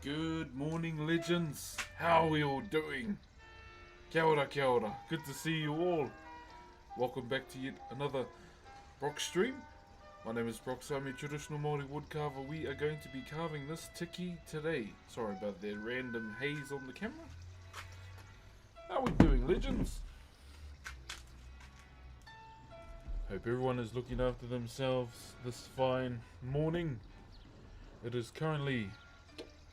Good morning, legends. How are we all doing? Kia ora, kia ora. Good to see you all. Welcome back to yet another Brock stream. My name is Brock, I'm a traditional Maori woodcarver. We are going to be carving this tiki today. Sorry about that random haze on the camera. How are we doing, legends? Hope everyone is looking after themselves this fine morning. It is currently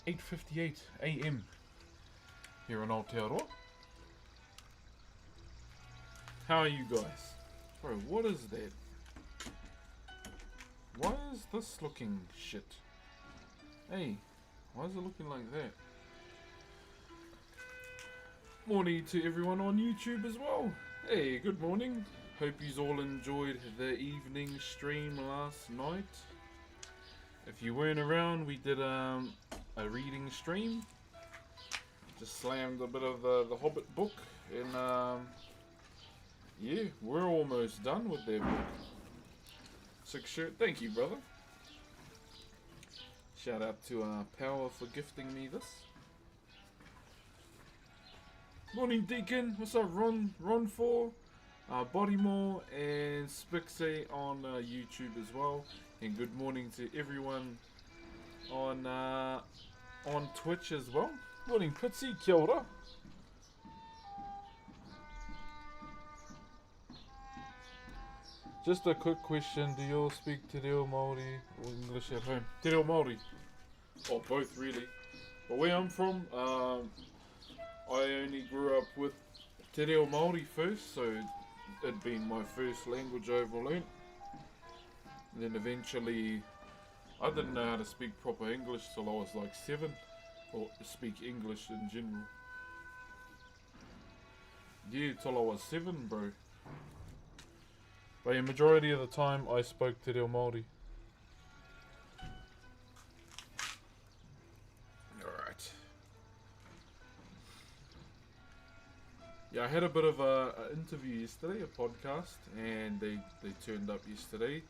8:58 AM here in Aotearoa. How are you guys? Bro, what is that? Why is this looking shit? Hey, why is it looking like that? Morning to everyone on YouTube as well. Hey, good morning. Hope you all enjoyed the evening stream last night. If you weren't around, we did a reading stream. Just slammed a bit of the Hobbit book, and yeah, we're almost done with that book. Sick shirt, thank you, brother. Shout out to Power for gifting me this. Morning, Deacon. What's up, Ron 4, Bodymore, and Spixie on YouTube as well. And good morning to everyone on Twitch as well. Morning, Pitsy. Kia ora. Just a quick question, do you all speak Te Reo Maori or English at home? Te Reo Maori. Or both, really. But where I'm from, I only grew up with Te Reo Maori first, so it'd been my first language I ever learnt. And then eventually, I didn't know how to speak proper English till I was like 7, or speak English in general. Yeah, till I was 7, bro. But the majority of the time, I spoke Te Reo Maori. Alright. Yeah, I had a bit of an interview yesterday, a podcast, and they turned up yesterday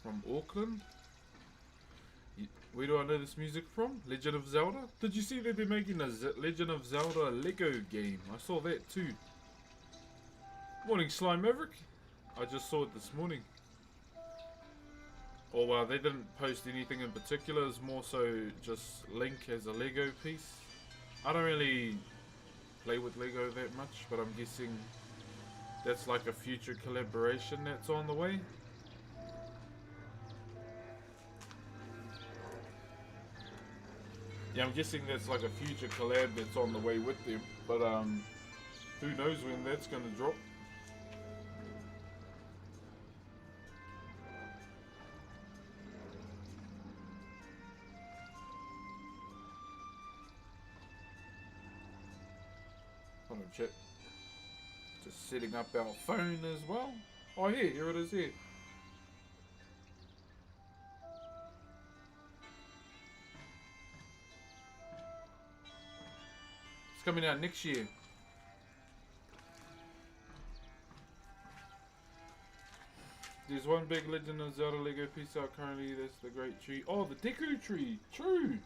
from Auckland. Where do I know this music from? Legend of Zelda? Did you see that they're making a Legend of Zelda Lego game? I saw that too. Morning, Slime Maverick. I just saw it this morning. Oh wow, they didn't post anything in particular. It's more so just Link as a Lego piece. I don't really play with Lego that much, but I'm guessing that's like a future collaboration that's on the way. Yeah, I'm guessing that's like a future collab that's on the way with them, but who knows when that's gonna drop. Hold on, chat. Just setting up our phone as well. Oh, here it is here. It's coming out next year. There's one big Legend of Zelda Lego piece out currently. That's the Great Tree. Oh, the Deku Tree. True.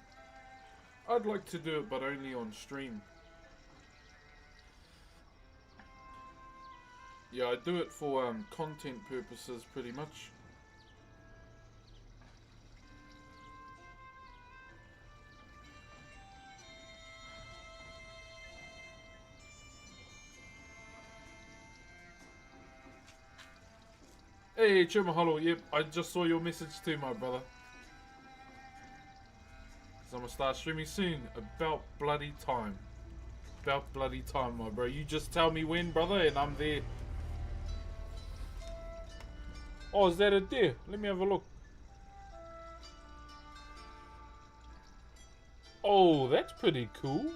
I'd like to do it, but only on stream. Yeah, I do it for content purposes, pretty much. Hey, Chumahalo, yep, I just saw your message too, my brother. So I'm gonna start streaming soon. About bloody time. About bloody time, my bro. You just tell me when, brother, and I'm there. Oh, is that it there? Let me have a look. Oh, that's pretty cool.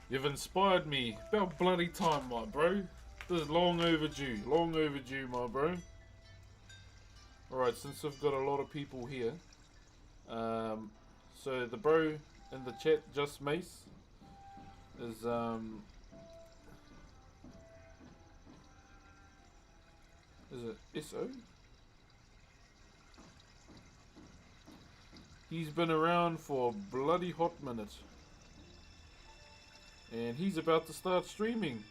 You've inspired me. About bloody time, my bro. This is long overdue. Long overdue, my bro. Alright, since we've got a lot of people here. So the bro in the chat, Just Mace, is it SO? He's been around for a bloody hot minute. And he's about to start streaming.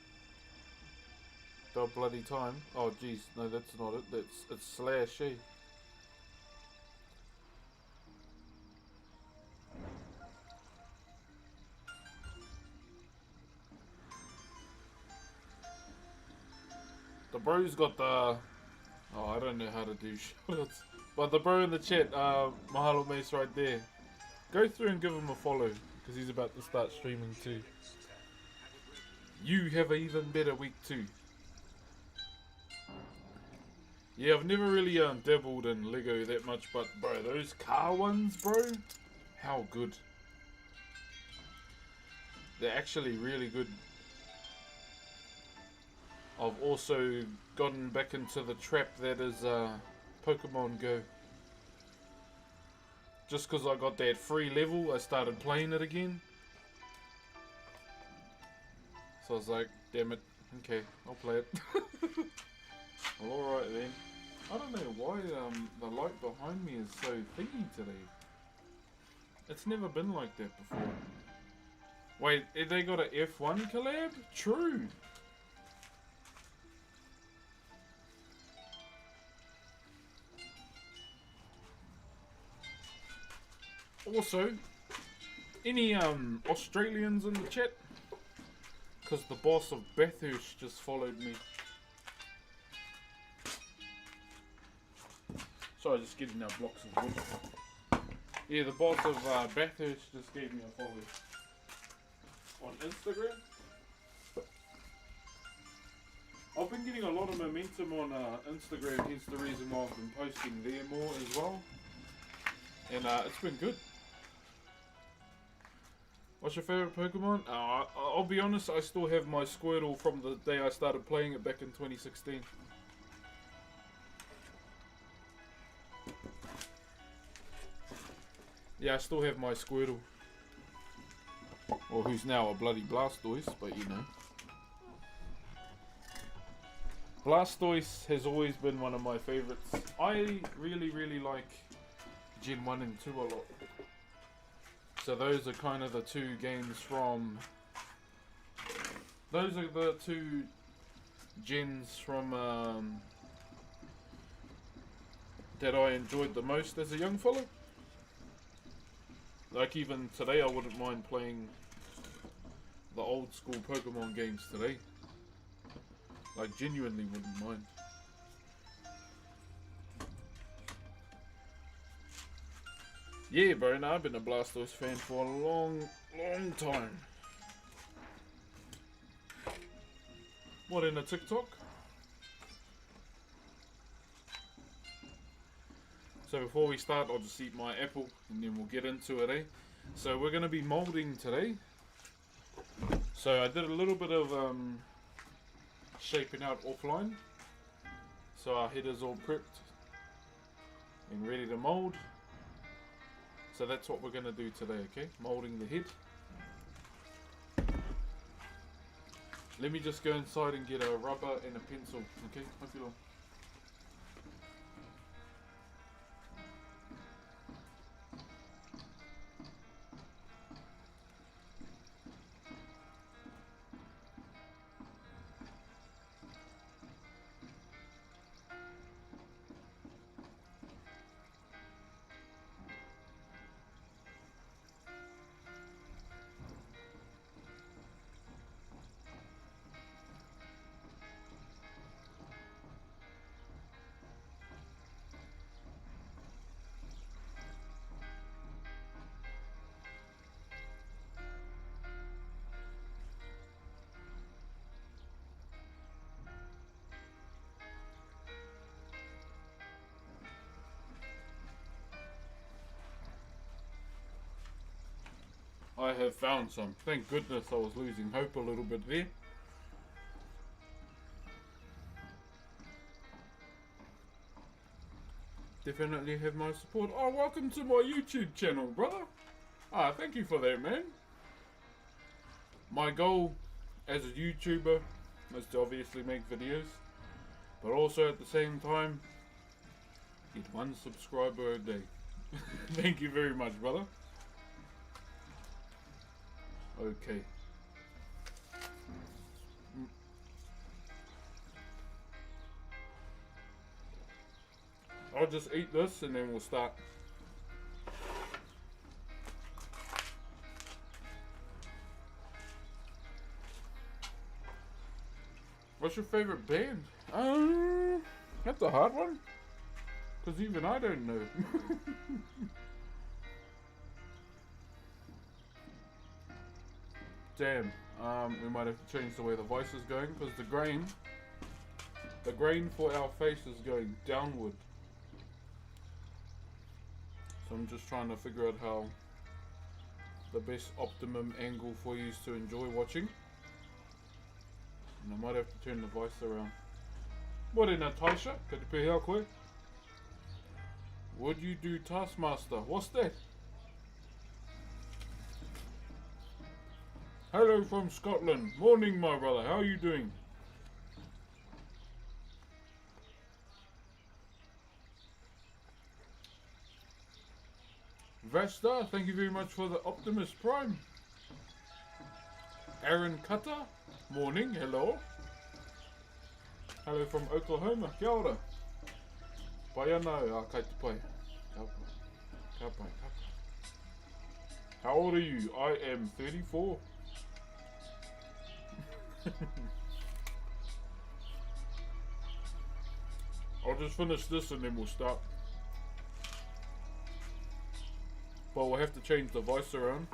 About bloody time. Oh jeez, no, that's not it. It's Slash, eh? The bro's got the... Oh, I don't know how to do shots. But the bro in the chat, Mahalo Mace right there. Go through and give him a follow. Because he's about to start streaming too. You have an even better week too. Yeah, I've never really dabbled in Lego that much. But bro, those car ones, bro. How good. They're actually really good. I've also gotten back into the trap that is Pokemon Go. Just because I got that free level, I started playing it again. So I was like, damn it, okay, I'll play it. Well, alright then. I don't know why the light behind me is so thingy today. It's never been like that before. Wait, they got an F1 collab? True. Also, any Australians in the chat? Because the boss of Bathurst just followed me. Sorry, just getting out blocks of wood. Yeah, the boss of Bathurst just gave me a follow. On Instagram. I've been getting a lot of momentum on Instagram, hence the reason why I've been posting there more as well. And it's been good. What's your favourite Pokemon? I'll be honest, I still have my Squirtle from the day I started playing it back in 2016. Yeah, I still have my Squirtle. Or who's now a bloody Blastoise, but you know. Blastoise has always been one of my favourites. I really like Gen 1 and 2 a lot. So those are kind of the two games from... Those are the two gens from... that I enjoyed the most as a young fella. Like even today I wouldn't mind playing the old school Pokemon games today. Like genuinely wouldn't mind. Yeah, bro, no, I've been a Blastoise fan for a long time. What, in a TikTok? So before we start, I'll just eat my apple and then we'll get into it, eh? So we're going to be moulding today. So I did a little bit of shaping out offline. So our head is all prepped and ready to mould. So that's what we're going to do today, okay? Moulding the head. Let me just go inside and get a rubber and a pencil, okay? Hope you long. I have found some. Thank goodness, I was losing hope a little bit there. Definitely have my support. Oh, welcome to my YouTube channel, brother. Thank you for that, man. My goal as a YouTuber is to obviously make videos, but also at the same time, get 1 subscriber a day. Thank you very much, brother. Okay. I'll just eat this and then we'll start. What's your favorite band? That's a hard one. Because even I don't know. Damn. We might have to change the way the voice is going because the grain for our face is going downward. So I'm just trying to figure out how the best optimum angle for you to enjoy watching. And I might have to turn the voice around. Morena Taisha, ka te pēhea koe? Would you do Taskmaster? What's that? Hello from Scotland. Morning, my brother. How are you doing? Vesta, thank you very much for the Optimus Prime. Aaron Cutter, morning, hello. Hello from Oklahoma, kia ora. Pai ana a kai te pai. Ka pai. How old are you? I am 34. I'll just finish this and then we'll start. But we'll have to change the voice around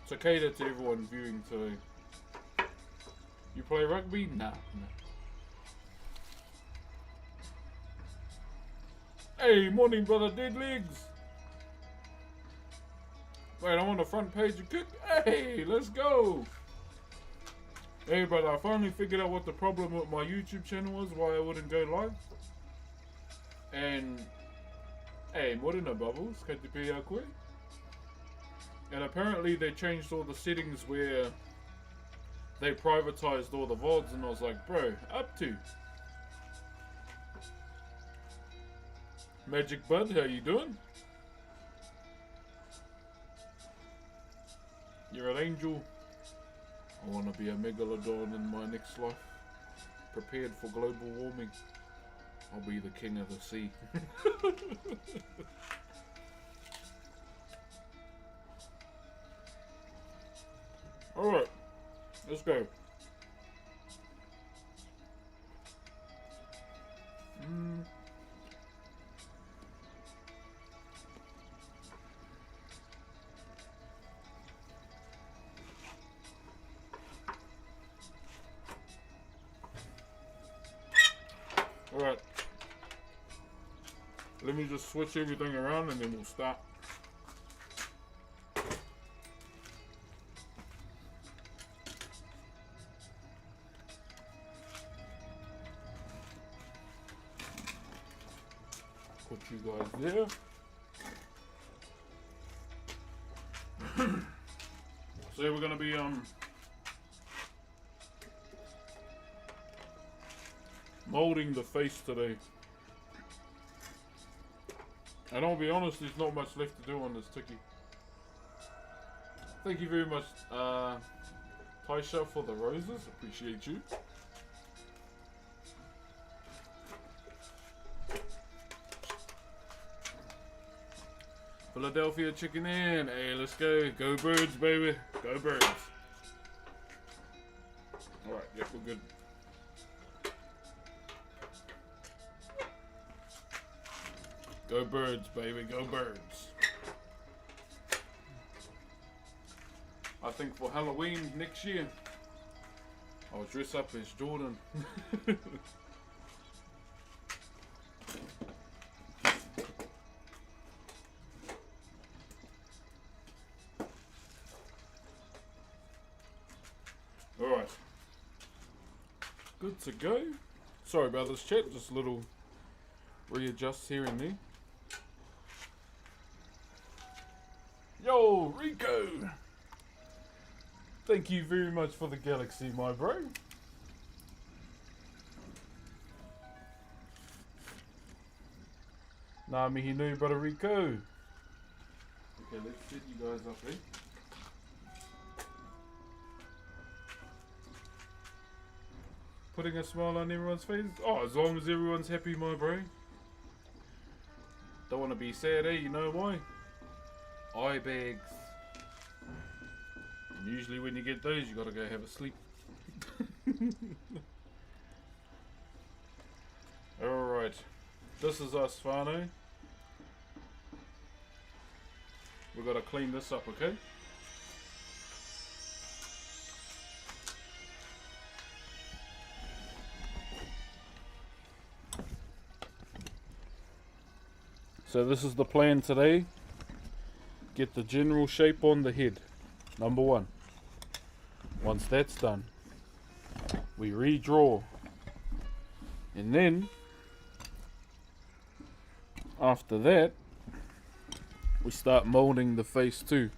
to cater to everyone viewing today. You play rugby? Nah. Hey, morning brother, dead legs. Wait, I'm on the front page of Cook. Hey, let's go. Hey brother, I finally figured out what the problem with my YouTube channel was, why I wouldn't go live. And hey, morena bubbles, ka te pēhea koe? And apparently they changed all the settings where they privatized all the VODs, and I was like, bro, up to. Magic Bud, how you doing? You're an angel. I want to be a megalodon in my next life. Prepared for global warming. I'll be the king of the sea. Alright, let's go. Alright. Let me just switch everything around and then we'll start. Put you guys there. So we're gonna be molding the face today. And I'll be honest, there's not much left to do on this tiki. Thank you very much, Taisha, for the roses. Appreciate you. Philadelphia chicken in. Hey, let's go. Go birds, baby. Go birds. Alright, yep, we're good. Go birds, baby. Go birds. I think for Halloween next year, I'll dress up as Jordan. Alright. Good to go. Sorry about this chat, just a little readjust here and there. Yo, Rico! Thank you very much for the galaxy, my bro. Nah, mihi nui, brother Rico. Okay, let's set you guys up, eh? Putting a smile on everyone's face. Oh, as long as everyone's happy, my bro. Don't want to be sad, eh? You know why? Eye bags. And usually when you get those, you gotta go have a sleep. Alright. This is us, whānau. We've got to clean this up, okay? So this is the plan today. Get the general shape on the head. Number one. Once that's done, we redraw. And then, after that, we start molding the face too.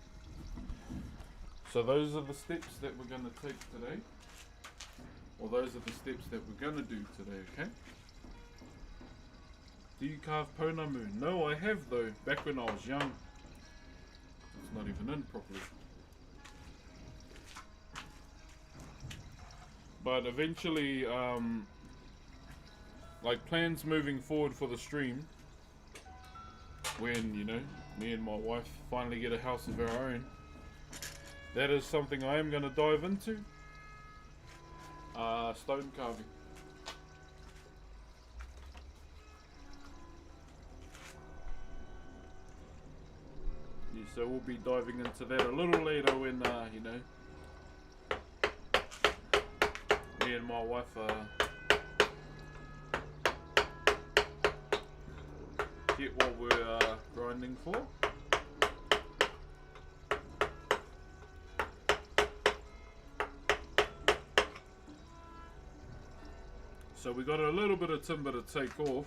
So those are the steps that we're going to take today. Or those are the steps that we're going to do today, okay? Do you carve pounamu? No, I have though, back when I was young. It's not even in properly. But eventually, like plans moving forward for the stream, when, you know, me and my wife finally get a house of our own, that is something I am going to dive into. Stone carving. Yeah, so we'll be diving into that a little later when, you know, me and my wife get what we're grinding for. So we got a little bit of timber to take off,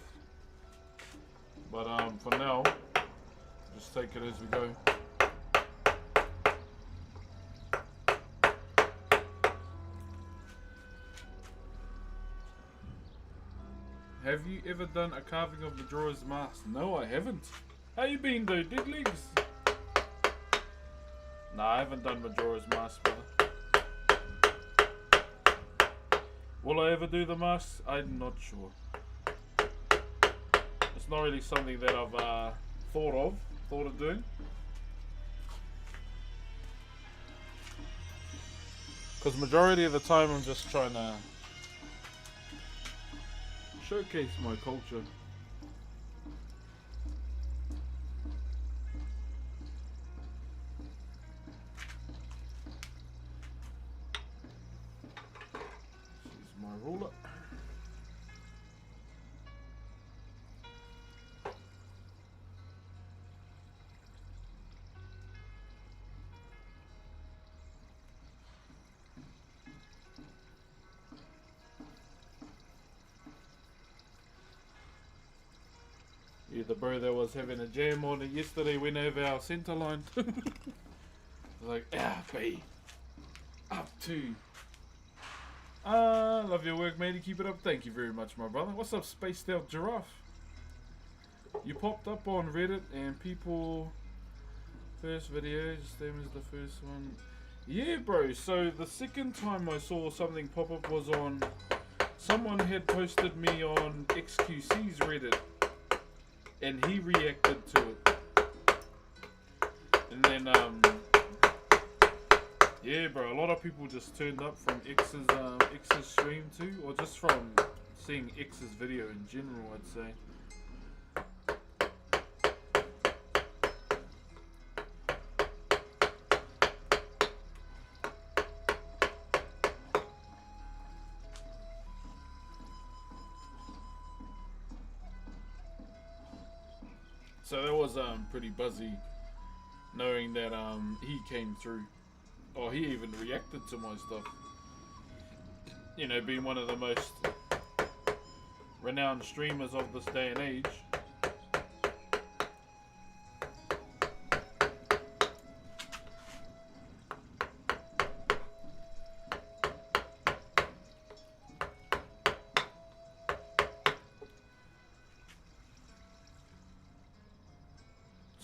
but for now, just take it as we go. Have you ever done a carving of Majora's Mask? No, I haven't. How you been though, dead legs? Nah, I haven't done Majora's Mask, brother. Will I ever do the mask? I'm not sure. It's not really something that I've thought of doing. Because majority of the time I'm just trying to showcase my culture. This is my ruler. Yeah, the bro that was having a jam on it yesterday went over our centre line. Like, B. Up to. Love your work, matey. Keep it up. Thank you very much, my brother. What's up, spaced out giraffe? You popped up on Reddit and people. First video, same as the first one. Yeah, bro. So the second time I saw something pop up was on. Someone had posted me on XQC's Reddit. And he reacted to it. And then, yeah, bro, a lot of people just turned up from X's stream too, or just from seeing X's video in general, I'd say. So that was pretty buzzy, knowing that he came through, or he even reacted to my stuff. You know, being one of the most renowned streamers of this day and age.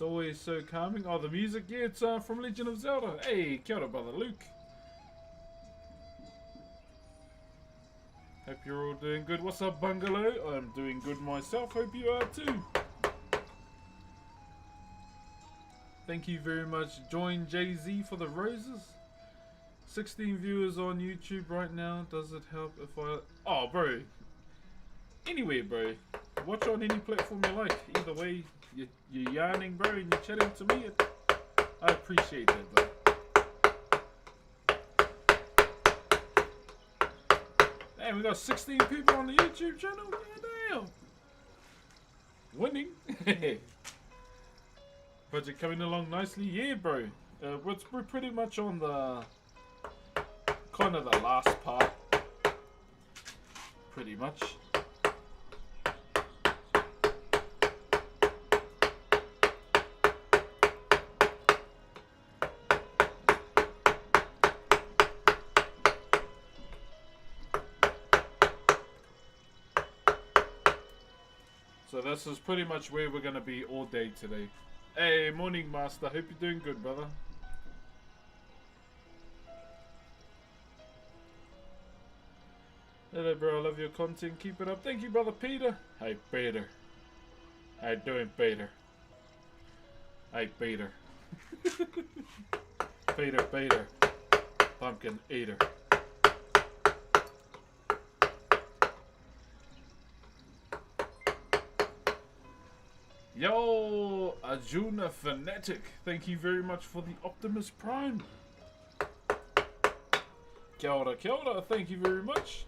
It's always so calming. Oh, the music, yeah, it's from Legend of Zelda. Hey, kia ora, brother Luke. Hope you're all doing good. What's up, Bungalow? I'm doing good myself. Hope you are too. Thank you very much. Join Jay-Z for the roses. 16 viewers on YouTube right now. Does it help if I... Oh, bro. Anywhere, bro. Watch on any platform you like. Either way, you're yarning, bro, and you're chatting to me. I appreciate that, bro. Damn, we got 16 people on the YouTube channel. Yeah, damn. Winning. Project coming along nicely. Yeah, bro. We're pretty much on the... kind of the last part. Pretty much. So this is pretty much where we're going to be all day today. Hey, morning master. Hope you're doing good, brother. Hello, bro. I love your content. Keep it up. Thank you, brother Peter. Hey, Peter. How you doing, Peter? Hey, Peter. Peter. Pumpkin eater. Yo, Arjuna Fanatic, thank you very much for the Optimus Prime. Kia ora, thank you very much.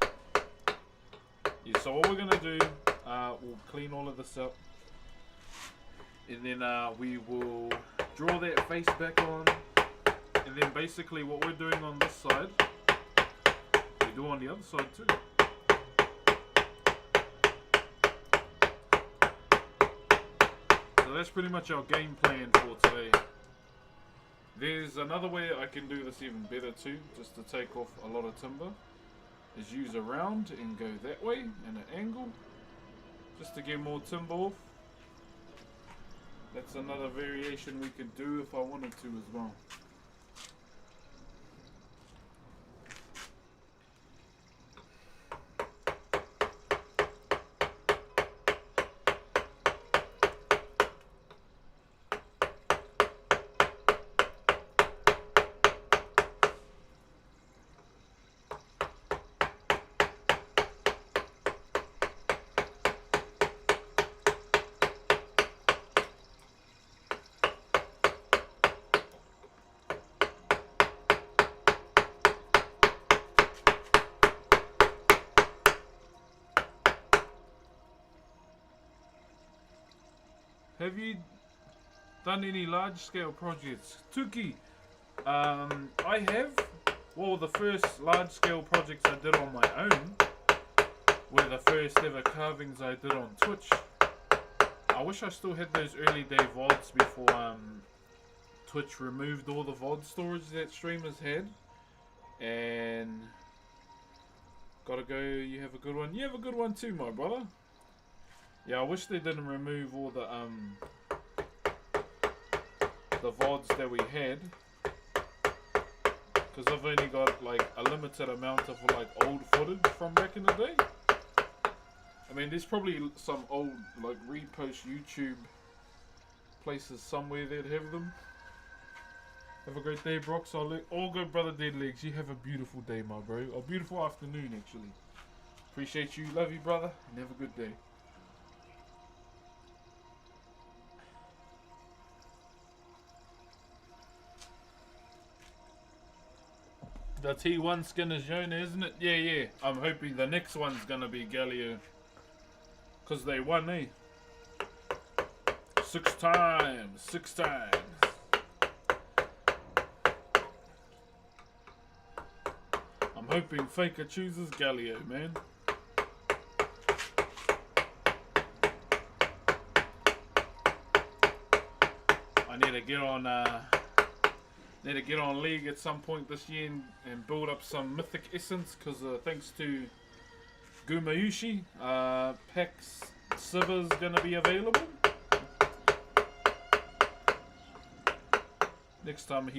Yeah, so what we're going to do, we'll clean all of this up. And then we will draw that face back on. And then basically what we're doing on this side, we do on the other side too. So that's pretty much our game plan for today. There's another way I can do this even better too, just to take off a lot of timber, is use a round and go that way in an angle, just to get more timber off. That's another variation we could do if I wanted to as well. Have you done any large-scale projects? Tuki, I have. Well, the first large-scale projects I did on my own were the first ever carvings I did on Twitch. I wish I still had those early day VODs before Twitch removed all the VOD storage that streamers had. And gotta go, you have a good one. You have a good one too, my brother. Yeah, I wish they didn't remove all the VODs that we had, because I've only got like a limited amount of like old footage from back in the day. I mean, there's probably some old like repost YouTube places somewhere that have them. Have a great day, Brox. All good, brother Dead Legs. You have a beautiful day, my bro. A beautiful afternoon, actually. Appreciate you. Love you, brother. And have a good day. The T1 skin is Yona, isn't it? Yeah. I'm hoping the next one's gonna be Galio. Because they won, eh? 6 times. I'm hoping Faker chooses Galio, man. I need to get on League at some point this year and build up some Mythic Essence, because thanks to Gumayushi, Pax Siva's going to be available. Next time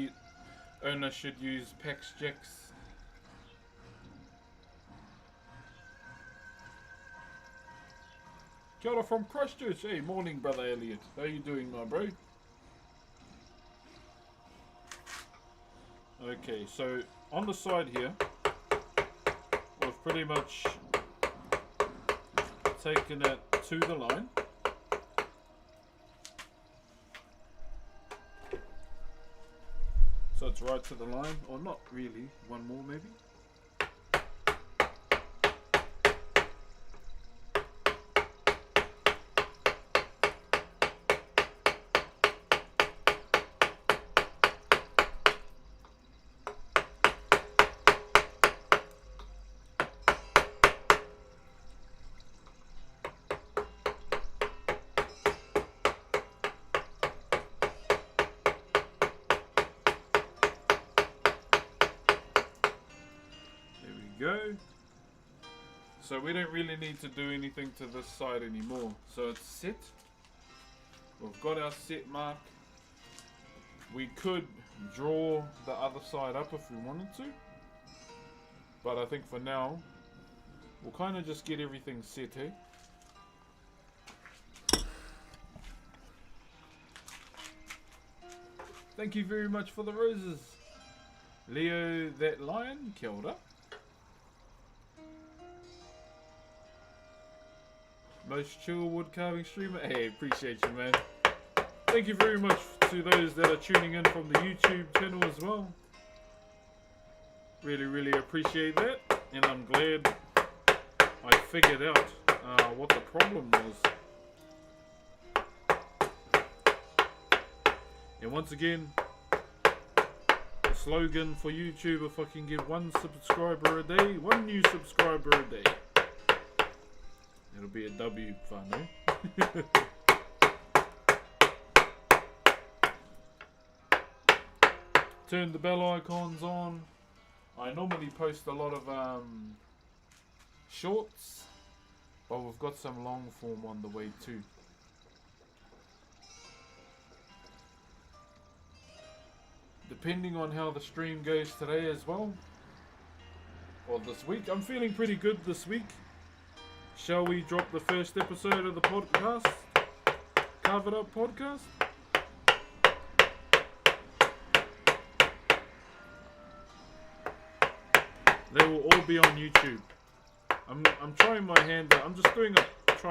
owner should use Pax Jacks. Kia ora from Christchurch. Hey, morning, brother Elliot. How you doing, my bro? Okay, so on the side here, we've pretty much taken it to the line. So it's right to the line, or not really, one more maybe. Go. So we don't really need to do anything to this side anymore. So it's set. We've got our set mark. We could draw the other side up if we wanted to. But I think for now, we'll kind of just get everything set, eh? Thank you very much for the roses. Leo, that lion, kia ora. Most chill wood carving streamer. Hey, appreciate you, man. Thank you very much to those that are tuning in from the YouTube channel as well. Really, really appreciate that. And I'm glad I figured out what the problem was. And once again, the slogan for YouTube, if I can get one subscriber a day, one new subscriber a day. It'll be a W fun, eh? Turn the bell icons on. I normally post a lot of shorts, but we've got some long form on the way too. Depending on how the stream goes today as well, or this week. I'm feeling pretty good this week. Shall we drop the first episode of the podcast? Carve It Up podcast? They will all be on YouTube. I'm trying my hand out. I'm just trying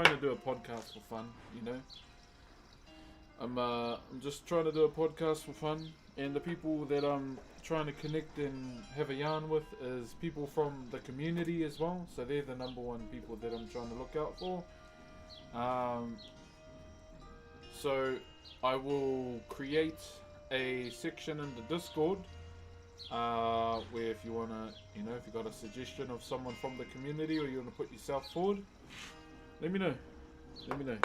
to do a podcast for fun, you know. I'm just trying to do a podcast for fun, and the people that I'm trying to connect and have a yarn with is people from the community as well. So they're the number one people that I'm trying to look out for. So I will create a section in the Discord where if you wanna, you know, if you got a suggestion of someone from the community or you wanna put yourself forward, let me know. Let me know.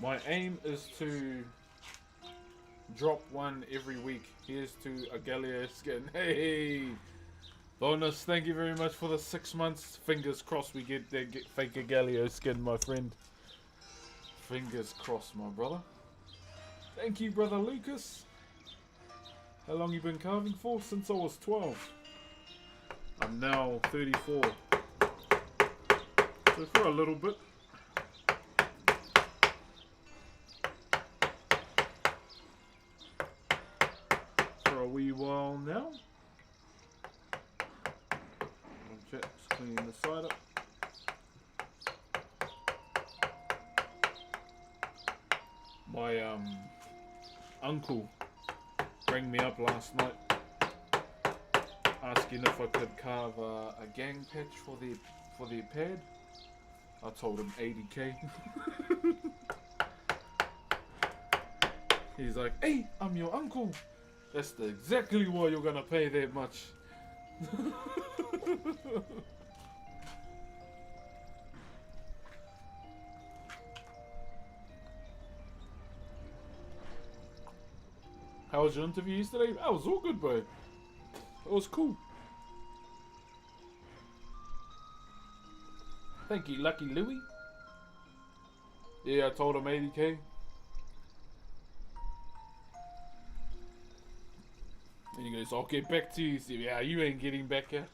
My aim is to drop one every week. Here's to a Galileo skin. Hey! Bonus, thank you very much for the 6 months. Fingers crossed we get that fake Galileo skin, my friend. Fingers crossed, my brother. Thank you, brother Lucas. How long you been carving for? Since I was 12. I'm now 34. So for a little bit. For a wee while now. Just cleaning the side up. My uncle rang me up last night asking if I could carve a gang patch for their pad. I told him 80k. He's like, hey, I'm your uncle. That's exactly why you're gonna pay that much. How was your interview yesterday? That was all good, bro. It was cool. Thank you, Lucky Louie. Yeah, I told him 80k. And he goes, I'll get back to you. So, yeah, you ain't getting back yet.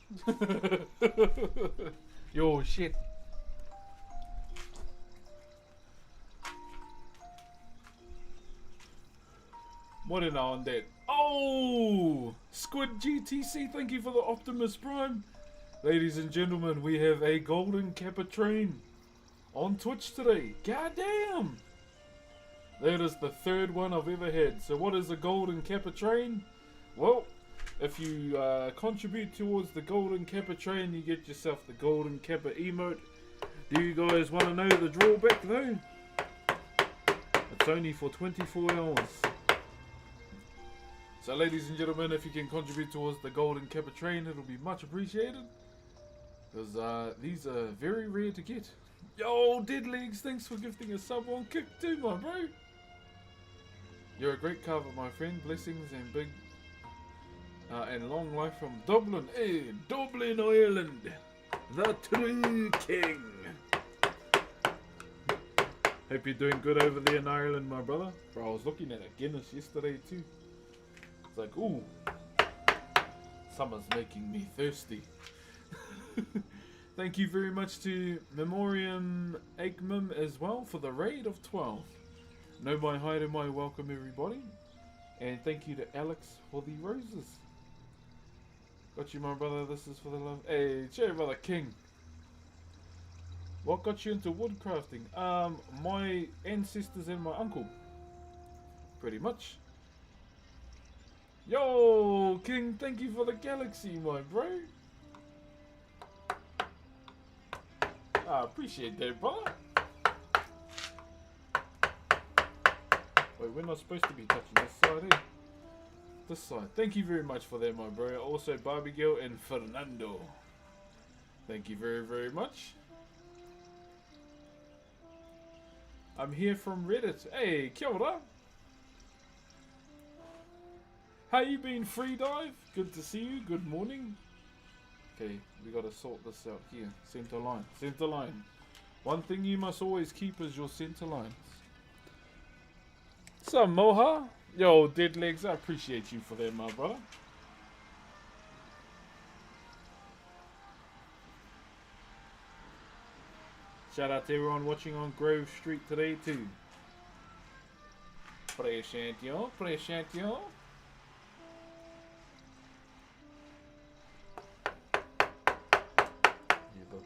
Yo, shit. Morena on that. Oh! Squid GTC, thank you for the Optimus Prime. Ladies and gentlemen, we have a golden Kappa train on Twitch today. Goddamn! That is the third one I've ever had. So what is a golden Kappa train? Well, if you contribute towards the golden Kappa train, you get yourself the golden Kappa emote. Do you guys want to know the drawback though? It's only for 24 hours. So ladies and gentlemen, if you can contribute towards the golden Kappa train, it'll be much appreciated. Because these are very rare to get. Yo, Dead Legs, thanks for gifting a sub on Kick too, my bro. You're a great cover, my friend. Blessings and big and long life from Dublin. Hey, Dublin, Ireland. The true king. Hope you're doing good over there in Ireland, my brother. Bro, I was looking at a Guinness yesterday too. It's like, ooh, summer's making me thirsty. Thank you very much to Memoriam Aikmim as well for the raid of 12. Know my hi to my welcome everybody. And thank you to Alex for the roses. Got you, my brother, this is for the love. Hey, cheer, brother King. What got you into woodcrafting? My ancestors and my uncle. Pretty much. Yo, King, thank you for the galaxy, my bro. I appreciate that, brother. Wait, we're not supposed to be touching this side, eh? This side. Thank you very much for that, my bro. Also, Barbie and Fernando. Thank you very, very much. I'm here from Reddit. Hey, kia ora. How you been, Free Dive? Good to see you. Good morning. Okay, we gotta sort this out here. Center line. Center line. One thing you must always keep is your center lines. What's up, Moha? Yo, Dead Legs, I appreciate you for that, my brother. Shout out to everyone watching on Grove Street today, too. Present yo, present yo.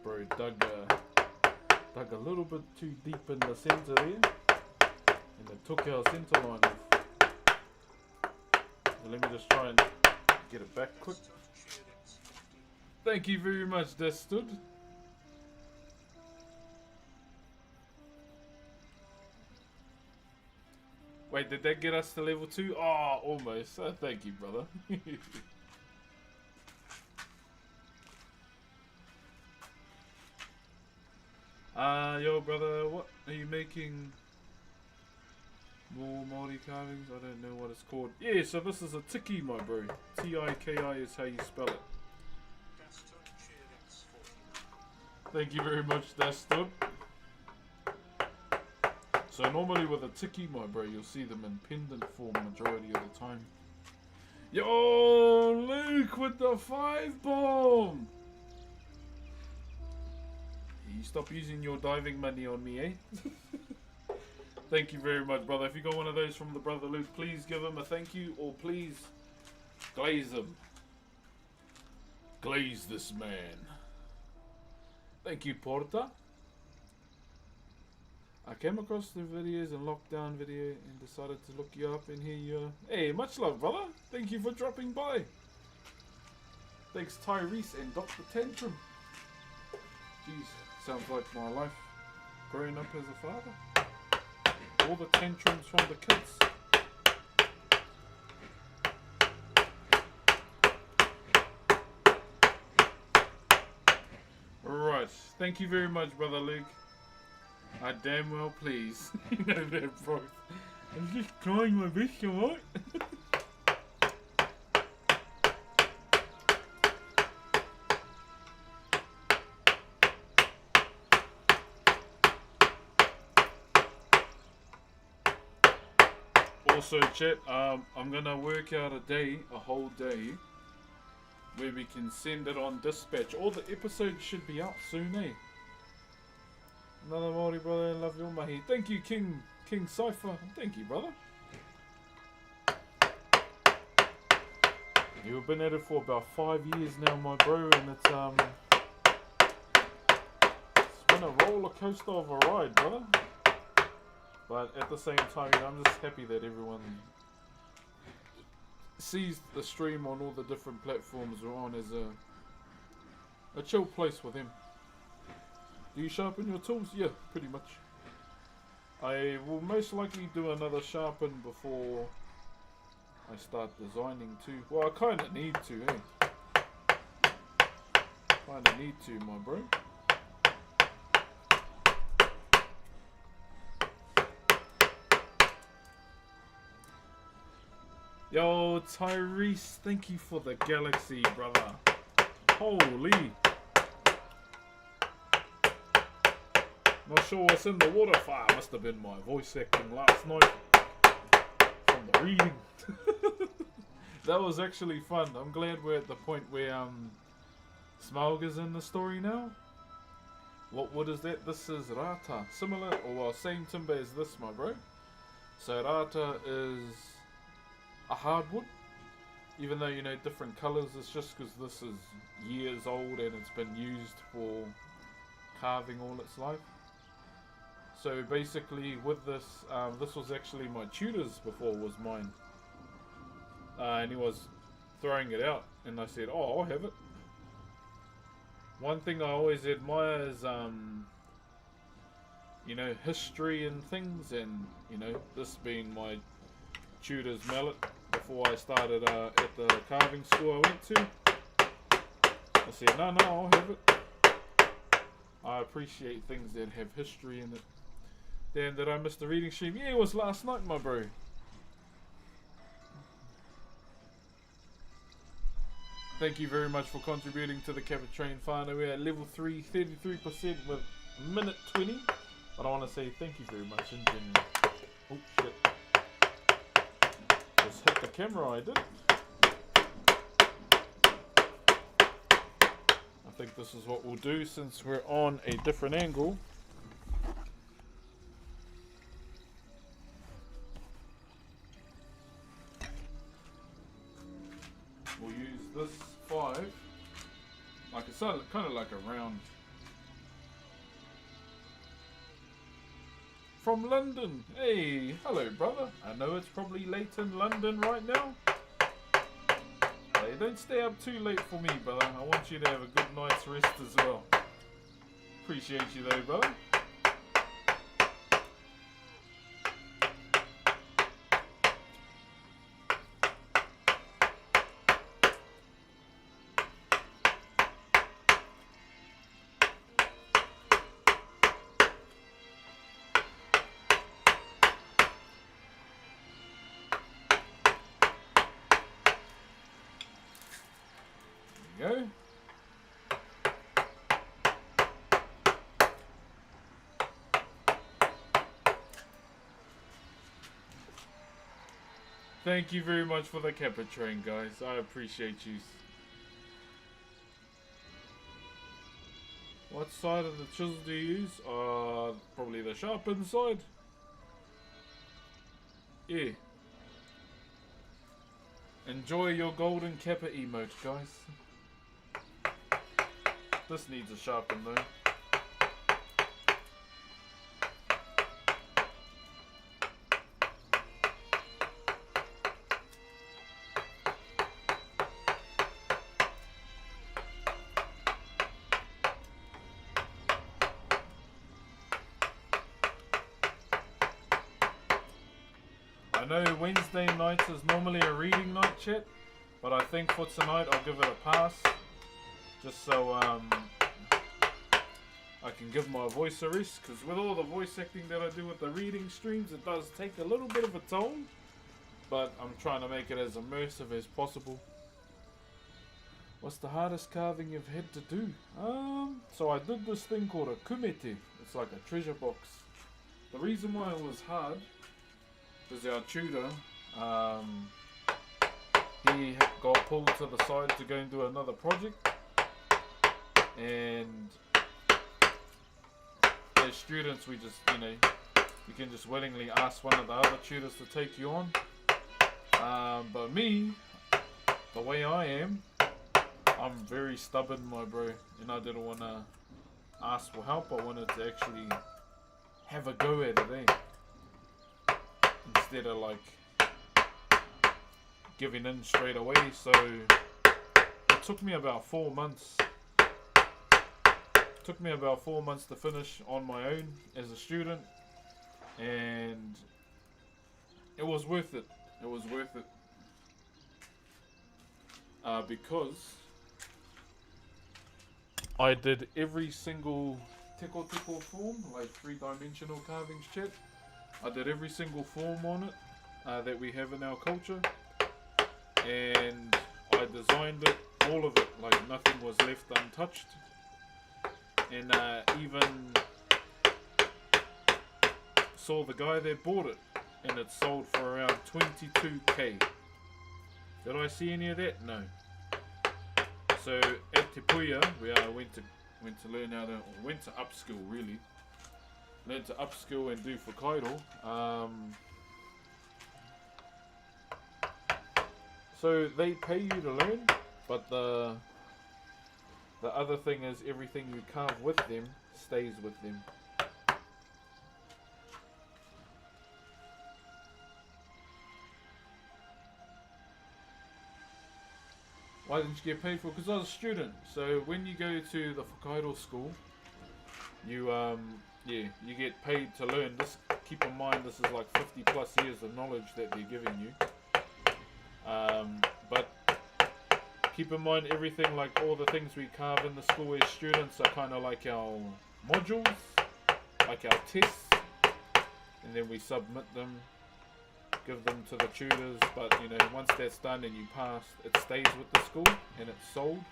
Bro, dug a little bit too deep in the center there, and it took our center line off. So let me just try and get it back quick. Thank you very much, Destud. Wait, did that get us to level 2? Oh, almost. Thank you, brother. Yo, brother, what are you making? More Maori carvings? I don't know what it's called. Yeah, so this is a tiki, my bro. T-I-K-I is how you spell it. Thank you very much, Dastud. So normally with a tiki, my bro, you'll see them in pendant form majority of the time. Yo, Luke with the 5 bomb! You stop using your diving money on me, eh? Thank you very much, brother. If you got one of those from the brother Luke, please give him a thank you, or please glaze him. Glaze this man. Thank you, Porta. I came across the videos and lockdown video and decided to look you up and hear you. Hey, much love, brother. Thank you for dropping by. Thanks, Tyrese and Dr. Tantrum. Jeez. Sounds like my life growing up as a father. All the tantrums from the kids. Right. Thank you very much, brother Luke. I damn well please. You know that, bro. I'm just trying my best, alright? Also, chat, I'm gonna work out a whole day, where we can send it on dispatch. All the episodes should be out soon, eh? Another Maori brother, love your mahi. Thank you, King Cypher. Thank you, brother. You've been at it for about 5 years now, my bro, and it's been a roller coaster of a ride, brother. But at the same time, you know, I'm just happy that everyone sees the stream on all the different platforms we're on as a chill place for them. Do you sharpen your tools? Yeah, pretty much. I will most likely do another sharpen before I start designing too. Well, I kind of need to, eh? Kind of need to, my bro. Yo, Tyrese, thank you for the galaxy, brother. Holy. Not sure what's in the water fire. Must have been my voice acting last night from the reading. That was actually fun. I'm glad we're at the point where Smaug is in the story now. What is that? This is Rata. Similar, or well, same timber as this, my bro. So Rata is a hardwood. Even though, you know, different colours, it's just because this is years old and it's been used for carving all its life. So basically with this, this was actually my tutor's before it was mine. And he was throwing it out and I said, oh, I'll have it. One thing I always admire is, you know, history and things, and, you know, this being my tutor's mallet before I started at the carving school I went to. I said, no, I'll have it. I appreciate things that have history in it. Damn, did I miss the reading stream? Yeah, it was last night, my bro. Thank you very much for contributing to the Kappa Train Whānau. We're at level 3, 33% with minute 20. But I want to say thank you very much in general. Oh shit. Just hit the camera, I did. I think this is what we'll do since we're on a different angle. We'll use this 5, like it's kind of like a round. From London, hey, hello brother. I know it's probably late in London right now. Hey, don't stay up too late for me, brother. I want you to have a good night's rest as well. Appreciate you though, brother. Go. Thank you very much for the Kappa Train, guys. I appreciate you. What side of the chisel do you use? Probably the sharpened side. Yeah. Enjoy your golden Kappa emote, guys. This needs a sharpen though. I know Wednesday nights is normally a reading night, chat, but I think for tonight I'll give it a pass. Just so I can give my voice a rest, because with all the voice acting that I do with the reading streams, it does take a little bit of a toll, but I'm trying to make it as immersive as possible. What's the hardest carving you've had to do? So I did this thing called a kumete. It's like a treasure box. The reason why it was hard because our tutor, he got pulled to the side to go and do another project, and as students we just, you can just willingly ask one of the other tutors to take you on. But me, the way I am, I'm very stubborn, my bro, and I didn't want to ask for help. I wanted to actually have a go at it, instead of like giving in straight away. So it took me about 4 months. To finish on my own as a student, and it was worth it. Because I did every single tiko form, like 3-dimensional carvings chat. I did every single form on it that we have in our culture, and I designed it, all of it, like nothing was left untouched. And even saw the guy that bought it, and it sold for around 22k. Did I see any of that? No. So at Te Puia, where I went to learn how to, or went to upskill really, learned to upskill and do Whakairo. So they pay you to learn, but the other thing is everything you carve with them stays with them. Why didn't you get paid for it? Because I was a student. So when you go to the Whakairo school, you you get paid to learn. This, keep in mind, this is like 50 plus years of knowledge that they're giving you. But keep in mind, everything, like all the things we carve in the school as students are kind of like our modules, like our tests, and then we submit them, give them to the tutors. But once that's done and you pass, it stays with the school and it's sold.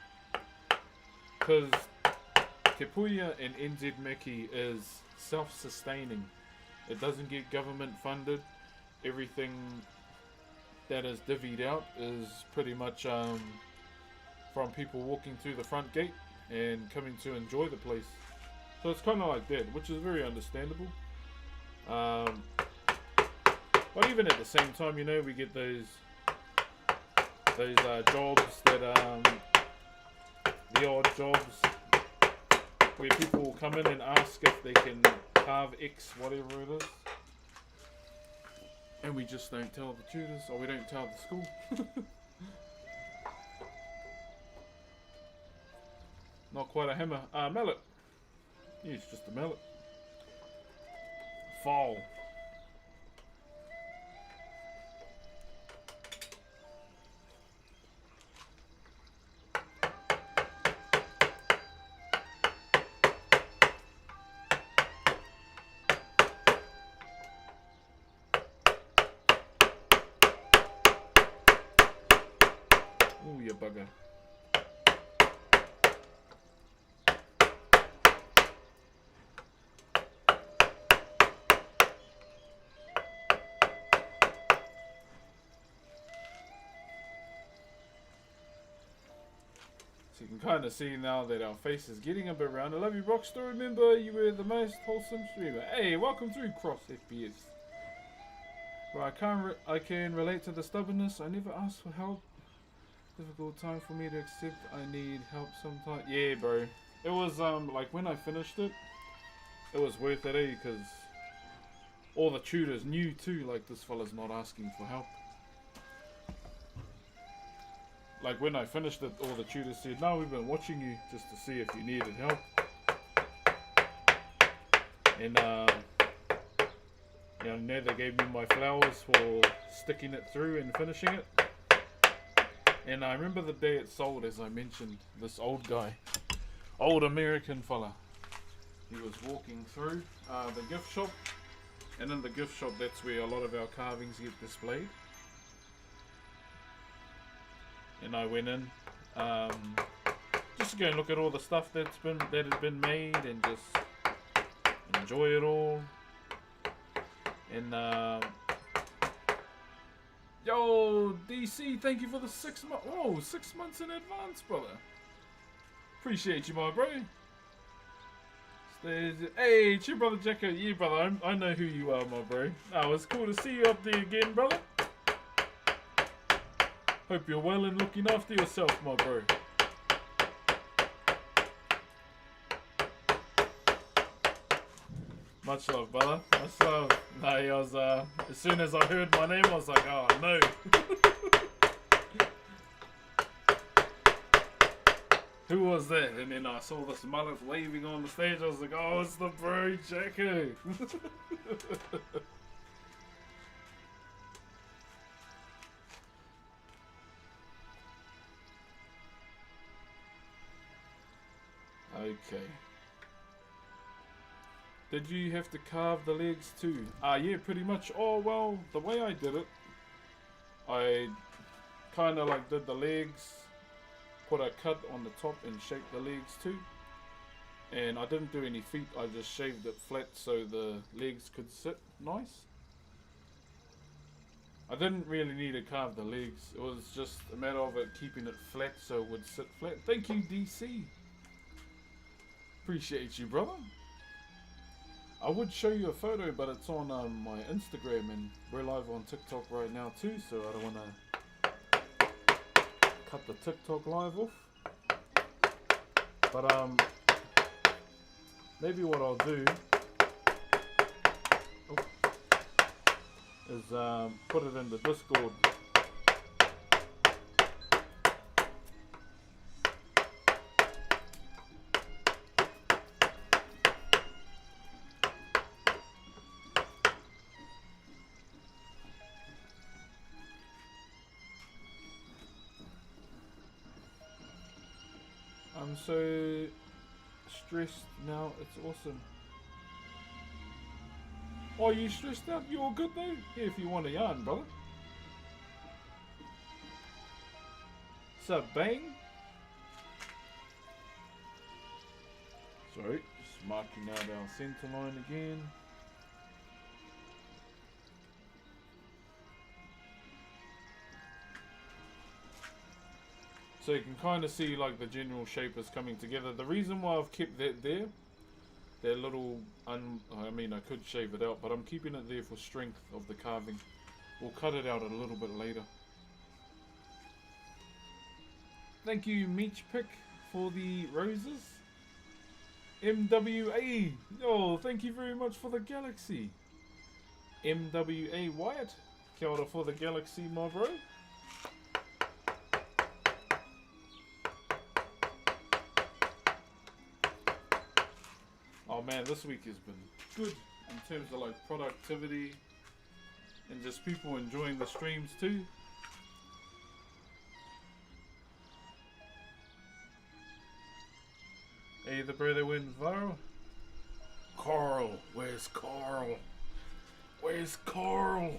Because Te Puia and NZ Meki is self-sustaining. It doesn't get government funded. Everything that is divvied out is pretty much from people walking through the front gate and coming to enjoy the place. So it's kind of like that, which is very understandable. But even at the same time, we get those jobs that the odd jobs where people will come in and ask if they can carve X, whatever it is, and we just don't tell the tutors, or we don't tell the school. Not quite a hammer. Mallet. Yeah, it's just a mallet. Foul. Ooh, you bugger. So you can kind of see now that our face is getting a bit round. I love you, Rockstar. Remember, you were the most wholesome streamer. Hey, welcome through, Cross FPS. Well, I can relate to the stubbornness. I never asked for help. Difficult time for me to accept. I need help sometimes. Yeah, bro. It was like when I finished it, it was worth it, because all the tutors knew too, like, this fella's not asking for help. Like when I finished it, all the tutors said, "No, we've been watching you just to see if you needed help." And they gave me my flowers for sticking it through and finishing it. And I remember the day it sold, as I mentioned, this old guy, old American fella. He was walking through the gift shop, and in the gift shop, that's where a lot of our carvings get displayed. And I went in just to go and look at all the stuff that had been made and just enjoy it all. And Yo, DC, thank you for the 6 months. Oh, 6 months in advance, brother. Appreciate you, my bro. Hey, cheer, brother Jacko. Yeah, brother, I know who you are, my bro. Oh, it's cool to see you up there again, brother. Hope you're well and looking after yourself, my bro. Much love, brother. Much love. No, I was, as soon as I heard my name, I was like, oh, no. Who was that? And then I saw this mullet waving on the stage. I was like, oh, it's the bro, Jacko. Okay. Did you have to carve the legs too? Yeah, pretty much. Oh, well, the way I did it, I kind of like did the legs, put a cut on the top and shaped the legs too. And I didn't do any feet, I just shaved it flat so the legs could sit nice. I didn't really need to carve the legs, it was just a matter of it keeping it flat so it would sit flat. Thank you, DC. Appreciate you, brother. I would show you a photo, but it's on my Instagram, and we're live on TikTok right now too, so I don't want to cut the TikTok live off. But maybe what I'll do is put it in the Discord. I'm so stressed now, it's awesome. Oh, you stressed out? You all good though? Yeah, if you want a yarn, brother. What's up, Bang? Sorry, just marking out our center line again. So you can kind of see like the general shape is coming together. The reason why I've kept that there, that little, I mean I could shave it out, but I'm keeping it there for strength of the carving. We'll cut it out a little bit later. Thank you, Meech Pick, for the roses. MWA, oh, thank you very much for the galaxy. MWA Wyatt, kia ora for the galaxy, my bro. Oh man, this week has been good in terms of like productivity and just people enjoying the streams too. Hey, the bro that went viral. Carl, where's Carl? Where's Carl?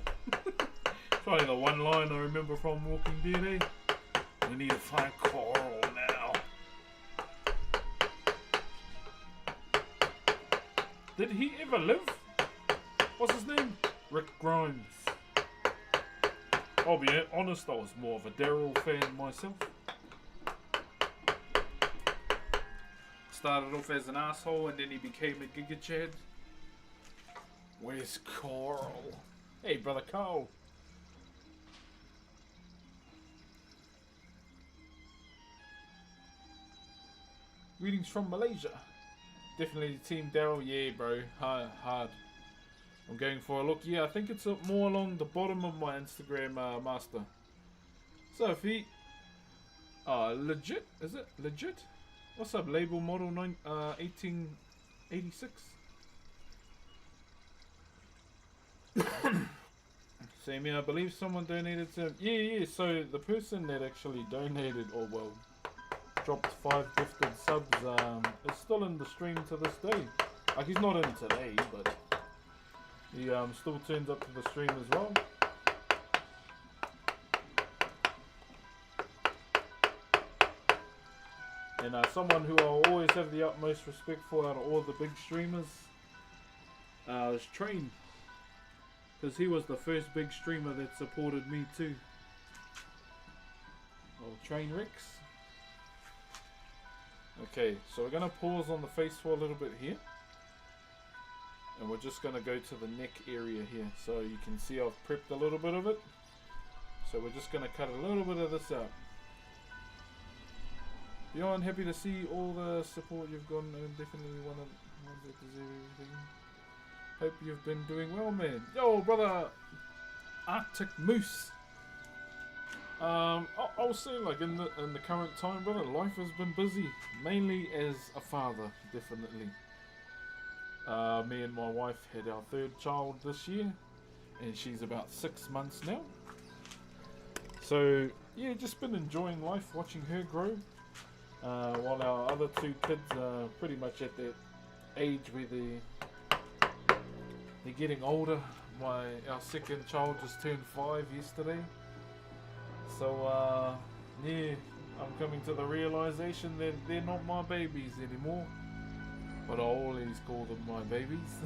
Probably the one line I remember from Walking Dead, eh? We need to find Carl now. Did he ever live? What's his name? Rick Grimes. I'll be honest, I was more of a Daryl fan myself. Started off as an asshole and then he became a Giga Chad. Where's Carl? Hey, brother Carl. Greetings from Malaysia. Definitely Team Daryl. Yeah, bro. Hard. I'm going for a look. Yeah, I think it's more along the bottom of my Instagram, master. Sophie. Legit? Is it? Legit? What's up, label model 1886? Same here, I believe someone donated to... Yeah, so the person that actually donated, or well, dropped 5 gifted subs, is still in the stream to this day. Like, he's not in today, but he still turns up to the stream as well. And someone who I'll always have the utmost respect for out of all the big streamers is Train. Because he was the first big streamer that supported me too. Oh, train wrecks. Okay, so we're going to pause on the face for a little bit here. And we're just going to go to the neck area here. So you can see I've prepped a little bit of it. So we're just going to cut a little bit of this out. Beyond happy to see all the support you've gotten, and definitely one of the ones that deserve everything. Hope you've been doing well, man. Yo, brother Arctic Moose. I was saying, like, in the current time, brother, life has been busy. Mainly as a father, definitely. Me and my wife had our third child this year, and she's about 6 months now. So yeah, just been enjoying life, watching her grow. While our other two kids are pretty much at that age where they're getting older. Our second child just turned 5 yesterday. So yeah, I'm coming to the realization that they're not my babies anymore. But I always call them my babies.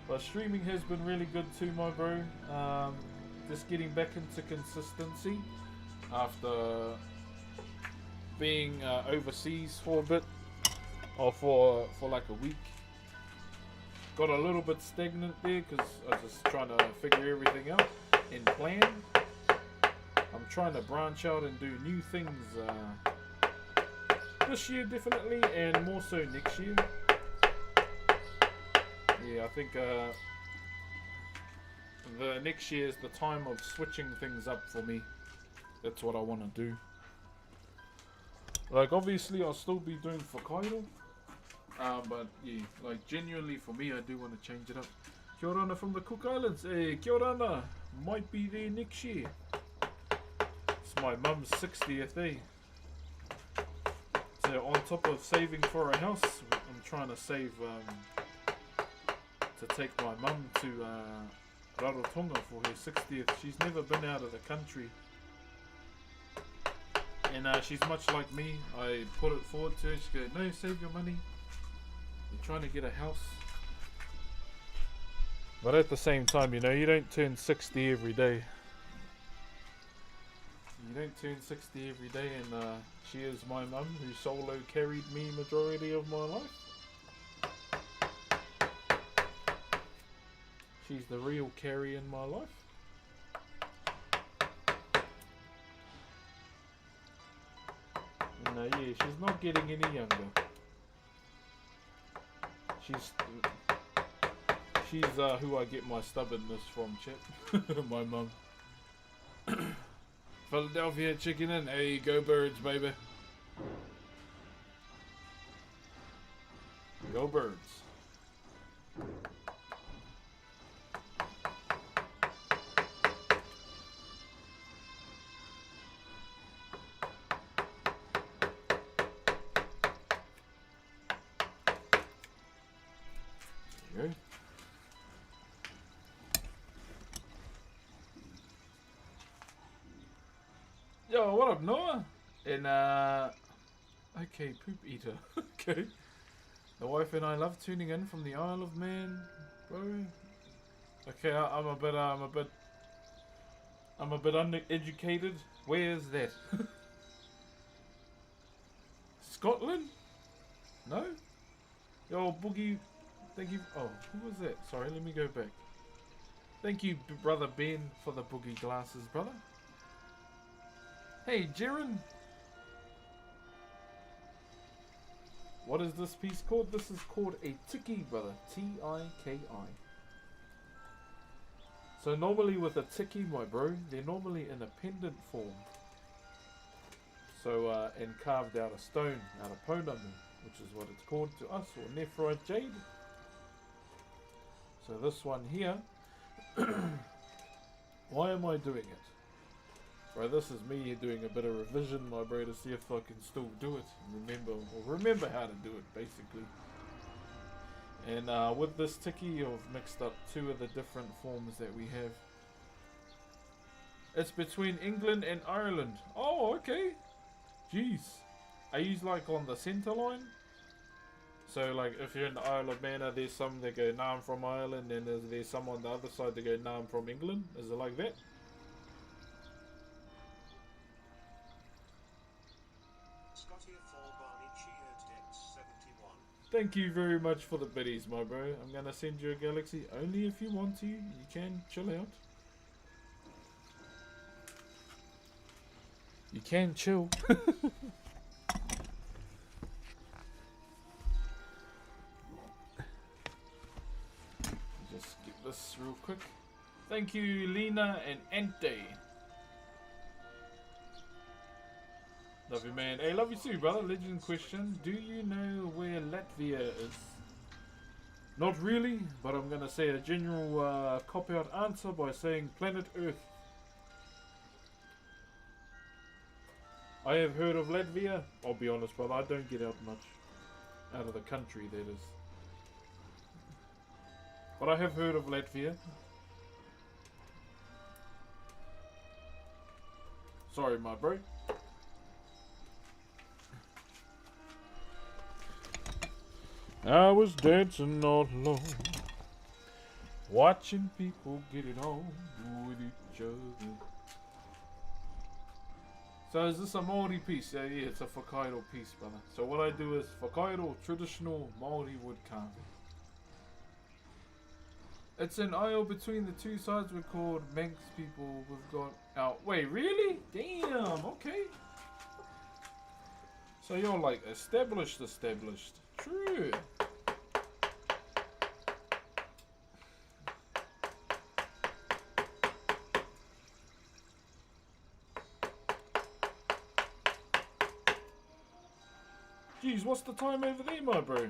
But streaming has been really good too, my bro. Just getting back into consistency after being overseas for a bit, or for like a week. Got a little bit stagnant there because I was just trying to figure everything out and plan. I'm trying to branch out and do new things this year definitely, and more so next year. Yeah, I think the next year is the time of switching things up for me. That's what I want to do. Like, obviously I'll still be doing Whakairo, but yeah, like, genuinely for me, I do want to change it up. Kia ora from the Cook Islands. Hey, kia ora. Might be there next year. It's my mum's 60th, eh? So on top of saving for a house, I'm trying to save to take my mum to Rarotonga for her 60th. She's never been out of the country. And she's much like me. I put it forward to her. She goes, no, save your money. You're trying to get a house. But at the same time, you know, you don't turn 60 every day. You don't turn 60 every day, and she is my mum who solo carried me majority of my life. She's the real carry in my life. And yeah, she's not getting any younger. She's who I get my stubbornness from, chap. My mum. Philadelphia chicken in. Hey, go birds, baby. Go birds. There you go. Yo, what up, Noah? And okay, poop eater. Okay. The wife and I love tuning in from the Isle of Man, bro. Okay, I'm a bit uneducated. Where's that? Scotland? No? Yo, Boogie, thank you. Oh, who was that? Sorry, let me go back. Thank you, brother Ben, for the boogie glasses, brother. Hey, Jiren. What is this piece called? This is called a tiki, brother. T-I-K-I. So normally with a tiki, my bro, they're normally in a pendant form. So, and carved out of stone, out of pounamu, which is what it's called to us, or nephrite jade. So this one here, why am I doing it? Bro, this is me doing a bit of revision, my bro, to see if I can still do it. Remember how to do it, basically. And with this tiki, I've mixed up 2 of the different forms that we have. It's between England and Ireland. Oh, okay. Jeez. Are you like on the centre line? So like if you're in the Isle of Man, there's some that go, nah, I'm from Ireland, and there's some on the other side that go, nah, I'm from England. Is it like that? Thank you very much for the biddies, my bro. I'm gonna send you a galaxy only if you want to. You can chill out. You can chill. Just get this real quick. Thank you, Lena and Ante. Love you, man. Hey, love you too, brother. Legend question. Do you know where Latvia is? Not really, but I'm gonna say a general cop-out answer by saying planet Earth. I have heard of Latvia. I'll be honest, brother. I don't get out much. Out of the country, that is. But I have heard of Latvia. Sorry, my bro. I was dancing all alone, watching people get it on with each other. So is this a Maori piece? Yeah, it's a Whakairo piece, brother. So what I do is Whakairo traditional Maori wood carving. It's an aisle between the two sides. We're called Manx people. We've got out. Wait, really? Damn. Okay. So you're like established. True. Jeez, what's the time over there, my bro?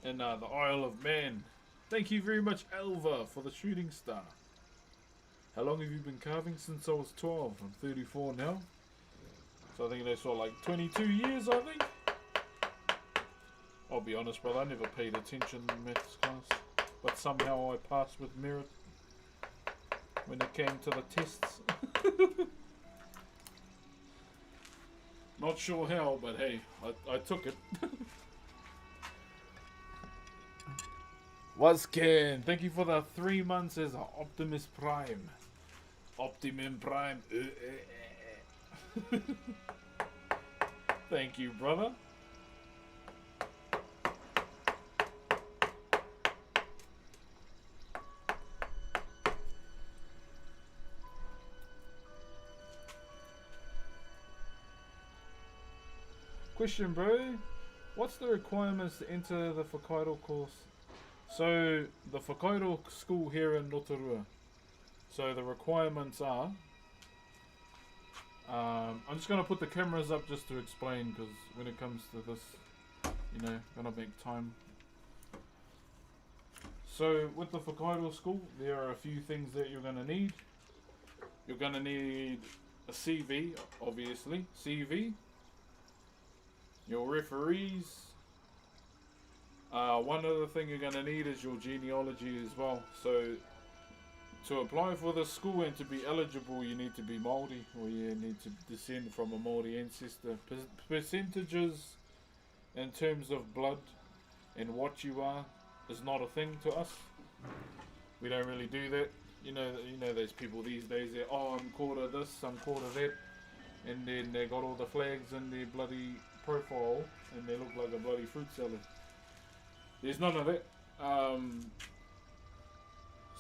In the Isle of Man. Thank you very much, Alva, for the shooting star. How long have you been carving? Since I was 12. I'm 34 now. So I think that's what, like 22 years, I think? I'll be honest, brother, I never paid attention in maths class. But somehow I passed with merit when it came to the tests. Not sure how, but hey, I took it. Wascan, thank you for the 3 months as Optimus Prime. Optimum Prime. Thank you, brother. Question, bro. What's the requirements to enter the Whakairo course? So, the Whakairo school here in Rotorua. So, the requirements are... I'm just going to put the cameras up just to explain, because when it comes to this, you know, going to make time. So, with the Whakairo school, there are a few things that you're going to need. You're going to need a CV, obviously. CV. Your referees. One other thing you're going to need is your genealogy as well. So, to apply for the school and to be eligible, you need to be Maori, or you need to descend from a Maori ancestor. Percentages in terms of blood and what you are is not a thing to us. We don't really do that. You know those people these days. They're, oh, I'm quarter this, I'm quarter that, and then they got all the flags in their bloody profile, and they look like a bloody fruit salad. There's none of that.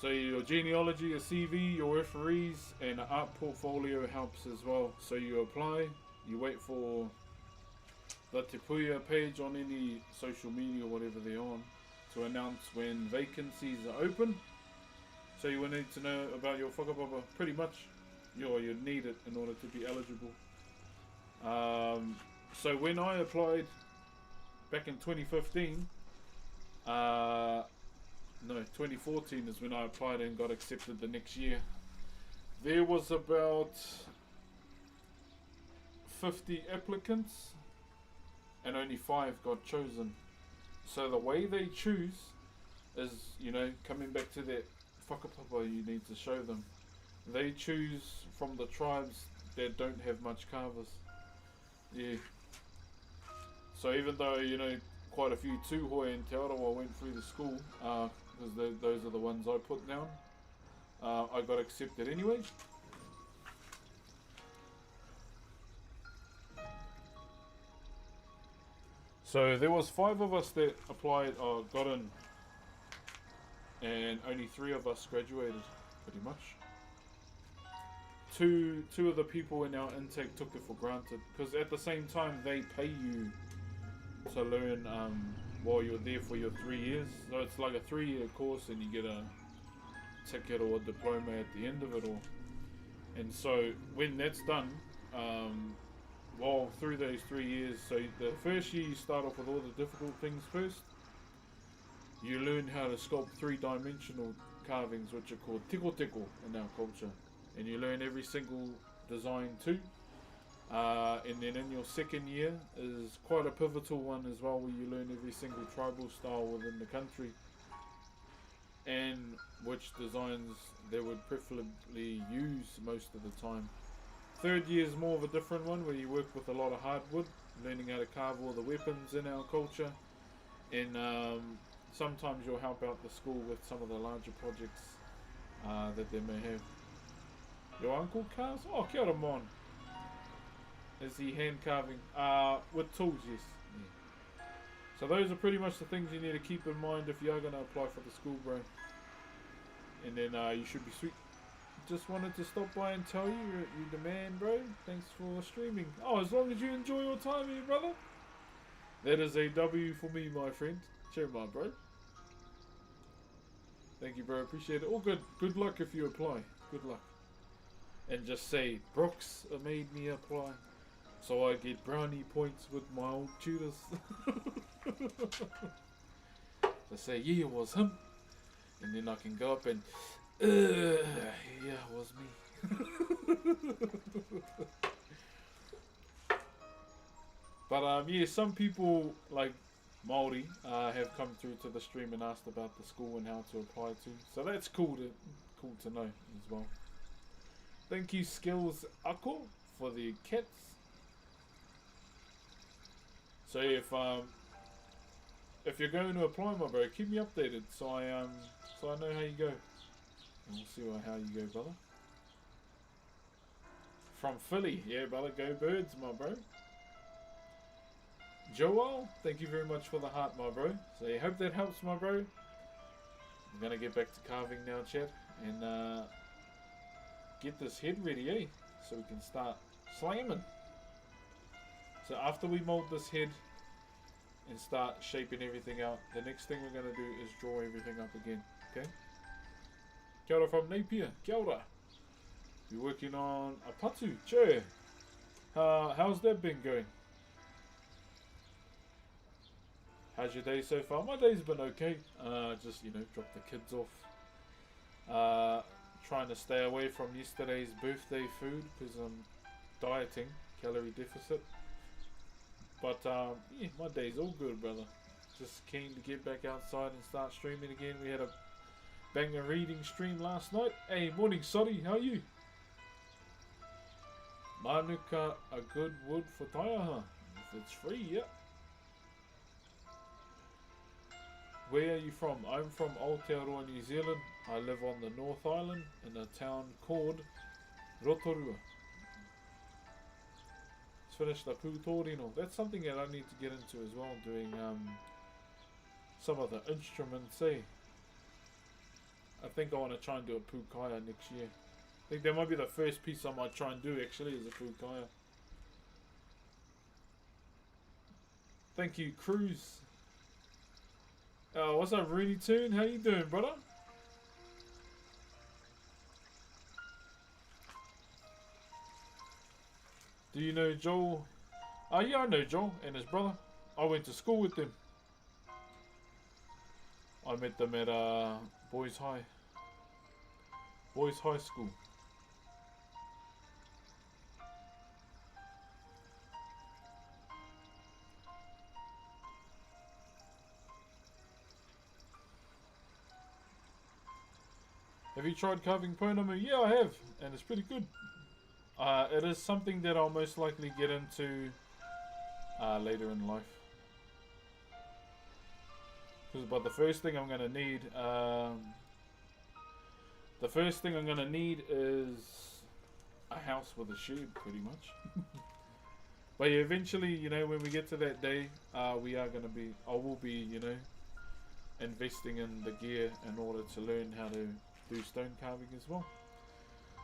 So your genealogy, your CV, your referees, and an art portfolio helps as well. So you apply, you wait for the Te Puia page on any social media or whatever they're on to announce when vacancies are open. So you will need to know about your whakapapa pretty much. You'd need it in order to be eligible. So when I applied back in 2015, no, 2014 is when I applied and got accepted the next year. There was about 50 applicants and only 5 got chosen. So the way they choose is, you know, coming back to that whakapapa you need to show them. They choose from the tribes that don't have much carvers. Yeah. So even though, you know, quite a few tūhoi in Te Arawa went through the school, because those are the ones I put down, I got accepted anyway. So there was 5 of us that applied, got in, and only 3 of us graduated, pretty much. Two of the people in our intake took it for granted, because at the same time they pay you to learn while you're there for your 3 years. So it's like a 3-year course, and you get a ticket or a diploma at the end of it all. And so when that's done, while through those 3 years, so the first year you start off with all the difficult things first. You learn how to sculpt 3-dimensional carvings, which are called tiko tiko in our culture, and you learn every single design too. And then in your second year is quite a pivotal one as well, where you learn every single tribal style within the country and which designs they would preferably use most of the time. Third year is more of a different one, where you work with a lot of hardwood, learning how to carve all the weapons in our culture, and sometimes you'll help out the school with some of the larger projects that they may have. Your uncle carves? Oh, kia ora, mon. Is he hand carving? With tools, yes. Yeah. So those are pretty much the things you need to keep in mind if you are going to apply for the school, bro. And then you should be sweet. Just wanted to stop by and tell you, you're the man, bro. Thanks for streaming. Oh, as long as you enjoy your time here, brother. That is a W for me, my friend. Cheer, my bro. Thank you, bro. Appreciate it. All good. Good luck if you apply. Good luck. And just say, Brooks made me apply, so I get brownie points with my old tutors. Just say, yeah, it was him. And then I can go up and, yeah, it was me. But yeah, some people like Maori have come through to the stream and asked about the school and how to apply to. So that's cool to know as well. Thank you, Skills Ako, for the kits. So if you're going to apply, my bro, keep me updated so I know how you go. And we'll see how you go, brother. From Philly, yeah, brother, go Birds, my bro. Joel, thank you very much for the heart, my bro. So I hope that helps, my bro. I'm gonna get back to carving now, chat, and get this head ready, eh? So we can start slamming. So after we mold this head and start shaping everything out, the next thing we're gonna do is draw everything up again. Okay? Kia ora from Napier. Kia ora. We're working on a patu. Che. How's that been going? How's your day so far? My day's been okay. Just, you know, drop the kids off. Trying to stay away from yesterday's birthday food because I'm dieting, calorie deficit. But yeah, my day's all good, brother. Just keen to get back outside and start streaming again. We had a banger reading stream last night. Hey, morning, Soddy, how are you? Manuka, a good wood for taiaha. If it's free, yeah. Where are you from? I'm from Aotearoa, New Zealand. I live on the North Island in a town called Rotorua. Let's finish the pūtorino. That's something that I need to get into as well, doing some of the instruments, eh? I think I want to try and do a pūkaya next year. I think that might be the first piece I might try and do actually, is a pūkaya. Thank you, Cruz. What's up, Rooney Toon? How you doing, brother? Do you know Joel? Yeah, I know Joel and his brother. I went to school with them. I met them at Boys High School. Have you tried carving pounamu? Yeah, I have, and it's pretty good. It is something that I'll most likely get into later in life. But the first thing I'm gonna need, is a house with a shed, pretty much. But yeah, eventually, you know, when we get to that day, I will be, you know, investing in the gear in order to learn how to do stone carving as well.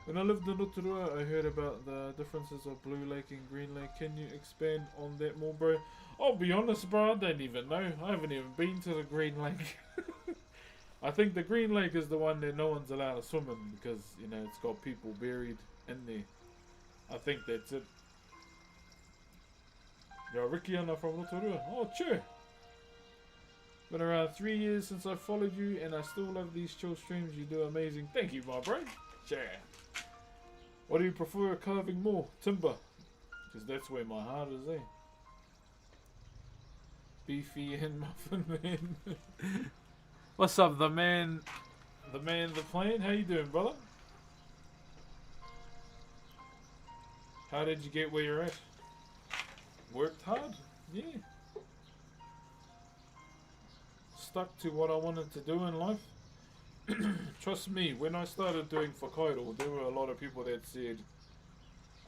When I lived in Rotorua, I heard about the differences of Blue Lake and Green Lake. Can you expand on that more, bro? I'll be honest, bro, I don't even know. I haven't even been to the Green Lake. I think the Green Lake is the one that no one's allowed to swim in because, you know, it's got people buried in there. I think that's it. Yo, Ricky Anna from Rotorua. Oh, sure. Been around 3 years since I followed you, and I still love these chill streams. You do amazing. Thank you, my bro. Yeah. What do you prefer carving more? Timber. Because that's where my heart is, eh? Beefy and Muffin Man. What's up, the man, the plane? How you doing, brother? How did you get where you're at? Worked hard? Yeah. Stuck to what I wanted to do in life. Trust me, when I started doing Whakairo, there were a lot of people that said,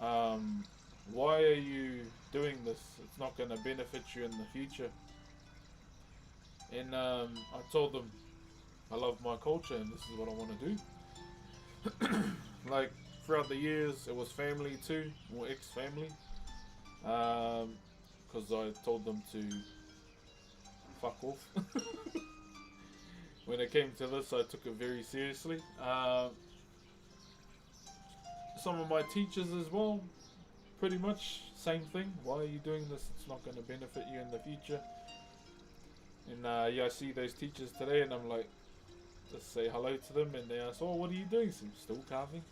why are you doing this? It's not going to benefit you in the future. And I told them, I love my culture and this is what I want to do. Like, throughout the years, it was family too, or ex-family. Because I told them to fuck off. When it came to this, I took it very seriously. Some of my teachers as well, pretty much same thing. Why are you doing this? It's not going to benefit you in the future. And yeah, I see those teachers today, and I'm like, just say hello to them, and they ask, "Oh, what are you doing?" So I'm still carving.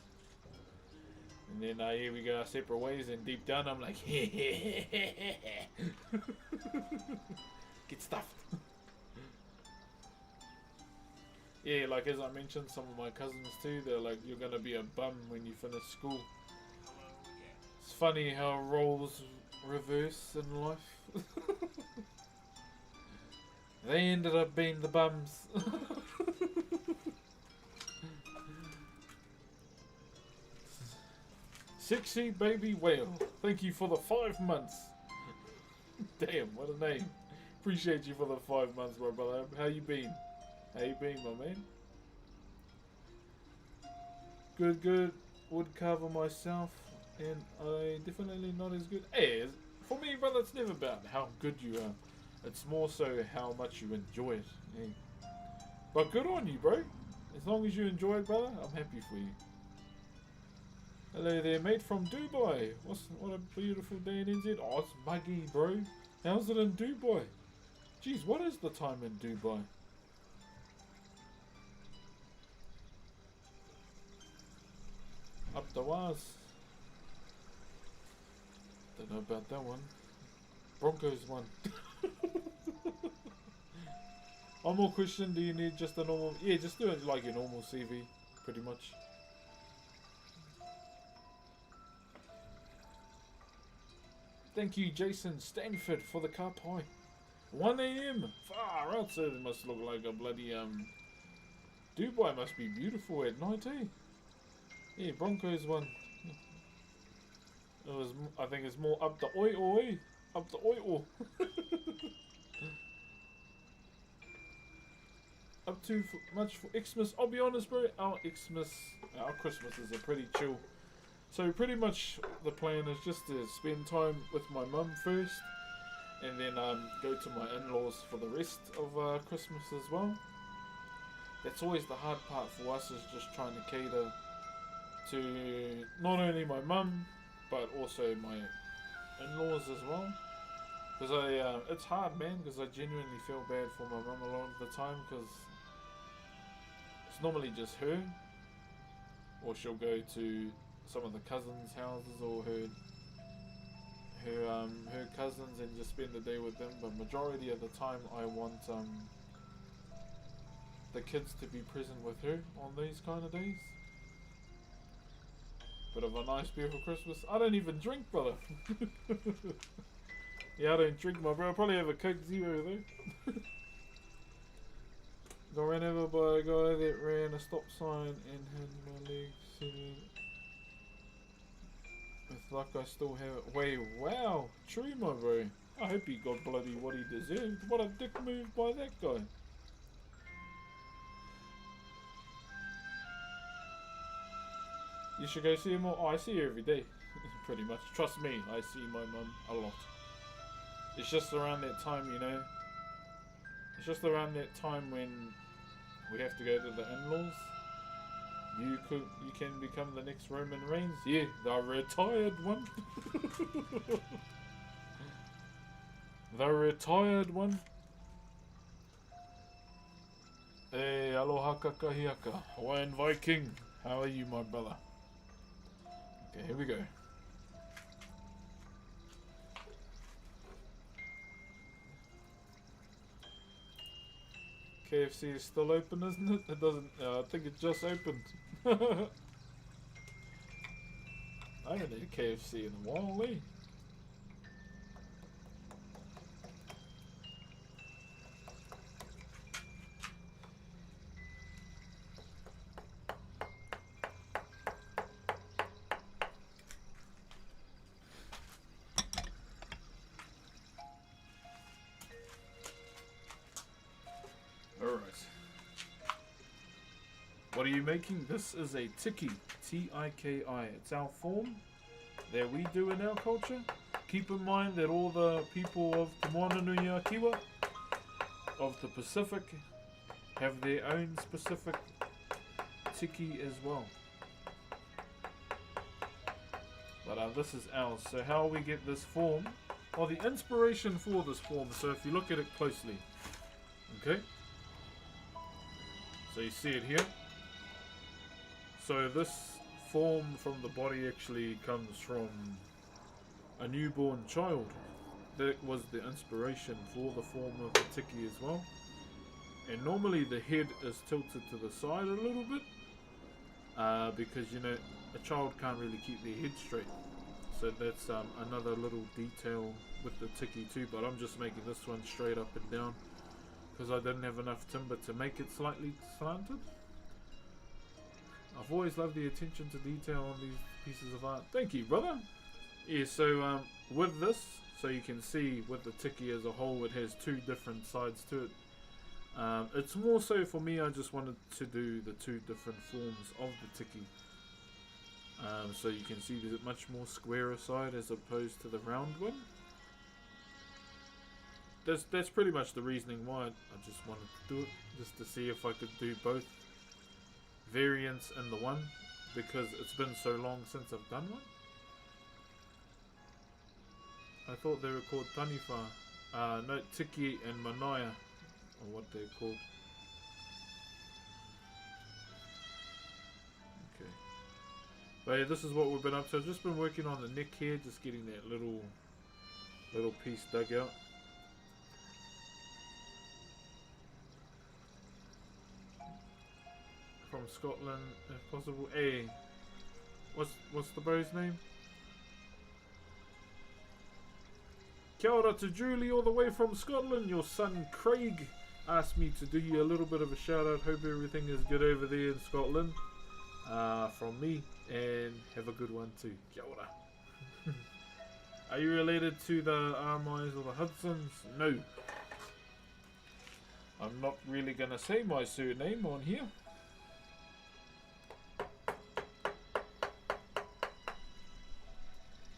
And then here we go our separate ways, and deep down I'm like, get stuffed. Yeah, like as I mentioned, some of my cousins too, they're like, you're gonna be a bum when you finish school. It's funny how roles reverse in life. They ended up being the bums. Sexy Baby Whale, thank you for the 5 months. Damn, what a name. Appreciate you for the 5 months, my brother. How you been? How you been, my man? Good, good. Would cover myself, and I definitely not as good. Hey, for me, brother, it's never about how good you are. It's more so how much you enjoy it. Yeah. But good on you, bro. As long as you enjoy it, brother, I'm happy for you. Hello there, mate from Dubai. What a beautiful day in NZ. Oh, it's muggy, bro. How's it in Dubai? Jeez, what is the time in Dubai? Up the wires. Don't know about that one. Broncos won. One more question. Do you need just a normal... Yeah, just do it like your normal CV, pretty much. Thank you, Jason Stanford, for the car pie. 1 AM. Far out, so it must look like a bloody... Dubai must be beautiful at night, eh? Yeah, Broncos won. It was, I think it's more up the oi. Up the oi. Up too much for Xmas. I'll be honest, bro. Our Christmas is a pretty chill. So pretty much the plan is just to spend time with my mum first, and then go to my in-laws for the rest of Christmas as well. That's always the hard part for us, is just trying to cater to not only my mum but also my in-laws as well. Because it's hard, man, because I genuinely feel bad for my mum a lot of the time, because it's normally just her, or she'll go to some of the cousins' houses, or her cousins, and just spend the day with them. But majority of the time I want the kids to be present with her on these kind of days. Bit of a nice beer for Christmas. I don't even drink, brother. Yeah, I don't drink, my bro. I probably have a Coke Zero though. Got ran over by a guy that ran a stop sign and had my legs sitting. With luck I still have it. Wait, wow. True, my bro. I hope he got bloody what he deserved. What a dick move by that guy. You should go see him more. Oh, I see her every day. Pretty much. Trust me, I see my mum a lot. It's just around that time, you know. It's just around that time when we have to go to the in-laws. You can become the next Roman Reigns. Yeah, the retired one. The retired one. Hey, aloha kakahiaka. Hawaiian Viking. How are you, my brother? Okay, here we go. KFC is still open, isn't it? It doesn't. I think it just opened. I haven't eaten KFC in a while, eh? Alright. What are you making? This is a tiki. T-I-K-I. It's our form that we do in our culture. Keep in mind that all the people of Te Moana Nui a Kiwa, of the Pacific, have their own specific tiki as well. But this is ours. So how we get this form, or the inspiration for this form, so if you look at it closely, okay? So you see it here. So this form from the body actually comes from a newborn child. That was the inspiration for the form of the tiki as well. And normally the head is tilted to the side a little bit, because, you know, a child can't really keep their head straight. So that's another little detail with the tiki too, but I'm just making this one straight up and down because I didn't have enough timber to make it slightly slanted. I've always loved the attention to detail on these pieces of art. Thank you, brother. Yeah, so with this, so you can see with the tiki as a whole, it has two different sides to it. It's more so for me, I just wanted to do the two different forms of the tiki. So you can see there's a much more squarer side as opposed to the round one. That's pretty much the reasoning why I just wanted to do it, just to see if I could do both variants in the one, because it's been so long since I've done one. I thought they were called taniwha, no, tiki and manaya, or what they're called. Okay, but yeah, this is what we've been up to. I've just been working on the neck here, just getting that little piece dug out. From Scotland, if possible. Hey, what's the bro's name? Kia ora to Julie, all the way from Scotland. Your son Craig asked me to do you a little bit of a shout out. Hope everything is good over there in Scotland. From me, and have a good one too. Kia ora. Are you related to the Army's or the Hudsons? No. I'm not really gonna say my surname on here.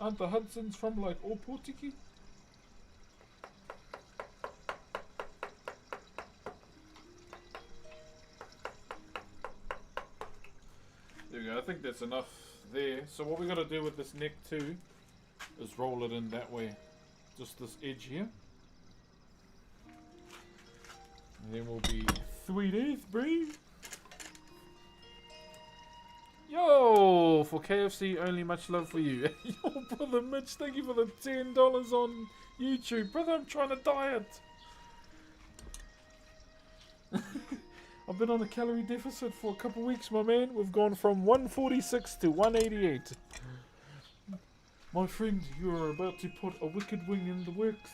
Aren't the Hudsons from like Opotiki? There we go, I think that's enough there. So what we're going to do with this neck too is roll it in that way. Just this edge here. And then we'll be 3 days, bro. Yo, for KFC only, much love for you. Yo, brother Mitch, thank you for the $10 on YouTube. Brother, I'm trying to diet. I've been on a calorie deficit for a couple weeks, my man. We've gone from 146 to 188. My friend, you are about to put a wicked wing in the works.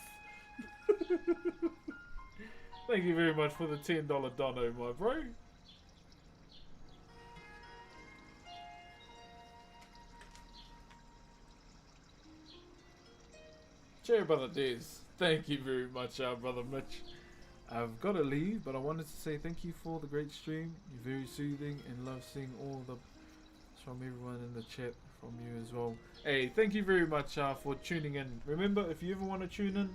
Thank you very much for the $10 dono, my bro. Cheer, brother Des. Thank you very much, brother Mitch. I've got to leave, but I wanted to say thank you for the great stream. You're very soothing and love seeing all the from everyone in the chat, from you as well. Hey, thank you very much for tuning in. Remember, if you ever want to tune in,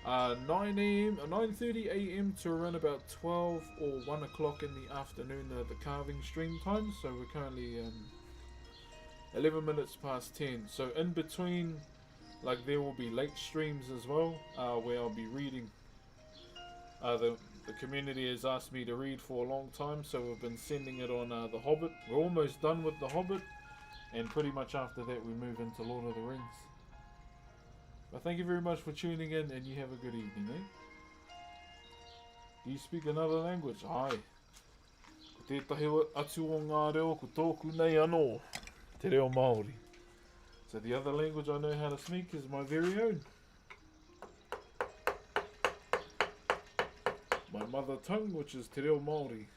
9 a.m. or 9:30 a.m. to around about 12 or 1 o'clock in the afternoon, the carving stream time. So we're currently 11 minutes past 10. So in between, like, there will be late streams as well, where I'll be reading. The community has asked me to read for a long time, so we've been sending it on The Hobbit. We're almost done with The Hobbit, and pretty much after that we move into Lord of the Rings. But thank you very much for tuning in, and you have a good evening, eh? Do you speak another language? Ai. Ko tētahi atu o ngā reo, ko tōku nei anō, te reo Maori. So the other language I know how to speak is my very own. My mother tongue, which is te reo Maori.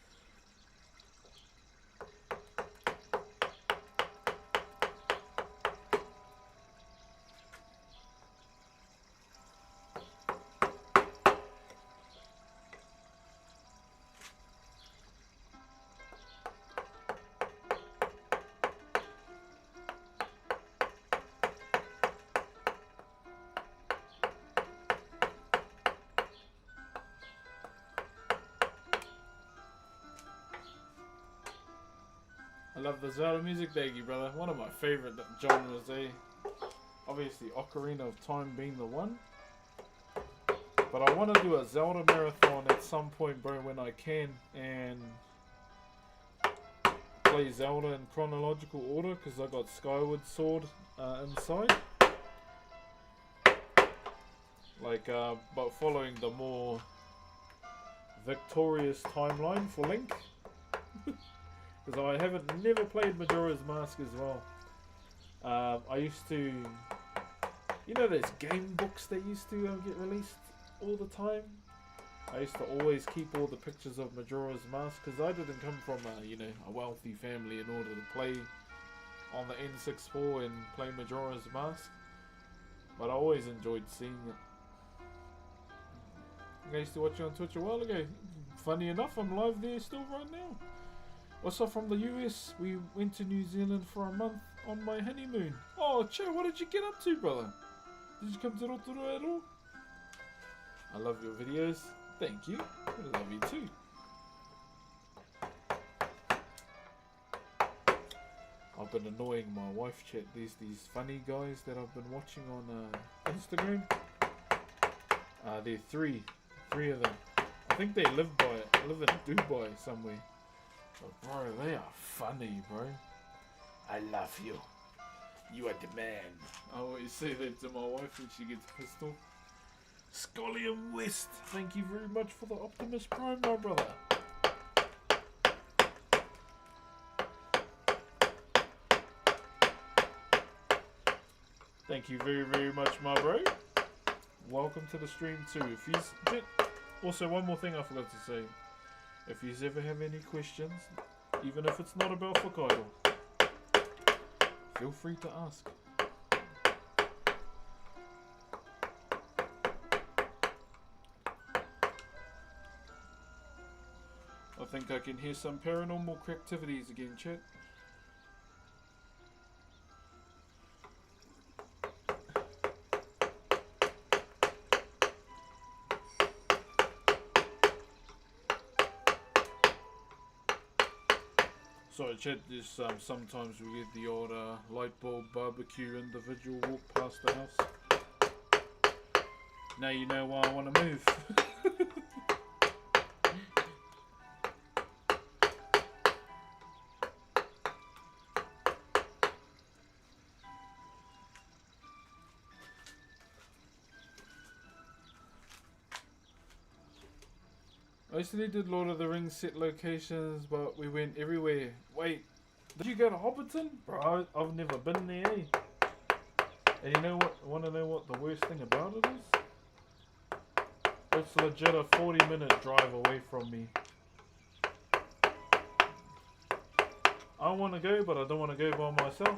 I love the Zelda music, thank you, brother. One of my favorite genres, eh? Obviously, Ocarina of Time being the one. But I want to do a Zelda marathon at some point, bro, when I can, and play Zelda in chronological order, because I got Skyward Sword inside. Like, but following the more victorious timeline for Link. Because I never played Majora's Mask as well. I used to, you know, those game books that used to get released all the time. I used to always keep all the pictures of Majora's Mask, because I didn't come from a wealthy family in order to play on the N64 and play Majora's Mask. But I always enjoyed seeing it. I used to watch you on Twitch a while ago. Funny enough, I'm live there still right now. Also from the US, we went to New Zealand for a month on my honeymoon. Oh, Che, what did you get up to, brother? Did you come to Rotorua at all? I love your videos. Thank you. I love you too. I've been annoying my wife, chat. There's these funny guys that I've been watching on Instagram. They're three of them. I think they live in Dubai somewhere. But bro, they are funny, bro. I love you. You are the man. I always say that to my wife when she gets pissed off. Scolium West, thank you very much for the Optimus Prime, my brother. Thank you very, very much, my bro. Welcome to the stream too. Also, one more thing I forgot to say. If you ever have any questions, even if it's not about Whakairo, feel free to ask. I think I can hear some paranormal activities again, chat. Sorry, chat, there's sometimes we get the odd light bulb barbecue individual walk past the house. Now you know why I want to move. I recently did Lord of the Rings set locations, but we went everywhere. Wait, did you go to Hobbiton? Bro, I've never been there, eh? And you know what? Want to know what the worst thing about it is? It's legit a 40-minute drive away from me. I want to go, but I don't want to go by myself.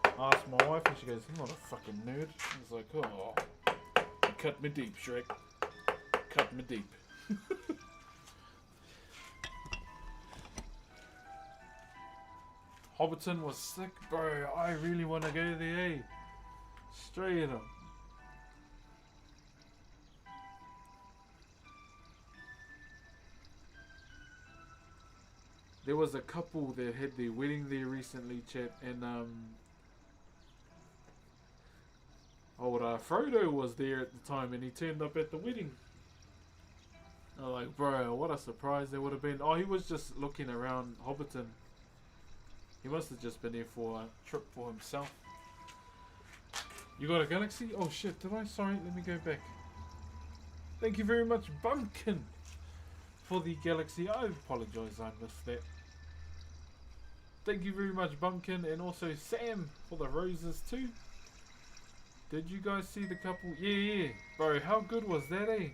I asked my wife and she goes, I'm not a fucking nerd. I was like, oh, you cut me deep, Shrek. Cut me deep. Hobbiton was sick, bro. I really want to go there, eh? Straight up. There was a couple that had their wedding there recently, chat, and old Frodo was there at the time, and he turned up at the wedding. I was like, bro, what a surprise there would have been. Oh, he was just looking around Hobbiton. He must have just been there for a trip for himself. You got a galaxy? Oh shit, did I? Sorry, let me go back. Thank you very much, Bumpkin, for the galaxy. I apologise, I missed that. Thank you very much, Bumpkin, and also Sam for the roses too. Did you guys see the couple? Yeah. Bro, how good was that, eh?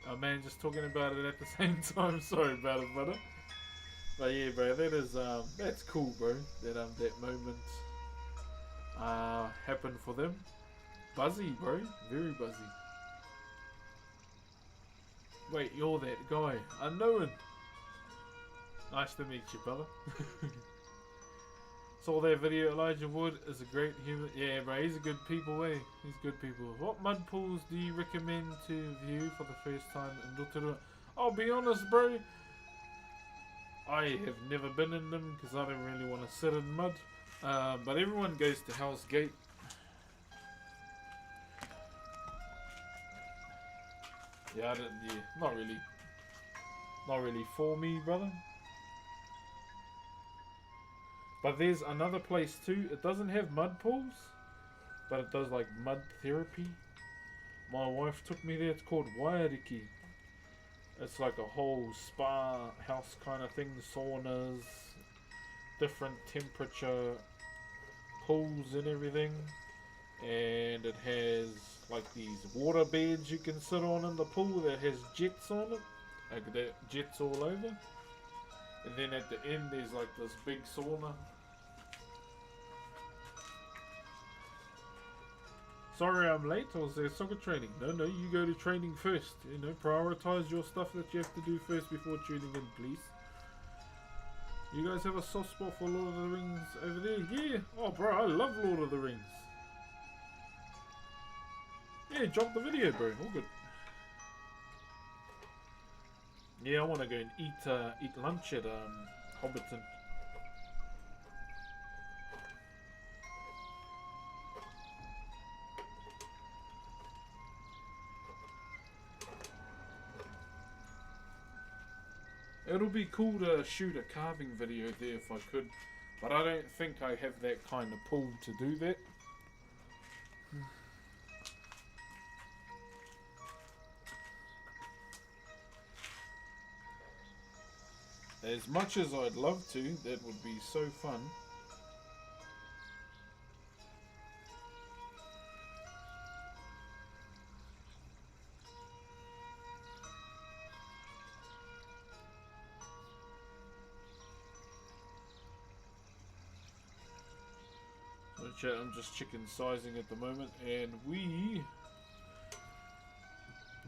Oh man, just talking about it at the same time. Sorry about it, brother. But yeah, bro, that is that's cool, bro. That that moment happened for them. Buzzy, bro, very buzzy. Wait, you're that guy. Unknown. Nice to meet you, brother. Saw that video. Elijah Wood is a great human. Yeah, bro, he's a good people, eh? He's good people. What mud pools do you recommend to view for the first time in Rotorua? I'll be honest, bro. I have never been in them because I don't really want to sit in mud. But everyone goes to Hell's Gate. Yeah, not really. Not really for me, brother. But there's another place too. It doesn't have mud pools, but it does like mud therapy. My wife took me there. It's called Wairiki. It's like a whole spa house kind of thing. Saunas, different temperature pools and everything. And it has like these water beds you can sit on in the pool that has jets on it. Like that jets all over. And then at the end there's like this big sauna. Sorry I'm late, I was there soccer training. No, you go to training first. You know, prioritize your stuff that you have to do first before tuning in, please. You guys have a soft spot for Lord of the Rings over there? Yeah! Oh bro, I love Lord of the Rings. Yeah, drop the video, bro. All good. Yeah, I want to go and eat lunch at Hobbiton. It'll be cool to shoot a carving video there if I could, but I don't think I have that kind of pull to do that. As much as I'd love to, that would be so fun. So chat, I'm just chicken sizing at the moment, and we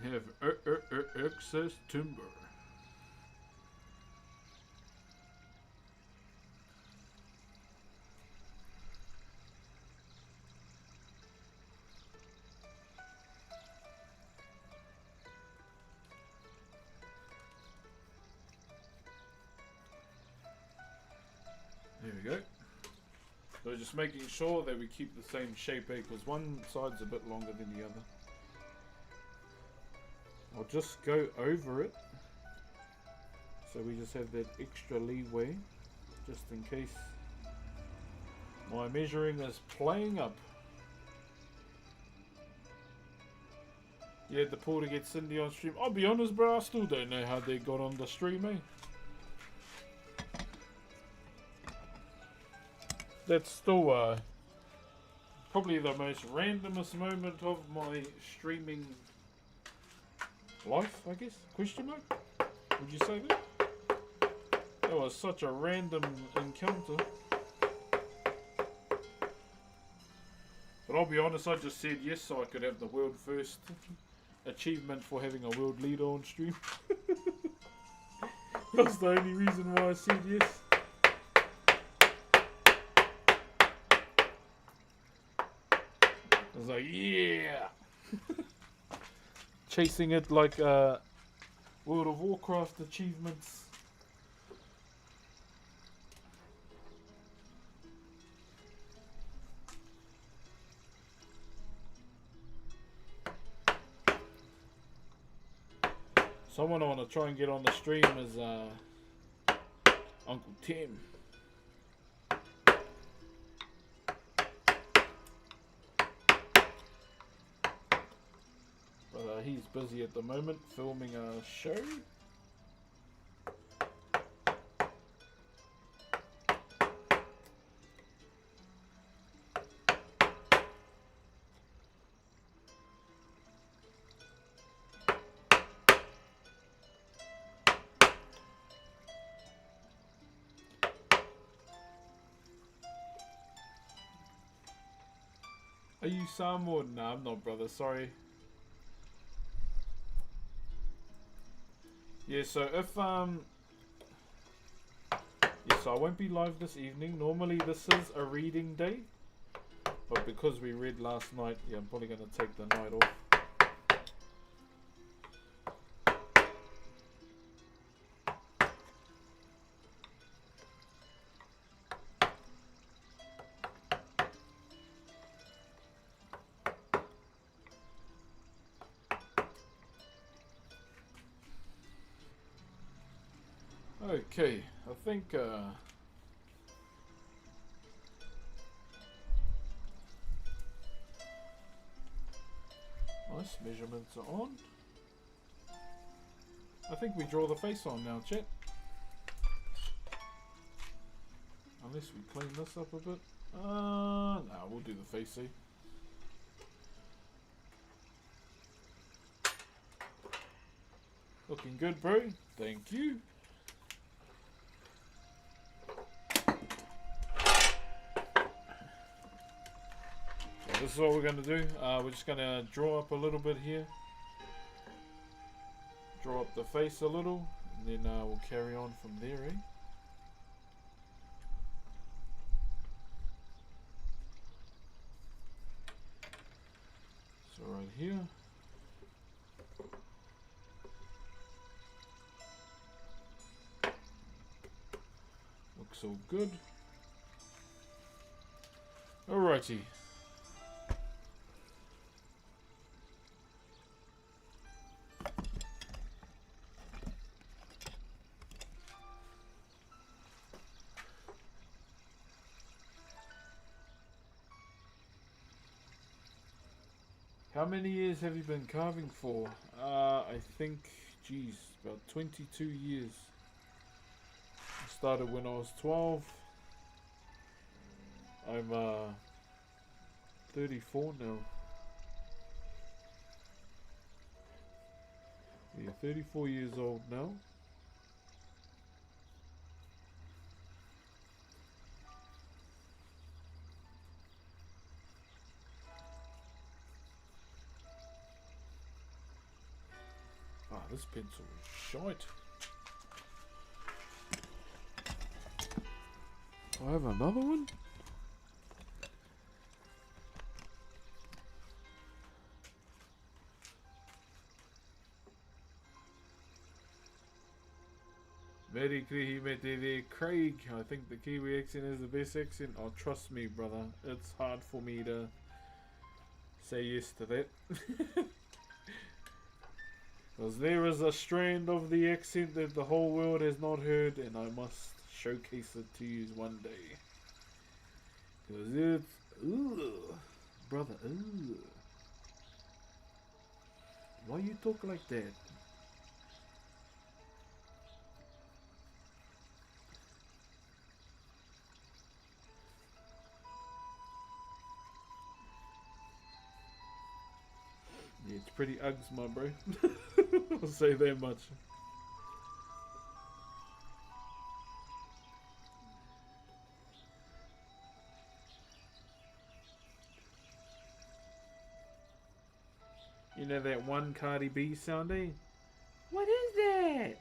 have excess timber. There we go. So just making sure that we keep the same shape, because one side's a bit longer than the other. I'll just go over it, so we just have that extra leeway, just in case my measuring is playing up. You had the pull to get Cindy on stream. I'll be honest, bro, I still don't know how they got on the stream, eh? That's still probably the most randomest moment of my streaming life, I guess? Question mark? Would you say that? That was such a random encounter. But I'll be honest, I just said yes so I could have the world first achievement for having a world leader on stream. That's the only reason why I said yes. I was like, yeah! Chasing it like World of Warcraft achievements. Someone I want to try and get on the stream is Uncle Tim. But he's busy at the moment filming a show. Are you Samoan? Nah, I'm not, brother. Sorry. Yeah, so if yeah, so I won't be live this evening. Normally this is a reading day, but because we read last night, yeah, I'm probably gonna take the night off. Okay, I think nice, measurements are on. I think we draw the face on now, chat. Unless we clean this up a bit. Nah, we'll do the face, eh? Looking good, bro. Thank you. This is what we're going to do. We're just going to draw up a little bit here. Draw up the face a little. And then we'll carry on from there, eh? So right here. Looks all good. Alrighty. How many years have you been carving for? I think, geez, about 22 years. I started when I was 12. I'm 34 now. Yeah, 34 years old now. Ah, this pencil is shite. I have another one? Very krihi me te re Craig. I think the Kiwi accent is the best accent. Oh, trust me, brother. It's hard for me to say yes to that. Because there is a strand of the accent that the whole world has not heard, and I must showcase it to you one day. Because it's... Ugh. Brother, ugh. Why you talk like that? Yeah, it's pretty Uggs, my bro. I'll say that much. You know that one Cardi B sound, eh? What is that?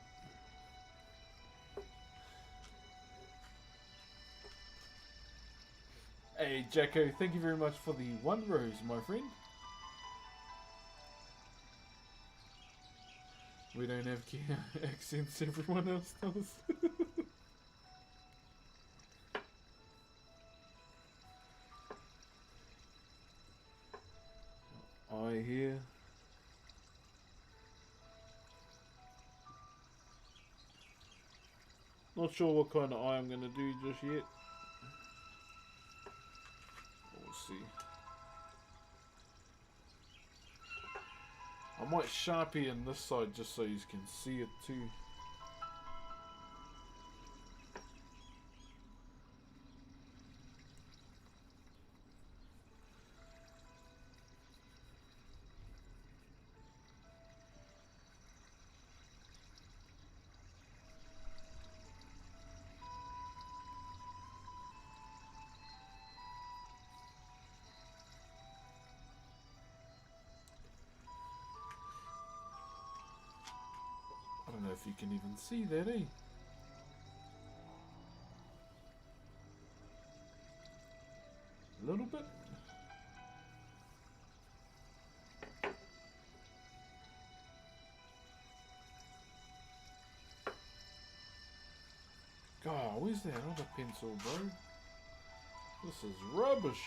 Hey, Jacko, thank you very much for the 1 rose, my friend. We don't have accents, everyone else does. I hear. Not sure what kind of eye I'm going to do just yet. We'll see. I might sharpie in this side just so you can see it too. I don't know if you can even see that, eh? A little bit. God, where's that other pencil, bro? This is rubbish.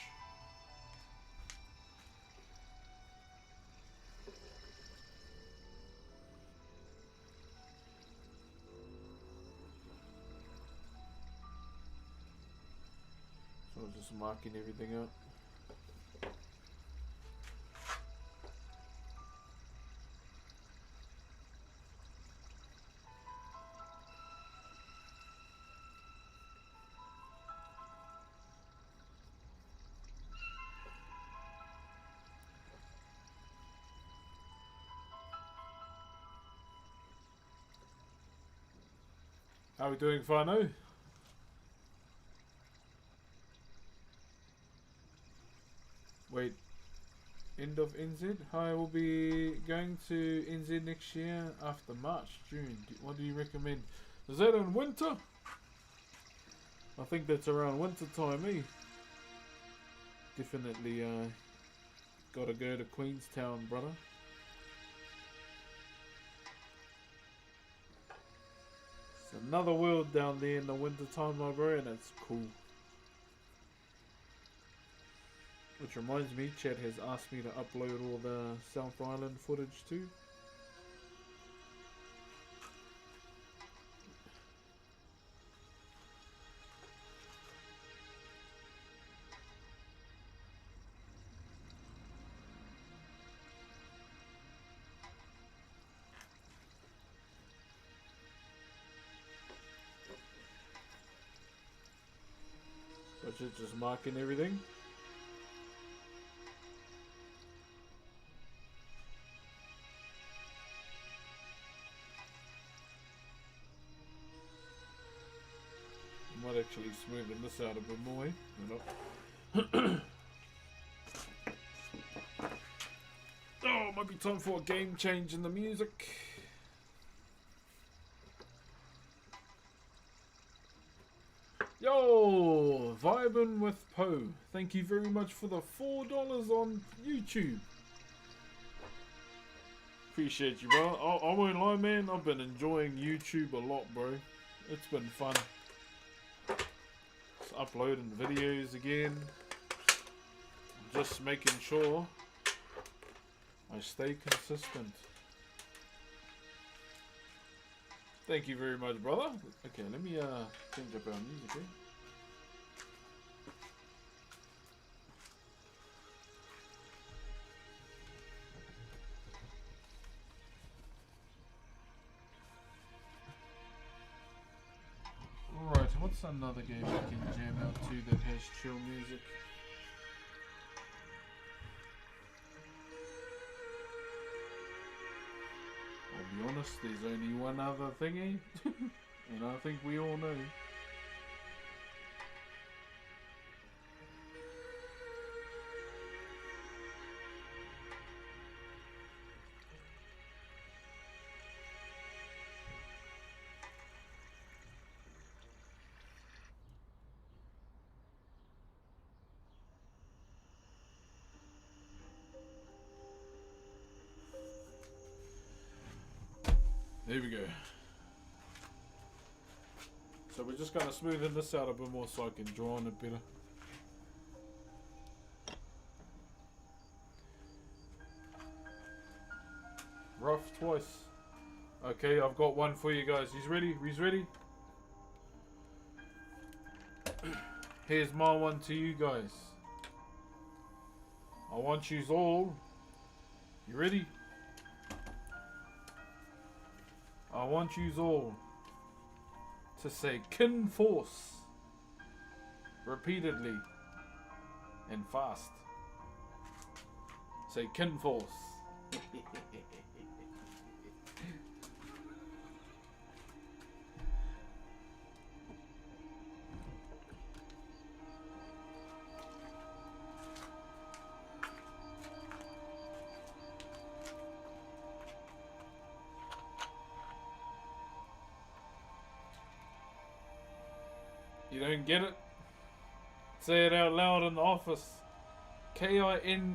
So I'm just marking everything up. How are we doing, Whānau? Wait, end of NZ? I will be going to NZ next year after March, June. What do you recommend? Is that in winter? I think that's around winter time, eh? Definitely gotta go to Queenstown, brother. It's another world down there in the winter time, my bro, and it's cool. Which reminds me, Chad has asked me to upload all the South Island footage too. So just marking everything. I might actually smoothen this out a bit more, eh? Oh, might be time for a game change in the music. Yo, vibing with Poe. Thank you very much for the $4 on YouTube. Appreciate you, bro. I won't lie, man. I've been enjoying YouTube a lot, bro. It's been fun. Just uploading videos again. Just making sure I stay consistent. Thank you very much, brother. Okay, let me change up our music here. Alright, what's another game we can jam out to that has chill music? be honest, there's only one other thingy, and I think we all know. There we go. So we're just going to smoothen this out a bit more so I can draw on it better. Rough twice. Okay, I've got one for you guys. He's ready? He's ready? Here's my one to you guys. I want yous all. You ready? I want yous all to say kin force repeatedly and fast. Say kin force. You don't get it? Say it out loud in the office. Kinforce.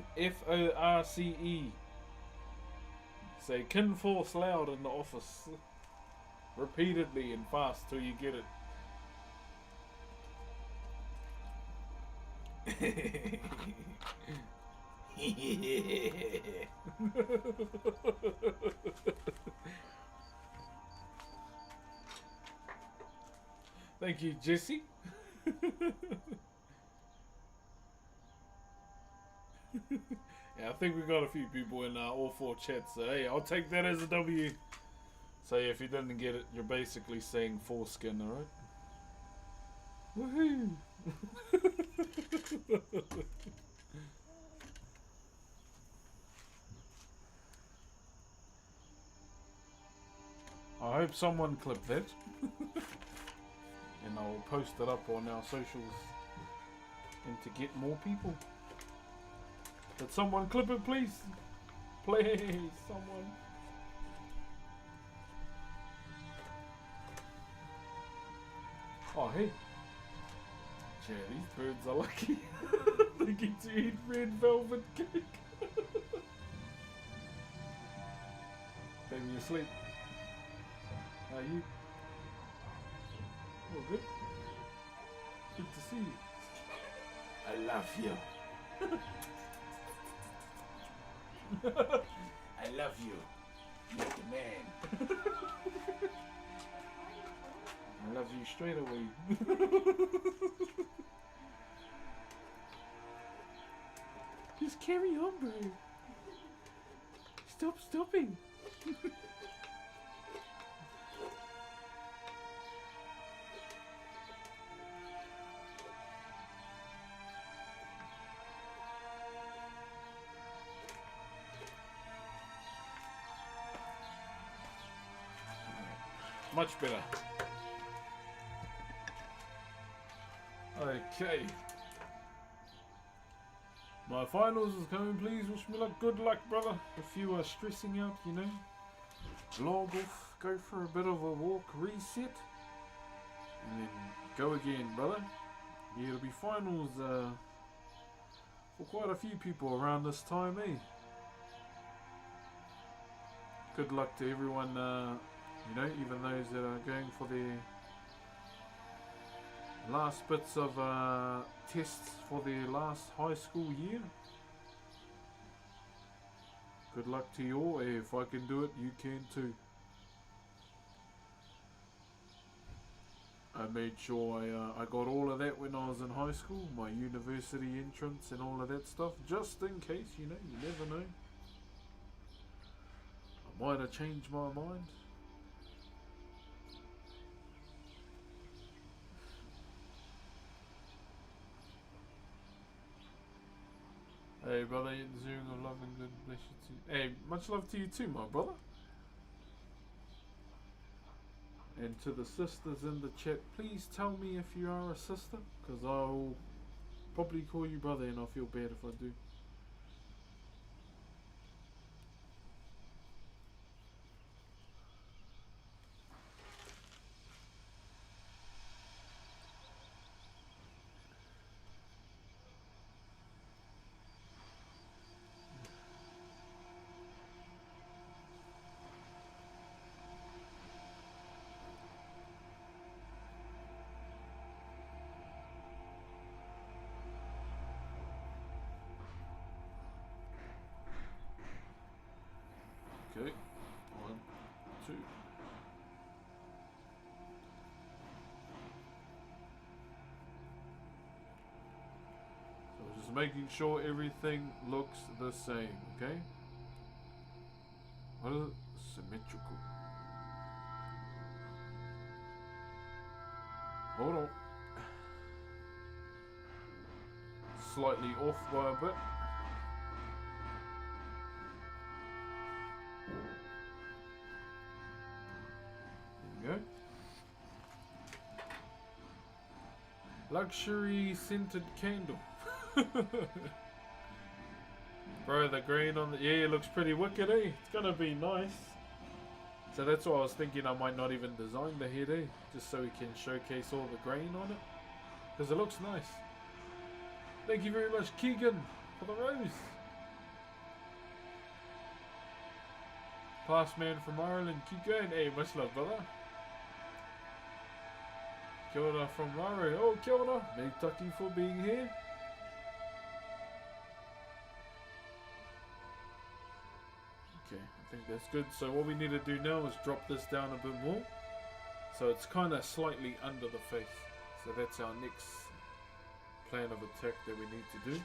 Say kinforce loud in the office. Repeatedly and fast till you get it. Thank you, Jesse. Yeah, I think we got a few people in all four chats, so hey, I'll take that as a W. So if you didn't get it, you're basically saying foreskin, alright? Woohoo! I hope someone clipped that. And I'll post it up on our socials and to get more people. Did someone clip it, please? Please, someone. Oh, hey. Yeah, these birds are lucky. They get to eat red velvet cake. Baby, you asleep? How are you? Oh, good. Good to see you. I love you. I love you. You're the man. I love you straight away. Just carry on, bro. Stop stopping. Much better. Okay. My finals is coming, please wish me luck. Good luck, brother. If you are stressing out, you know, log off, go for a bit of a walk, reset, and then go again, brother. Yeah, it'll be finals for quite a few people around this time, eh? Good luck to everyone, you know, even those that are going for their last bits of tests for their last high school year. Good luck to you all. If I can do it, you can too. I made sure I got all of that when I was in high school, my university entrance and all of that stuff, just in case, you know, you never know. I might have changed my mind. Hey brother, you're deserving of love and good bless you too. Hey, much love to you too, my brother. And to the sisters in the chat, please tell me if you are a sister, because I'll probably call you brother and I'll feel bad if I do. Okay, 1, 2. So just making sure everything looks the same, okay? What is it? Symmetrical. Hold on. Slightly off by a bit. There we go. Luxury scented candle. Bro, the green on the... Yeah, it looks pretty wicked, eh? It's gonna be nice. So that's why I was thinking I might not even design the head, eh? Just so we can showcase all the grain on it. Because it looks nice. Thank you very much, Keegan, for the rose. Past man from Ireland, keep going. Hey, much love, brother. Kia ora from Maori. Oh, kia ora. Me taki for being here. Okay, I think that's good. So what we need to do now is drop this down a bit more. So it's kind of slightly under the face. So that's our next plan of attack that we need to do.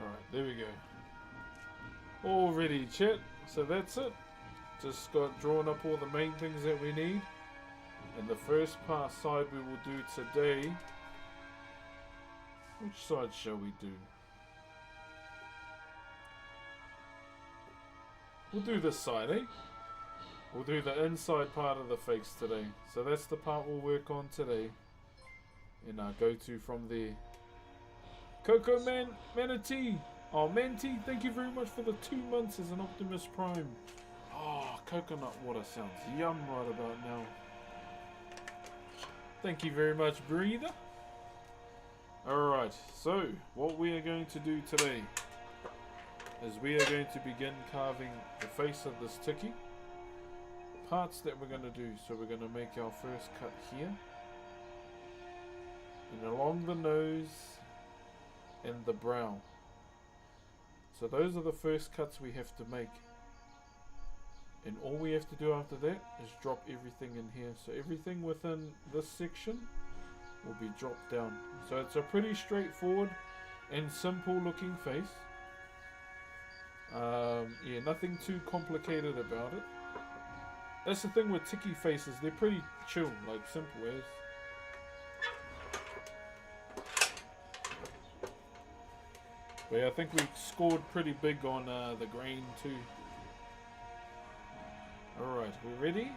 Alright, there we go. All ready, chat. So that's it. Just got drawn up all the main things that we need. And the first side we will do today. Which side shall we do? We'll do this side, eh? We'll do the inside part of the face today. So that's the part we'll work on today. And go to from there. Coco Manatee. Oh, Manti, thank you very much for the 2 months as an Optimus Prime. Oh, coconut water sounds yum right about now. Thank you very much, Breather. Alright, so what we are going to do today is we are going to begin carving the face of this tiki. Parts that we're going to do. So we're going to make our first cut here. And along the nose and the brow. So those are the first cuts we have to make. And all we have to do after that is drop everything in here. So everything within this section will be dropped down. So it's a pretty straightforward and simple looking face. Yeah, nothing too complicated about it. That's the thing with tiki faces, they're pretty chill, like simple as. But yeah, I think we scored pretty big on the grain too. Alright, we ready?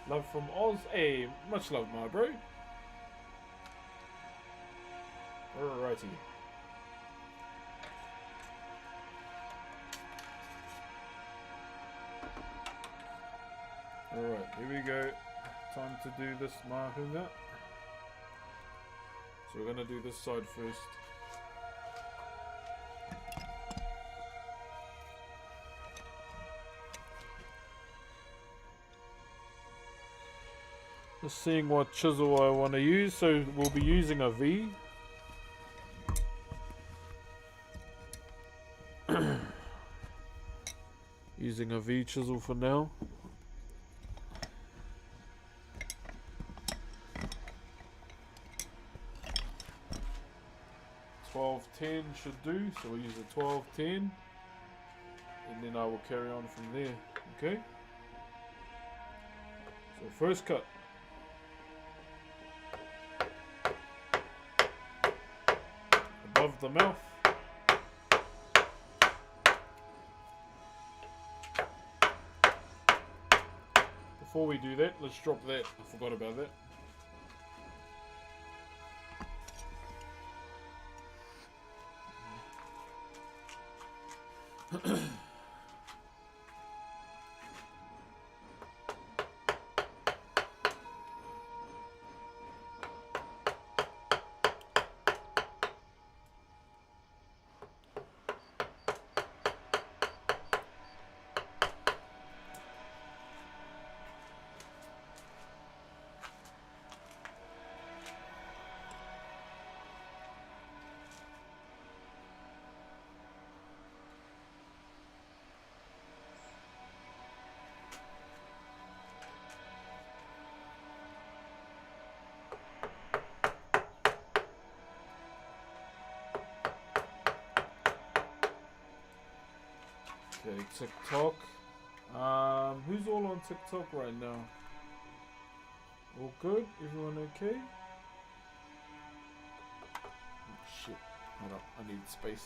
Love from Oz. Hey, much love, my bro. Alrighty. Alright, here we go. Time to do this mahunga. So we're going to do this side first. Just seeing what chisel I want to use. So we'll be using a V. Using a V chisel for now. 1210 should do, so we'll use a 1210 and then I will carry on from there. Okay, so first cut. Above the mouth. Before we do that, let's drop that. I forgot about that. Okay, TikTok. Who's all on TikTok right now? All good? Everyone okay? Oh shit. Hold up, I need space.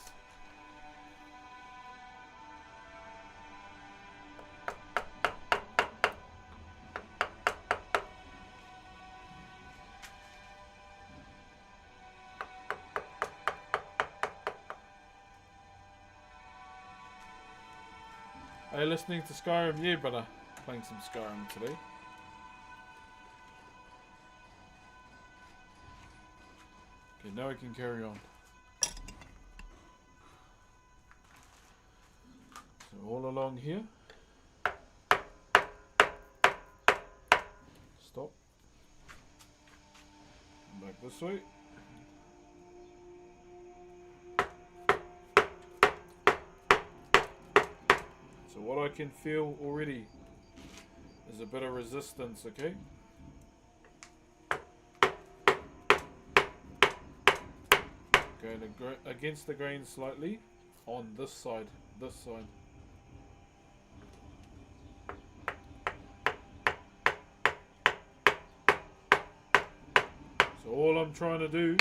Are you listening to Skyrim? Yeah, brother. Playing some Skyrim today. Okay, now we can carry on. So all along here. Stop. Back this way. So what I can feel already is a bit of resistance, okay? Going against the grain slightly on this side, this side. So all I'm trying to do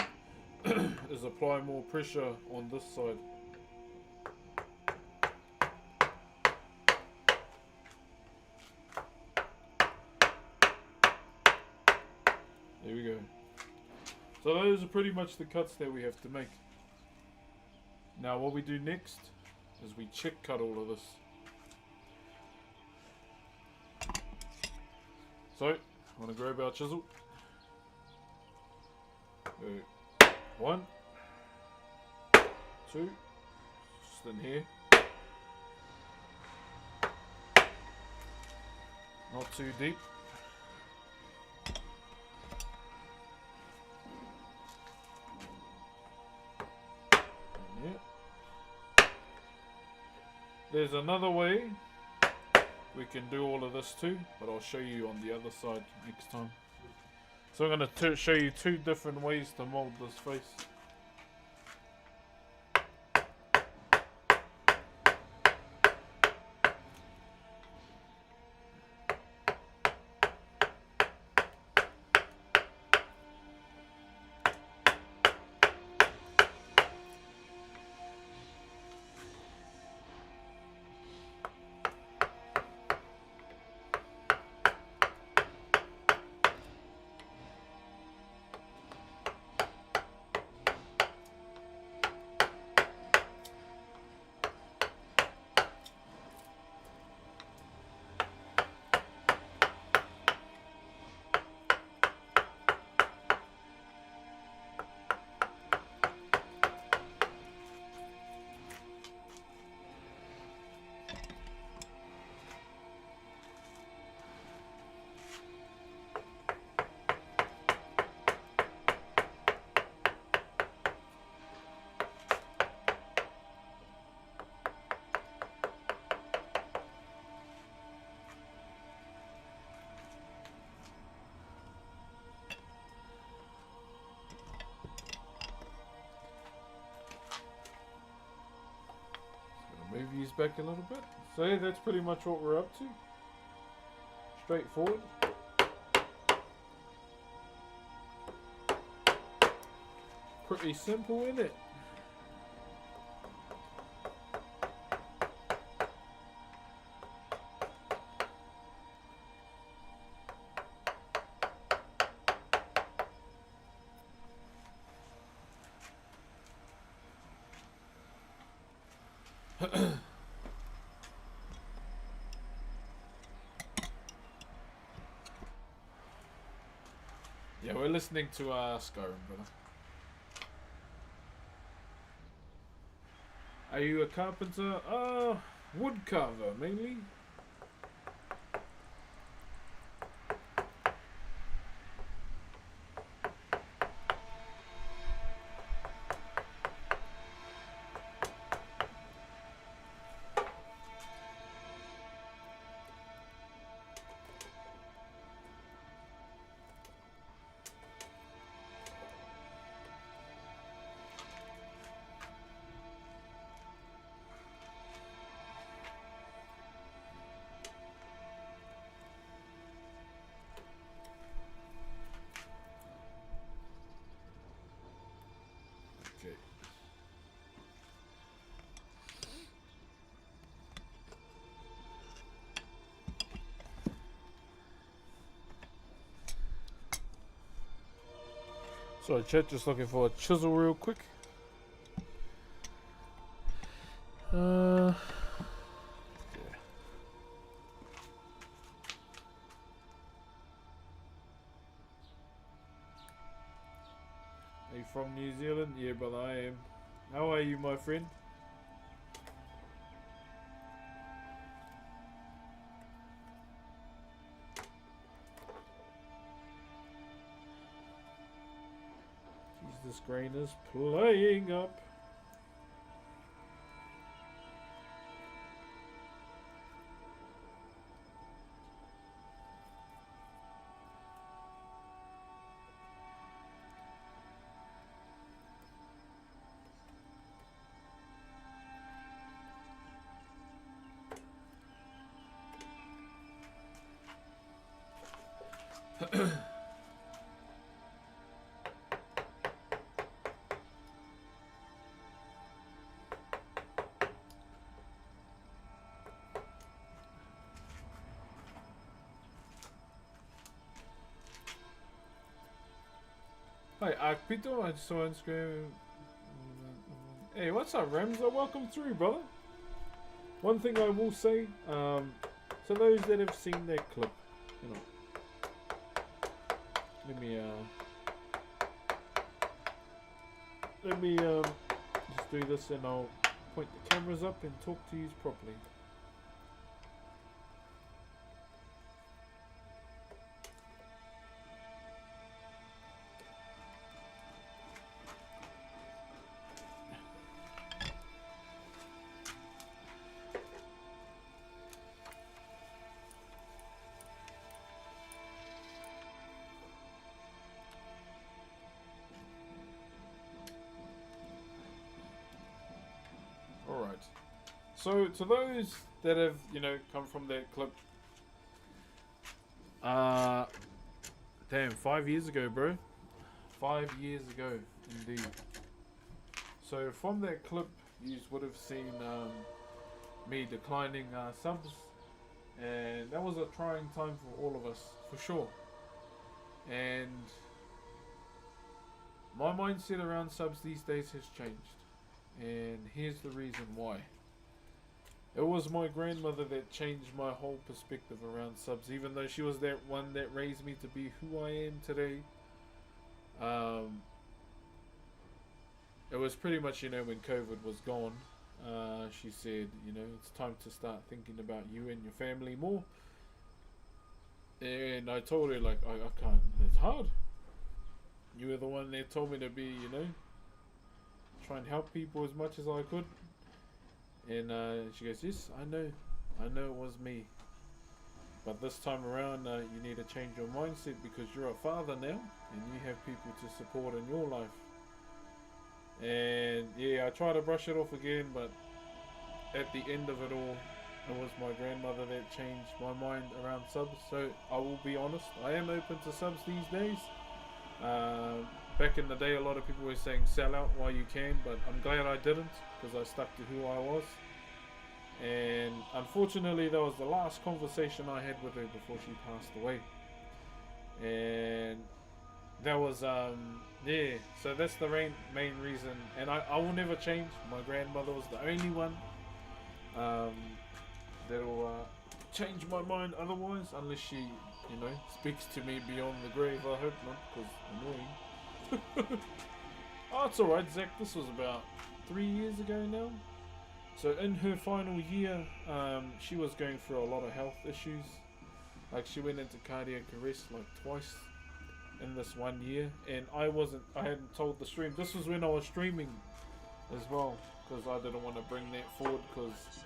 is apply more pressure on this side. There we go. So those are pretty much the cuts that we have to make. Now what we do next is we check cut all of this. So, I want to grab our chisel. Go 1, 2, just in here. Not too deep. There's another way we can do all of this too, but I'll show you on the other side next time. So I'm going to show you 2 different ways to mold this face. years back a little bit. So yeah, that's pretty much what we're up to. Straightforward. Pretty simple, isn't it? Yeah, we're listening to Skyrim, brother. Are you a carpenter? Wood carver, mainly. Okay. Sorry, chat, just looking for a chisel real quick. Yeah. Are you from New Zealand? Yeah, brother, I am. How are you, my friend? Jeez, this grain is playing up. Hi, Akpito. I just saw on Instagram. Hey, what's up, Ramza? Welcome through, brother. One thing I will say, to those that have seen that clip, you know, let me just do this, and I'll point the cameras up and talk to you properly. Alright. So, to those that have, you know, come from that clip, damn, 5 years ago, bro. 5 years ago, indeed. So, from that clip, you would have seen me declining subs, and that was a trying time for all of us, for sure. And my mindset around subs these days has changed. And here's the reason why. It was my grandmother that changed my whole perspective around subs, even though she was that one that raised me to be who I am today. It was pretty much, you know, when COVID was gone, she said, you know, it's time to start thinking about you and your family more. And I told her, like, I can't, it's hard. You were the one that told me to be, you know, try and help people as much as I could. And she goes, yes, I know it was me, but this time around you need to change your mindset, because you're a father now and you have people to support in your life. And yeah, I try to brush it off again, but at the end of it all, it was my grandmother that changed my mind around subs. So I will be honest, I am open to subs these days. Back in the day, a lot of people were saying sell out while you can, but I'm glad I didn't, because I stuck to who I was. And unfortunately, that was the last conversation I had with her before she passed away. And that was yeah, so that's the main reason. And I will never change. My grandmother was the only one that'll change my mind otherwise, unless she, speaks to me beyond the grave. I hope not, because annoying. Oh, it's alright, Zach. This was about 3 years ago now. So in her final year, she was going through a lot of health issues. Like, she went into cardiac arrest like twice in this 1 year, and I hadn't told the stream. This was when I was streaming as well, because I didn't want to bring that forward, because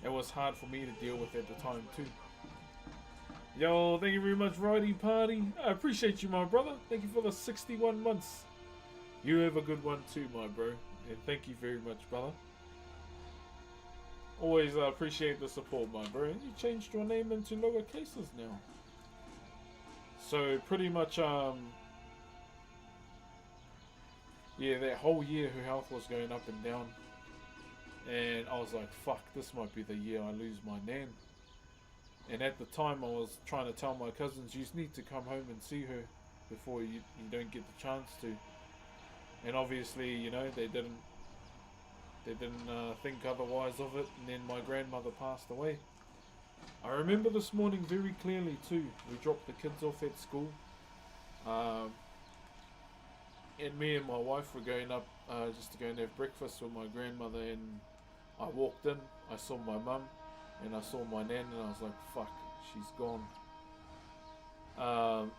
it was hard for me to deal with at the time too. Yo, thank you very much, Righty Party. I appreciate you, my brother. Thank you for the 61 months. You have a good one too, my bro. And thank you very much, brother. Always appreciate the support, my bro. You changed your name into lower cases now. So pretty much, yeah, that whole year her health was going up and down. And I was like, fuck, this might be the year I lose my nan. And at the time I was trying to tell my cousins, you need to come home and see her before you don't get the chance to. And obviously, they didn't think otherwise of it. And then my grandmother passed away. I remember this morning very clearly too. We dropped the kids off at school. And me and my wife were going up just to go and have breakfast with my grandmother, and I walked in, I saw my mum, and I saw my nan, and I was like, fuck, she's gone.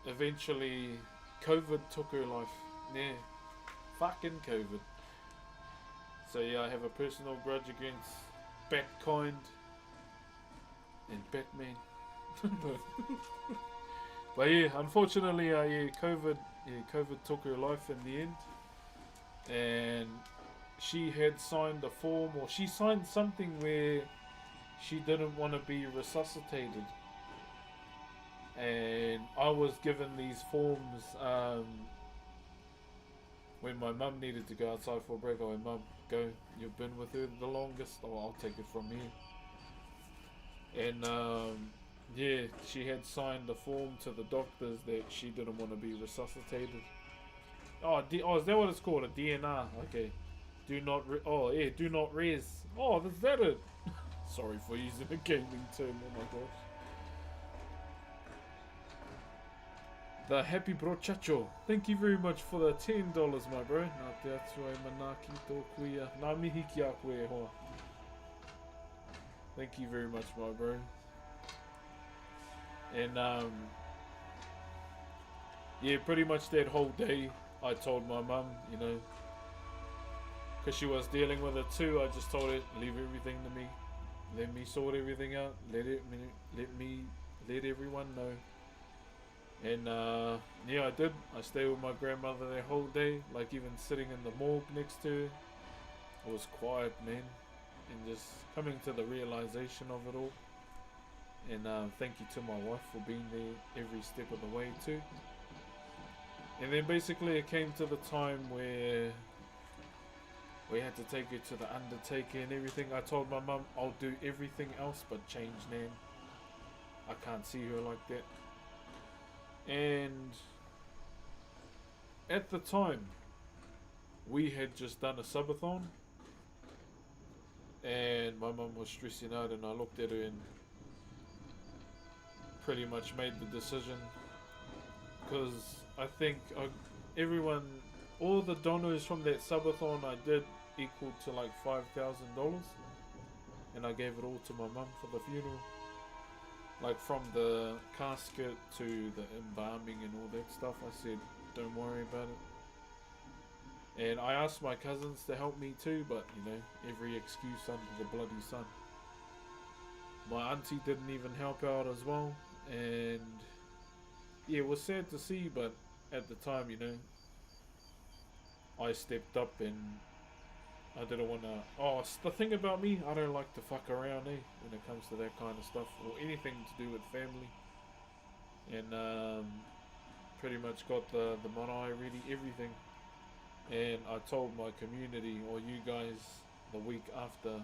Eventually, COVID took her life. Yeah, fucking COVID. So yeah, I have a personal grudge against Batkind and Batman. But yeah, unfortunately, COVID took her life in the end, and she had signed a form, or she signed something where she didn't want to be resuscitated, and I was given these forms when my mum needed to go outside for a break. I went, Mum, go, you've been with her the longest, I'll take it from here. And yeah, she had signed a form to the doctors that she didn't want to be resuscitated. Oh, is that what it's called? A DNR? Okay. Do not res. Oh, is that it? Sorry for using a gaming term, oh my gosh. The Happy Brochacho. Thank you very much for the $10, my bro. Nā te atua e manaki tō kuia. Nā mihi ki a koe hoa. Thank you very much, my bro. And yeah, pretty much that whole day I told my mum, because she was dealing with it too, I just told her, leave everything to me. Let me sort everything out. Let everyone know. And yeah, I did. I stayed with my grandmother that whole day, like even sitting in the morgue next to her. It was quiet, man. And just coming to the realization of it all. And thank you to my wife for being there every step of the way too. And then basically it came to the time where we had to take her to the undertaker and everything. I told my mum, I'll do everything else but change Nan. I can't see her like that. And at the time, we had just done a subathon. And my mum was stressing out, and I looked at her and pretty much made the decision, because I think all the donos from that subathon I did equaled to like $5,000, and I gave it all to my mum for the funeral, like from the casket to the embalming and all that stuff. I said, don't worry about it. And I asked my cousins to help me too, but every excuse under the bloody sun. My auntie didn't even help out as well. And yeah, it was sad to see, but at the time, I stepped up and I didn't want to. Oh, it's the thing about me, I don't like to fuck around, when it comes to that kind of stuff or anything to do with family. And pretty much got the marae ready, everything. And I told my community or you guys the week after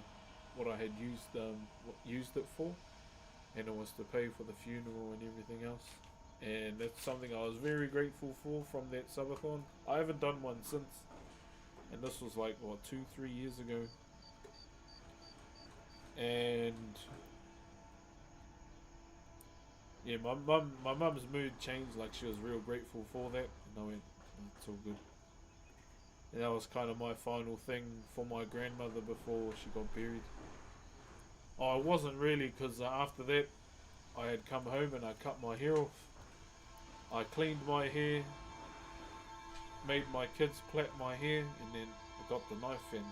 what I had used it for, and it was to pay for the funeral and everything else. And that's something I was very grateful for from that subathon. I haven't done one since, and this was like what 2-3 years ago. And yeah, my mum's mood changed. Like she was real grateful for that, and I went, "It's all good." And that was kind of my final thing for my grandmother before she got buried. Oh, it wasn't really, because after that, I had come home and I cut my hair off. I cleaned my hair, made my kids plait my hair, and then I got the knife and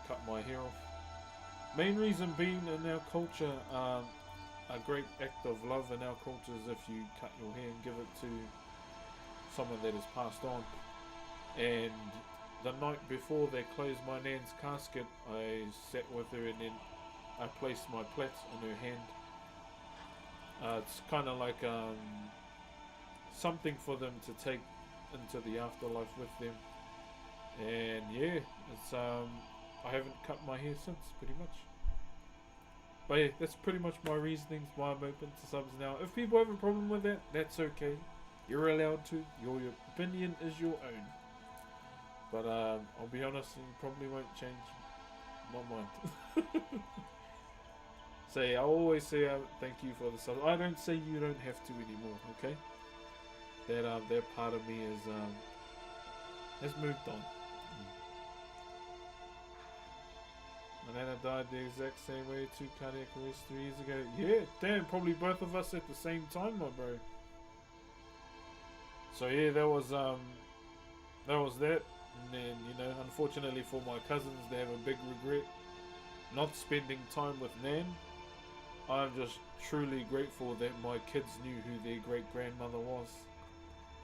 cut my hair off. Main reason being in our culture, a great act of love in our culture is if you cut your hair and give it to someone that has passed on. And the night before they closed my nan's casket, I sat with her and then I placed my plait in her hand. It's kind of like something for them to take into the afterlife with them. And yeah, it's I haven't cut my hair since, pretty much. But yeah, that's pretty much my reasonings why I'm open to subs now. If people have a problem with that, that's okay. You're allowed to. Your opinion is your own. But I'll be honest, you probably won't change my mind. So yeah, I always say thank you for the sub. I don't say you don't have to anymore, okay? That part of me has moved on. My nana died the exact same way, 2 cardiac arrests 3 years ago. Yeah, damn, probably both of us at the same time, my bro. So yeah, that was that. And then, unfortunately for my cousins, they have a big regret not spending time with Nan. I'm just truly grateful that my kids knew who their great grandmother was,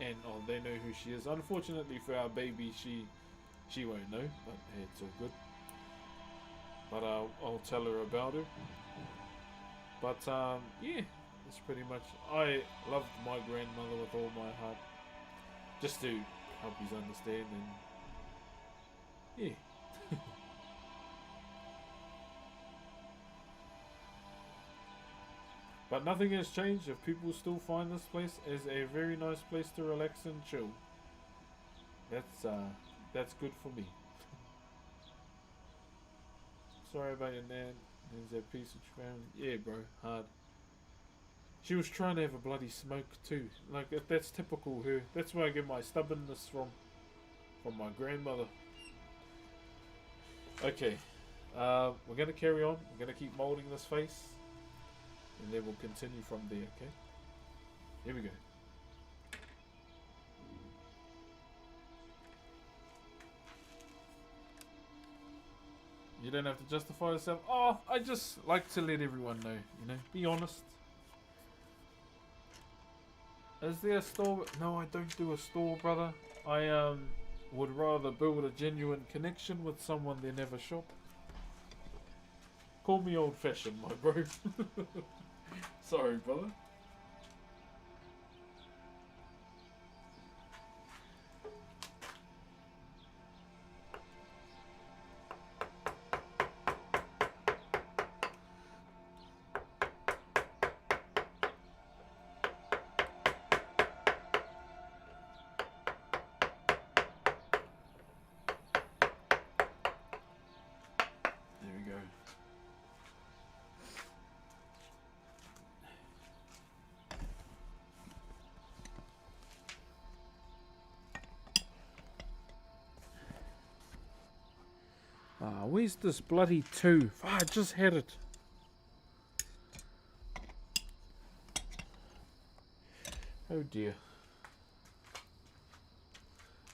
and they know who she is. Unfortunately for our baby, she won't know, but hey, it's all good. But I'll tell her about her. But yeah, that's pretty much. I loved my grandmother with all my heart, just to help you understand, and yeah. But nothing has changed if people still find this place as a very nice place to relax and chill. That's good for me. Sorry about your nan. Nan's that piece of family. Yeah, bro, hard. She was trying to have a bloody smoke too. Like that's typical her. That's where I get my stubbornness from my grandmother. Okay, we're gonna carry on. We're gonna keep molding this face, and then we'll continue from there. Okay. Here we go. You don't have to justify yourself. Oh, I just like to let everyone know, be honest. Is there a store? No, I don't do a store, brother. I would rather build a genuine connection with someone than ever shop. Call me old fashioned, my bro. Sorry, brother. Where's this bloody 2? I just had it. Oh dear.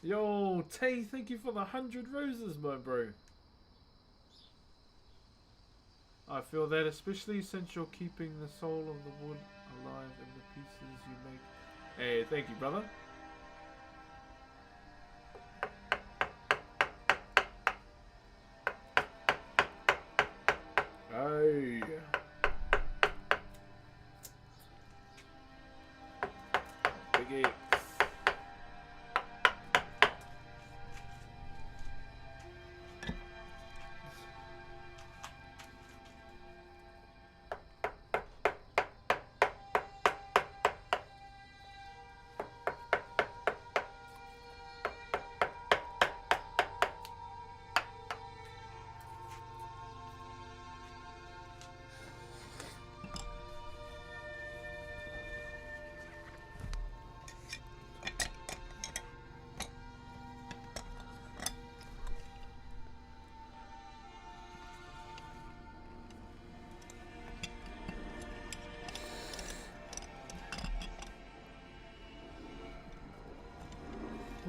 Yo, Tay, thank you for the 100 roses, my bro. I feel that, especially since you're keeping the soul of the wood alive in the pieces you make. Hey, thank you, brother.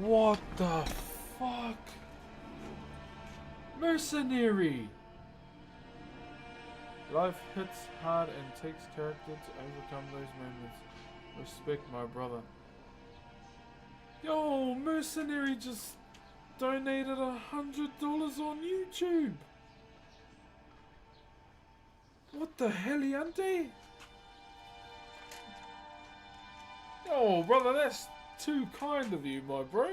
What the fuck? Mercenary! Life hits hard and takes character to overcome those moments. Respect, my brother. Yo, Mercenary just donated $100 on YouTube. What the hell, Yante? Yo, brother, that's too kind of you, my bro.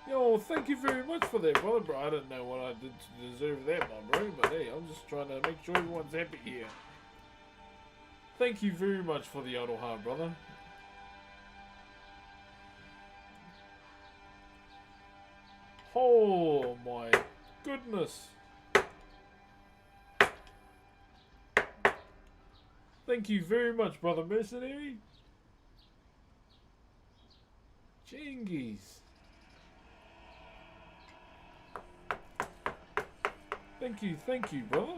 Yo, thank you very much for that, brother. Bro, I don't know what I did to deserve that, my bro, but hey, I'm just trying to make sure everyone's happy here. Thank you very much for the aloha, brother. Oh my goodness. Thank you very much, brother Mercenary. Jingies. Thank you, brother.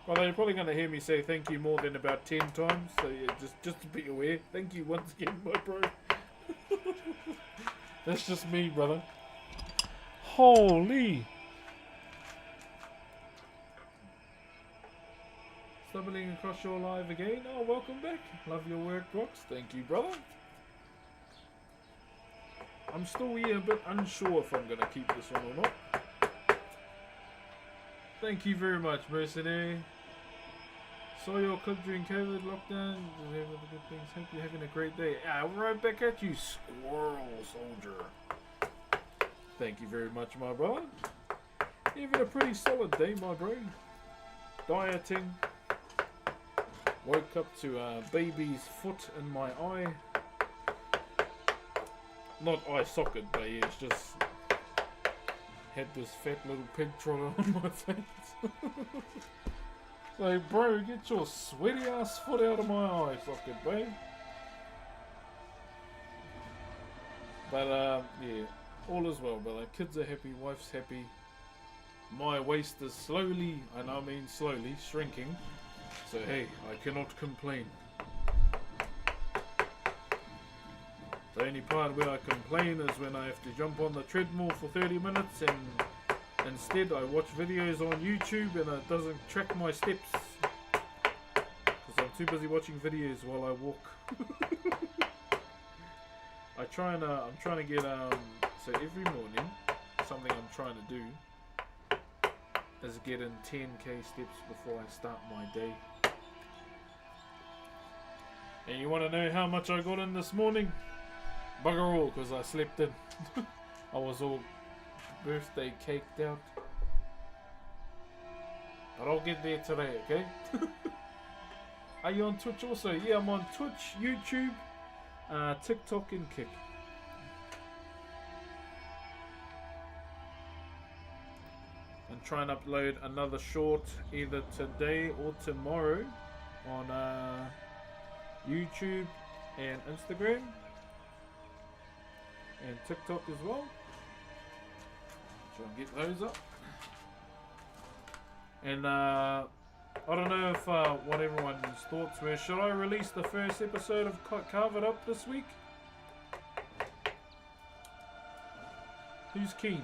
Well, you're probably going to hear me say thank you more than about 10 times, so yeah, just to be aware. Thank you once again, my bro. That's just me, brother. Holy. Stumbling across your live again. Oh, welcome back. Love your work, Brox. Thank you, brother. I'm still here a bit unsure if I'm going to keep this on or not. Thank you very much, Mercenary. Saw your clip during COVID lockdown. Good things. Hope you're having a great day. Right back at you, Squirrel Soldier. Thank you very much, my brother. Having a pretty solid day, my bro. Dieting. Woke up to a baby's foot in my eye. Not eye socket, but yeah, it's just had this fat little pig trotter on my face. So, bro, get your sweaty ass foot out of my eye socket, babe. But yeah, all is well, brother. Kids are happy, wife's happy. My waist is slowly, and I mean slowly, shrinking. So hey, I cannot complain. The only part where I complain is when I have to jump on the treadmill for 30 minutes and instead I watch videos on YouTube and it doesn't track my steps. Because I'm too busy watching videos while I walk. I'm trying to get, so every morning, something I'm trying to do is get in 10k steps before I start my day. And you want to know how much I got in this morning? Bugger all, because I slept in. I was all birthday caked out. But I'll get there today, okay? Are you on Twitch also? Yeah, I'm on Twitch, YouTube, TikTok and Kick. And try and upload another short either today or tomorrow on YouTube and Instagram. And TikTok as well. Try and get those up. And I don't know if what everyone's thoughts were. Should I release the first episode of Carve It Up this week? Who's keen?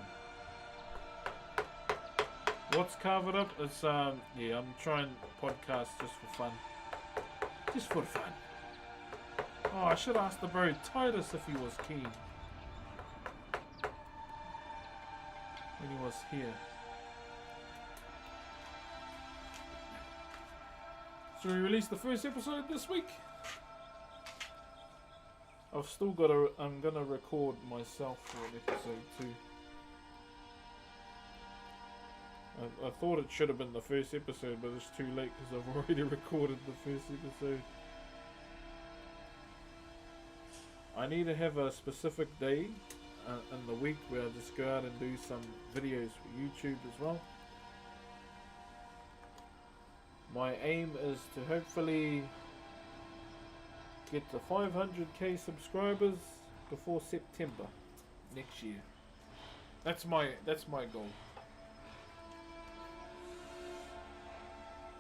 What's Carve It Up? It's yeah, I'm trying podcasts just for fun. Just for fun. Oh, I should ask the bro Titus if he was keen. When he was here. So we released the first episode this week. I've still got to, I'm gonna record myself for an episode too. I thought it should have been the first episode, but it's too late because I've already recorded the first episode. I need to have a specific day in the week where I just go out and do some videos for YouTube as well. My aim is to hopefully get to 500k subscribers before September next year. That's my goal.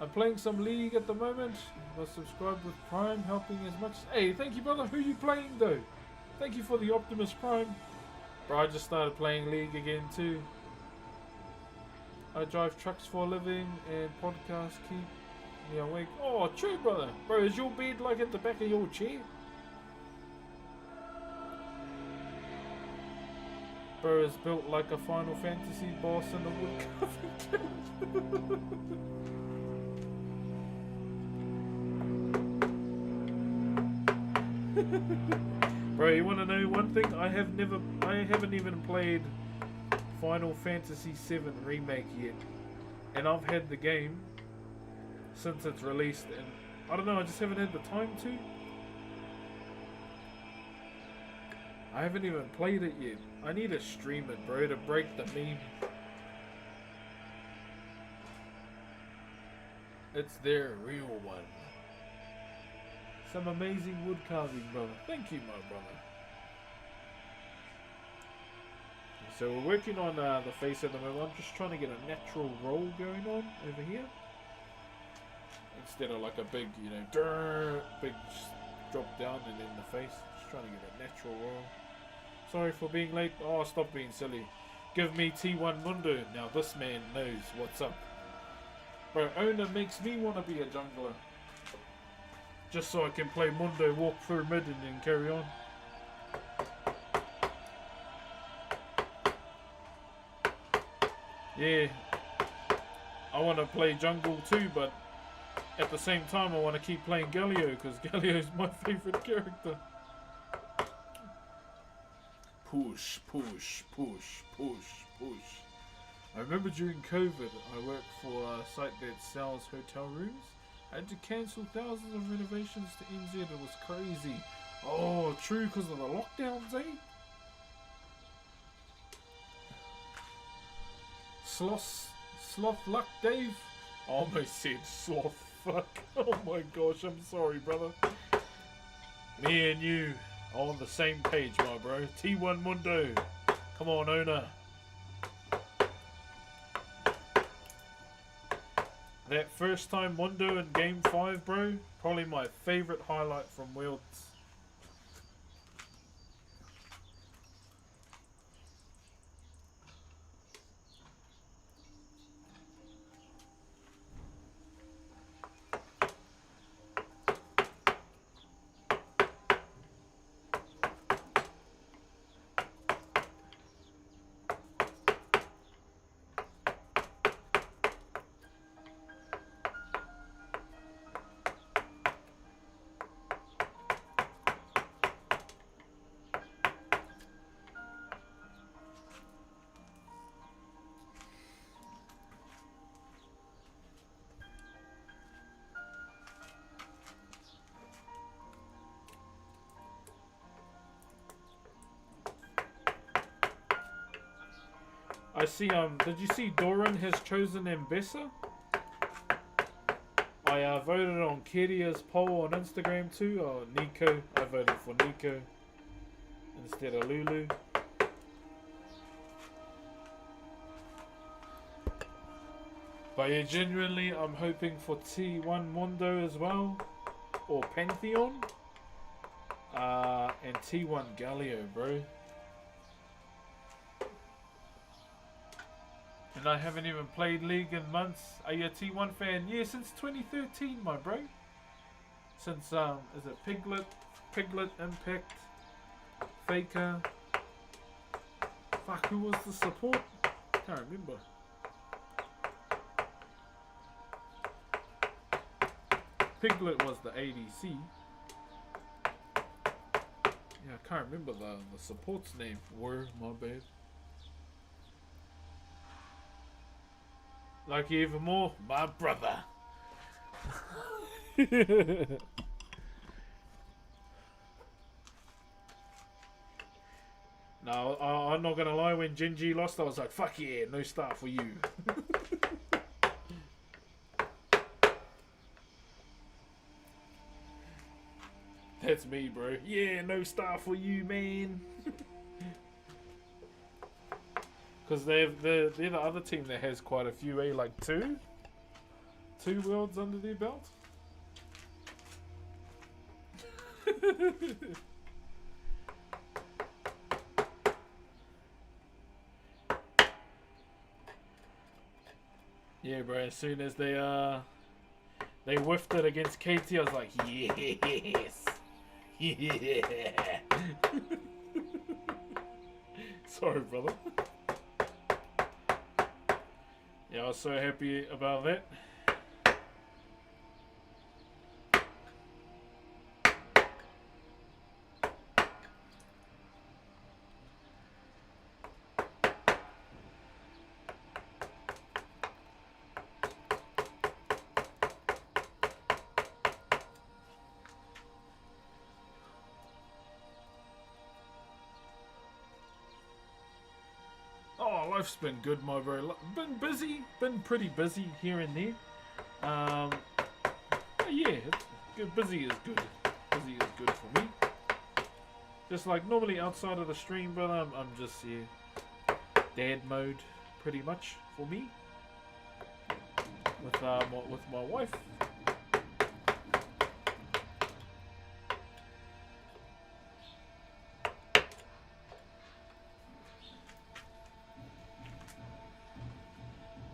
I'm playing some League at the moment. Must subscribe with Prime, helping as much. Hey, thank you, brother. Who you playing though? Thank you for the Optimus Prime. Bro, I just started playing League again too. I drive trucks for a living and podcasts keep me awake. Oh, true, brother. Bro, is your bed like at the back of your chair? Bro is built like a Final Fantasy boss in the wood. Bro, you wanna know one thing? I haven't even played Final Fantasy VII Remake yet. And I've had the game since it's released, and I don't know, I just haven't had the time to. I haven't even played it yet. I need to stream it, bro, to break the meme. It's their real one. Some amazing wood carving, brother. Thank you, my brother. So we're working on the face at the moment. I'm just trying to get a natural roll going on over here. Instead of like a big, you know, big drop down and in the face. Just trying to get a natural roll. Sorry for being late. Oh, stop being silly. Give me T1 Mundo. Now this man knows what's up. Bro, owner makes me want to be a jungler. Just so I can play Mundo, walk through mid and then carry on. Yeah. I want to play jungle too, but at the same time I want to keep playing Galio because Galio is my favorite character. Push, push, push, push, push. I remember during COVID, I worked for a site that sells hotel rooms. I had to cancel thousands of renovations to NZ. It was crazy. Oh, true, because of the lockdowns, eh? Sloth luck, Dave. I almost said sloth fuck. Oh my gosh, I'm sorry, brother. Me and you are on the same page, my bro. T1 Mundo. Come on, owner. That first time Mundo in Game 5, bro, probably my favourite highlight from Worlds. I see, did you see Doran has chosen Mbessa? I voted on Keria's poll on Instagram too, or Nico. I voted for Nico instead of Lulu. But yeah, genuinely, I'm hoping for T1 Mundo as well, or Pantheon, and T1 Galio, bro. And I haven't even played League in months. Are you a T1 fan? Yeah, since 2013, my bro. Since, is it Piglet, Impact, Faker. Fuck, who was the support? Can't remember. Piglet was the ADC. Yeah, I can't remember the support's name. Were, my bad. Like you even more, my brother. No, I'm not gonna lie. When Genji lost, I was like, "Fuck yeah, no star for you." That's me, bro. Yeah, no star for you, man. Because they're the other team that has quite a few, like two 2 worlds under their belt. Yeah, bro. As soon as they whiffed it against KT, I was like, yes, yeah. Sorry, brother. Yeah, I was so happy about that. Oh, life's been good, my bro. Been busy, been pretty busy here and there. Yeah, good. Busy is good. Busy is good for me. Just like normally outside of the stream, but I'm just here. Dad mode, pretty much for me. With my wife.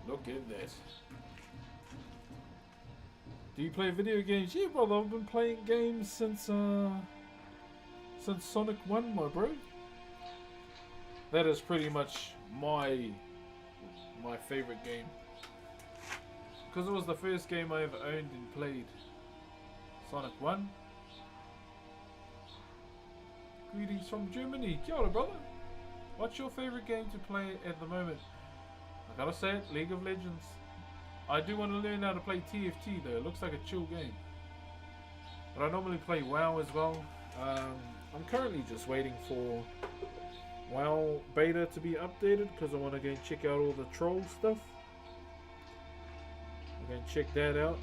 Look at that. Do you play video games? Yeah, brother, I've been playing games since Sonic 1, my bro. That is pretty much my favorite game. Because it was the first game I ever owned and played. Sonic 1. Greetings from Germany. Kia ora, brother. What's your favorite game to play at the moment? I gotta say it, League of Legends. I do want to learn how to play TFT though. It looks like a chill game. But I normally play WoW as well. I'm currently just waiting for WoW beta to be updated because I want to go and check out all the troll stuff. I'm going to check that out.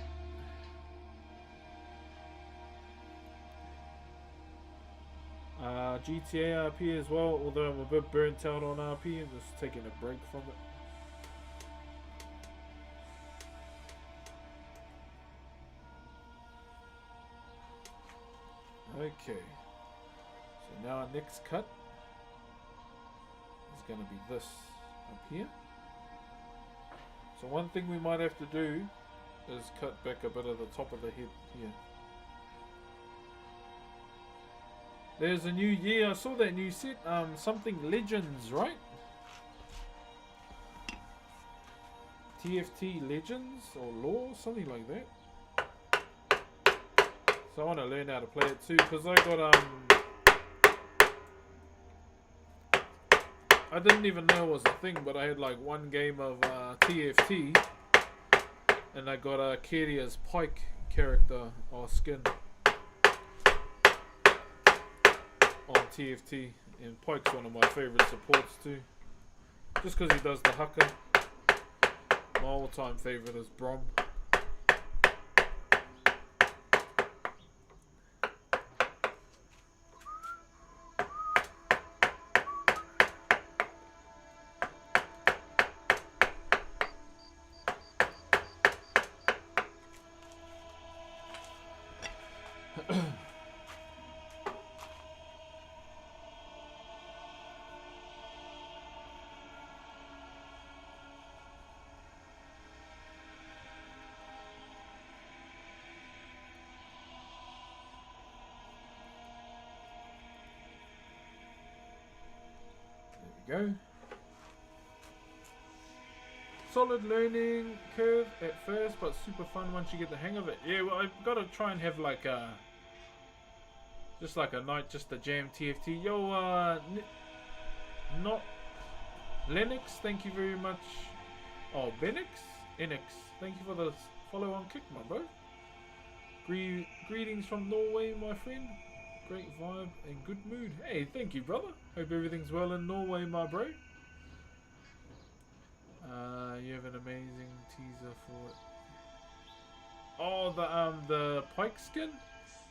GTA RP as well, although I'm a bit burnt out on RP and just taking a break from it. Okay, so now our next cut is going to be this up here. So one thing we might have to do is cut back a bit of the top of the head here. There's a new year. I saw that new set, something Legends, right? TFT Legends or Lore, something like that. So I want to learn how to play it too, because I got I didn't even know it was a thing, but I had like one game of TFT, and I got Keria's Pike character or skin on TFT, and Pike's one of my favorite supports too, just because he does the haka. My all-time favorite is Brom. Go. Solid learning curve at first, but super fun once you get the hang of it. Yeah, well, I've got to try and have like a just like a night just to jam TFT. Yo, not Lennox, thank you very much. Oh, Benix, Enix, thank you for the follow on kick, my bro. Greetings from Norway, my friend. Great vibe and good mood. Hey, thank you, brother. Hope everything's well in Norway, my bro. You have an amazing teaser for it. Oh, the Pike skin.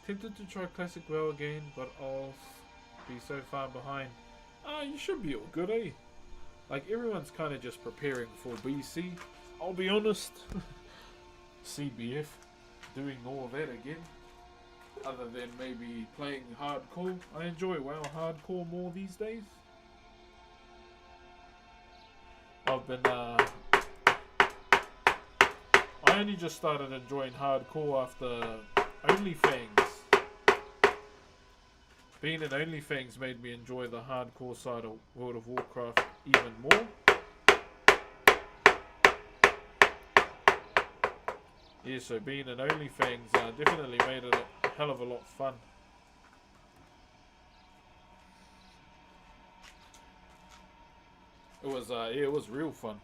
Tempted to try classic WoW again, but I'll be so far behind. You should be all good, eh? Like everyone's kind of just preparing for BC. I'll be honest. CBF, doing all that again. Other than maybe playing hardcore. I enjoy WoW hardcore more these days. I've been I only just started enjoying hardcore after OnlyFans. Being in OnlyFans made me enjoy the hardcore side of World of Warcraft even more. Yeah, so being in OnlyFans definitely made it a hell of a lot fun. It was real fun.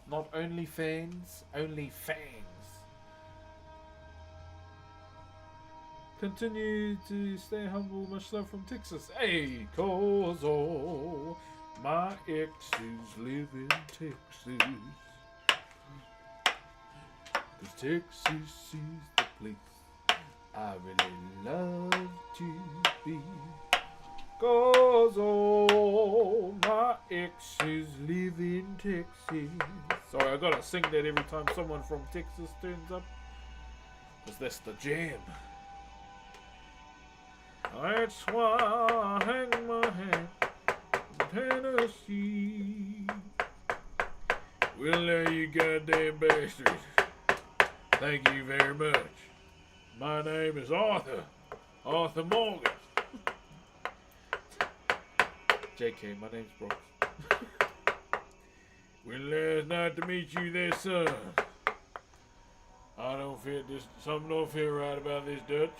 Not OnlyFans, OnlyFans. Continue to stay humble. Much love from Texas. Hey, cause all my exes live in Texas. Cause Texas is the place I really love to be. Cause all my exes live in Texas. Sorry, I gotta sing that every time someone from Texas turns up. Cause that's the jam. That's why I hang my hat in Tennessee. Well, there you goddamn bastards. Thank you very much. My name is Arthur Morgan. JK, my name's Brooks. Well, it's nice to meet you there, son. Something don't feel right about this Dutch.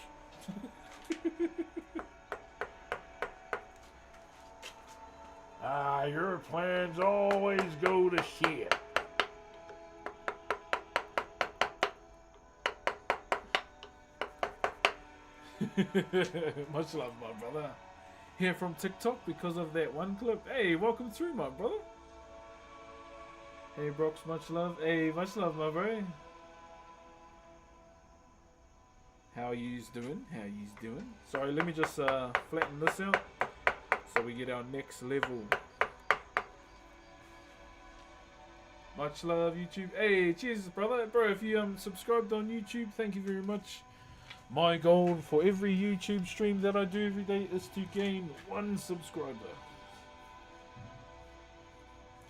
Your plans always go to shit. Much love, my brother. Here from TikTok because of that one clip. Hey, welcome through, my brother. Hey, Brooks, much love. Hey, much love, my bro. How yous doing? How yous doing? Sorry, let me just flatten this out so we get our next level. Much love, YouTube. Hey, cheers, brother. Bro, if you subscribed on YouTube, thank you very much. My goal for every YouTube stream that I do every day is to gain 1 subscriber.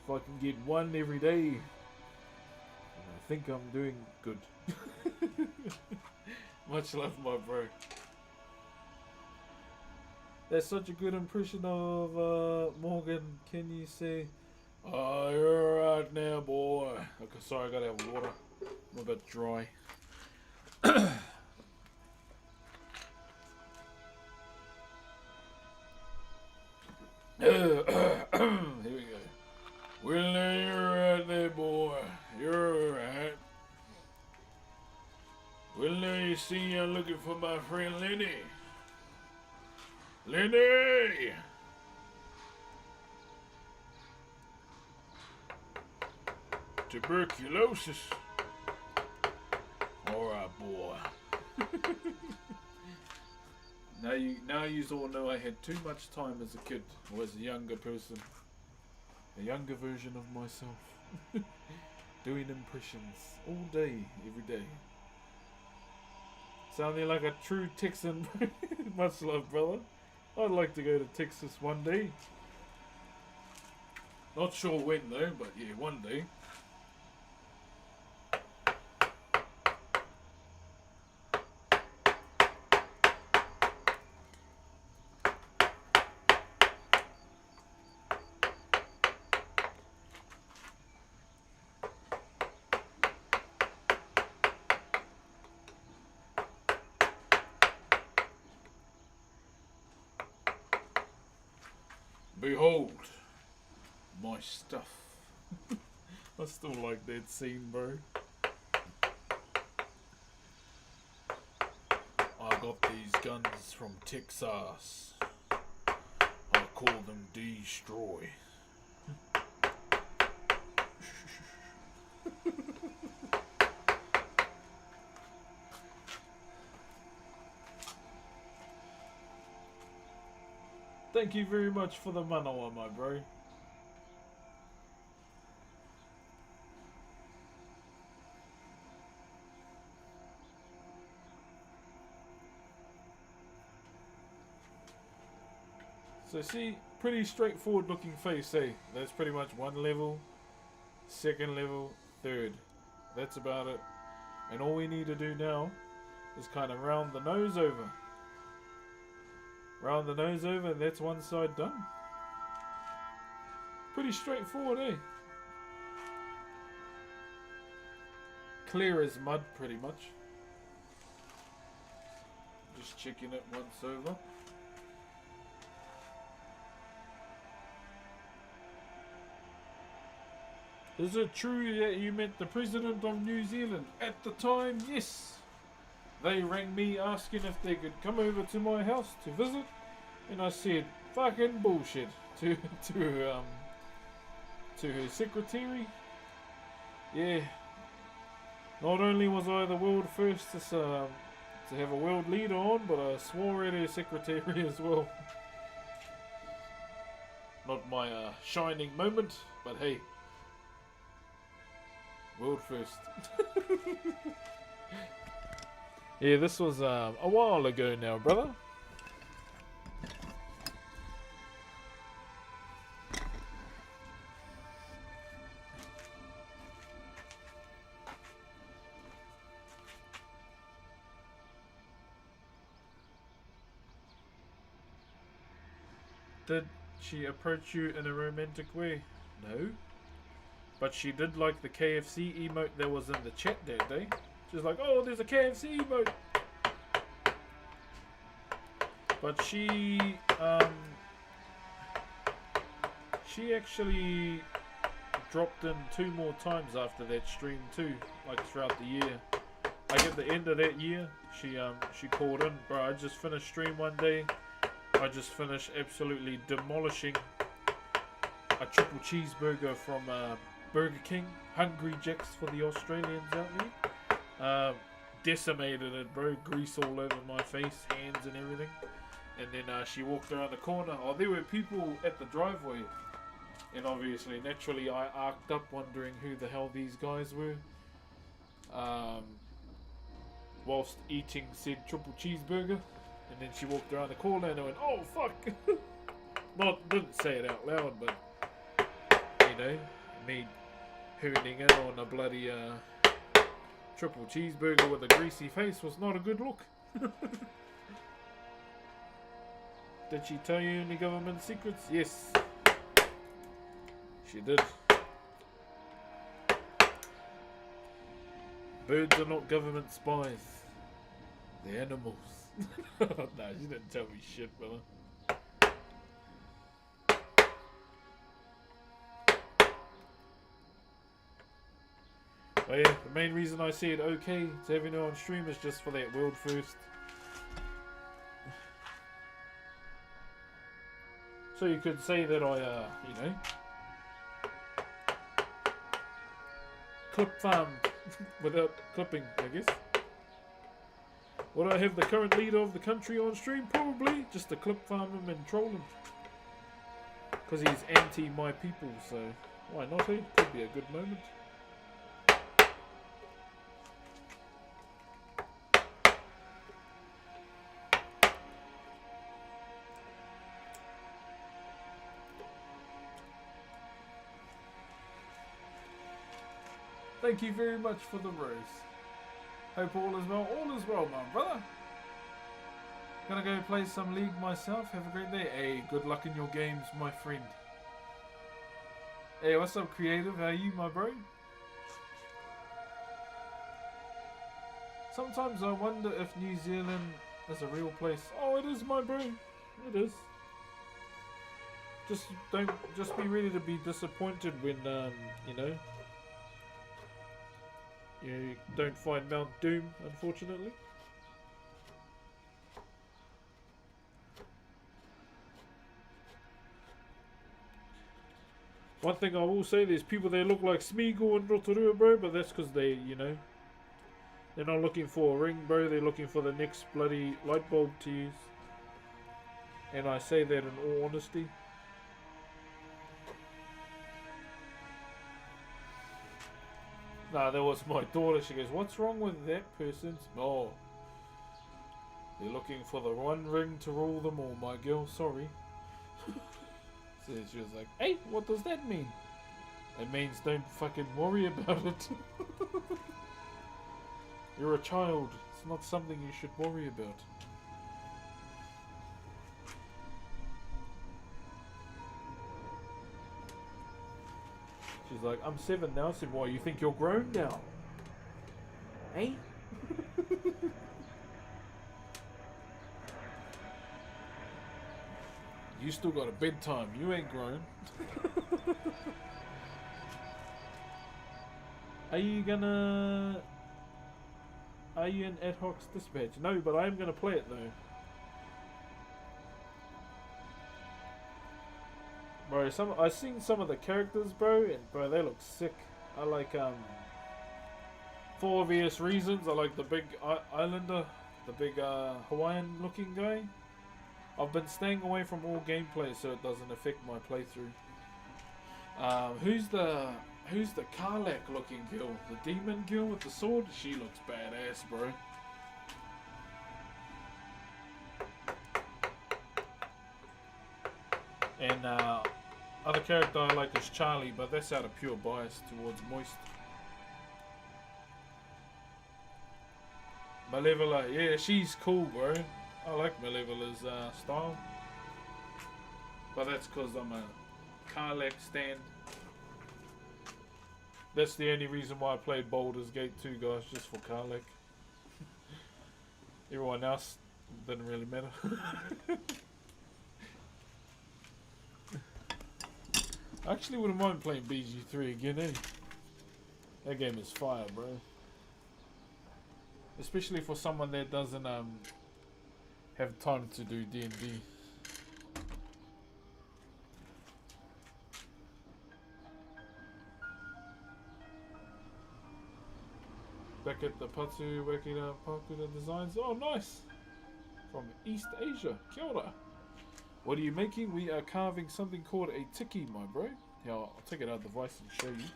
If I can get 1 every day, I think I'm doing good. Much love, my bro. That's such a good impression of Morgan. Can you say, "Oh, you're alright now, boy"? Okay, sorry, I gotta have water. I'm a bit dry. Here we go. Well, now you're right there, boy. You're alright. Well, now you see I'm looking for my friend Lenny. Lenny! Tuberculosis. Alright, boy. Now you all know I had too much time as a kid, or as a younger person. A younger version of myself. Doing impressions all day, every day. Sounding like a true Texan. Much love, brother. I'd like to go to Texas one day. Not sure when though, but yeah, one day. Behold my stuff. I still like that scene, bro. I got these guns from Texas. I call them Destroy. Thank you very much for the manawa, my bro. So see, pretty straightforward looking face, eh? That's pretty much one level, second level, third. That's about it. And all we need to do now is kind of round the nose over. Round the nose over, and that's one side done. Pretty straightforward, eh? Clear as mud, pretty much. Just checking it once over. Is it true that you met the President of New Zealand? At the time, yes. They rang me asking if they could come over to my house to visit, and I said, fucking bullshit to her secretary. Yeah. Not only was I the world first to have a world leader on, but I swore at her secretary as well. Not my shining moment, but hey. World first. Yeah, this was a while ago now, brother. Did she approach you in a romantic way? No. But she did like the KFC emote that was in the chat that day. She was like, oh, there's a KFC emote. But she actually dropped in 2 more times after that stream too, like throughout the year. Like at the end of that year, she called in, bro, I just finished stream one day. I just finished absolutely demolishing a triple cheeseburger from Burger King, Hungry Jacks for the Australians out there. Decimated it, bro. Grease all over my face, hands and everything. And then she walked around the corner. Oh, there were people at the driveway. And obviously, naturally, I arced up wondering who the hell these guys were. Whilst eating said triple cheeseburger. And then she walked around the corner and I went, oh, fuck. Didn't say it out loud, but, you know, me hooning in on a bloody triple cheeseburger with a greasy face was not a good look. Did she tell you any government secrets? Yes. She did. Birds are not government spies. They're animals. Nah, she didn't tell me shit, brother. But yeah, the main reason I said okay to having her on stream is just for that world first. So you could say that I, you know, clip farmed without clipping, I guess. Would I have the current leader of the country on stream? Probably, just to clip farm him and troll him. Because he's anti my people, so why not, eh? Could be a good moment. Thank you very much for the rose. Hope all is well. All is well, my brother. Gonna go play some League myself. Have a great day. Hey, good luck in your games, my friend. Hey, what's up, Creative? How are you, my bro? Sometimes I wonder if New Zealand is a real place. Oh, it is, my bro. It is. Just be ready to be disappointed when you know, you don't find Mount Doom, unfortunately. One thing I will say, there's people that look like Smeagol and Rotorua, bro, but that's because they, you know, they're not looking for a ring, bro. They're looking for the next bloody light bulb to use. And I say that in all honesty. Nah, that was my daughter. She goes, what's wrong with that person's... Oh, they're looking for the one ring to rule them all, my girl. Sorry. So she was like, hey, what does that mean? It means don't fucking worry about it. You're a child. It's not something you should worry about. She's like, I'm 7 now. I said, why, you think you're grown now? Eh? You still got a bedtime. You ain't grown. Are you in Ad Hoc's Dispatch? No, but I am gonna play it though. Bro, I've seen some of the characters, bro, and bro, they look sick. I like for obvious reasons. I like the big islander, the big Hawaiian looking guy. I've been staying away from all gameplay so it doesn't affect my playthrough. Who's the Karlak looking girl? The demon girl with the sword? She looks badass, bro. And other character I like is Charlie, but that's out of pure bias towards Moist. Malevola, yeah, she's cool, bro. I like Malevola's style. But that's because I'm a Karlak stan. That's the only reason why I played Baldur's Gate 2, guys, just for Karlak. Everyone else didn't really matter. I actually wouldn't mind playing BG3 again, eh? That game is fire, bro. Especially for someone that doesn't have time to do D&D. Back at the Patu Whakairo Pakuta Designs. Oh, nice! From East Asia. Kia ora. What are you making? We are carving something called a tiki, my bro. Here, I'll take it out of the device and show you.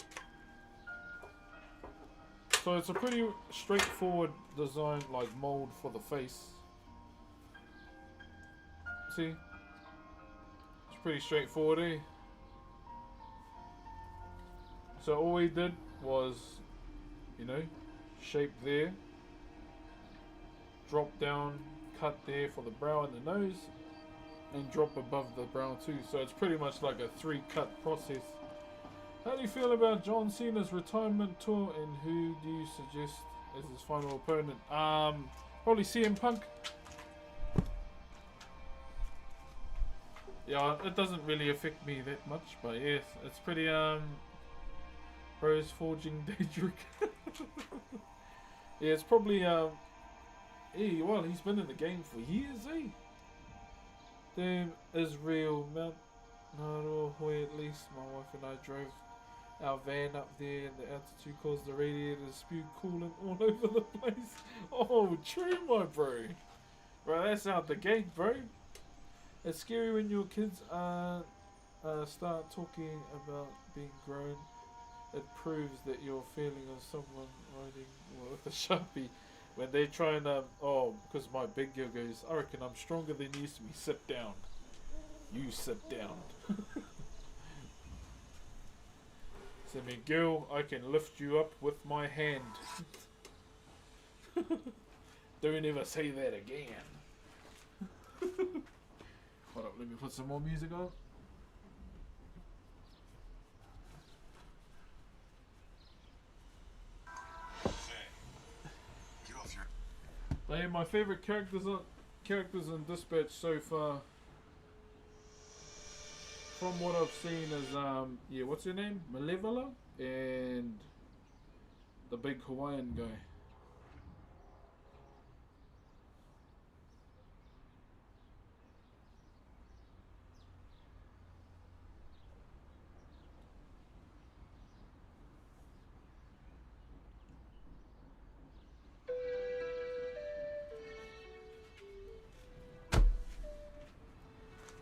So it's a pretty straightforward design, like mold for the face. See? It's pretty straightforward, eh? So all we did was, you know, shape there, drop down, cut there for the brow and the nose, and drop above the brow too. So it's pretty much like a 3-cut process. How do you feel about John Cena's retirement tour, and who do you suggest as his final opponent? Probably CM Punk. Yeah, it doesn't really affect me that much, but yes, it's pretty Rose forging Daedric. Yeah, it's probably hey, well, he's been in the game for years, eh? Damn, Israel, Mount Narohoi, at least my wife and I drove our van up there, and the altitude caused the radiator to spew coolant all over the place. Oh, true, my bro. Bro, that's out the gate, bro. It's scary when your kids start talking about being grown. It proves that you're feeling of someone writing with a Sharpie. When they try and, because my big girl goes, I reckon I'm stronger than you used to be. Sit down. You sit down. So, me girl, I can lift you up with my hand. Don't ever say that again. Hold up, let me put some more music on. They are my favorite characters in Dispatch so far. From what I've seen is yeah, what's her name? Malevola and the big Hawaiian guy.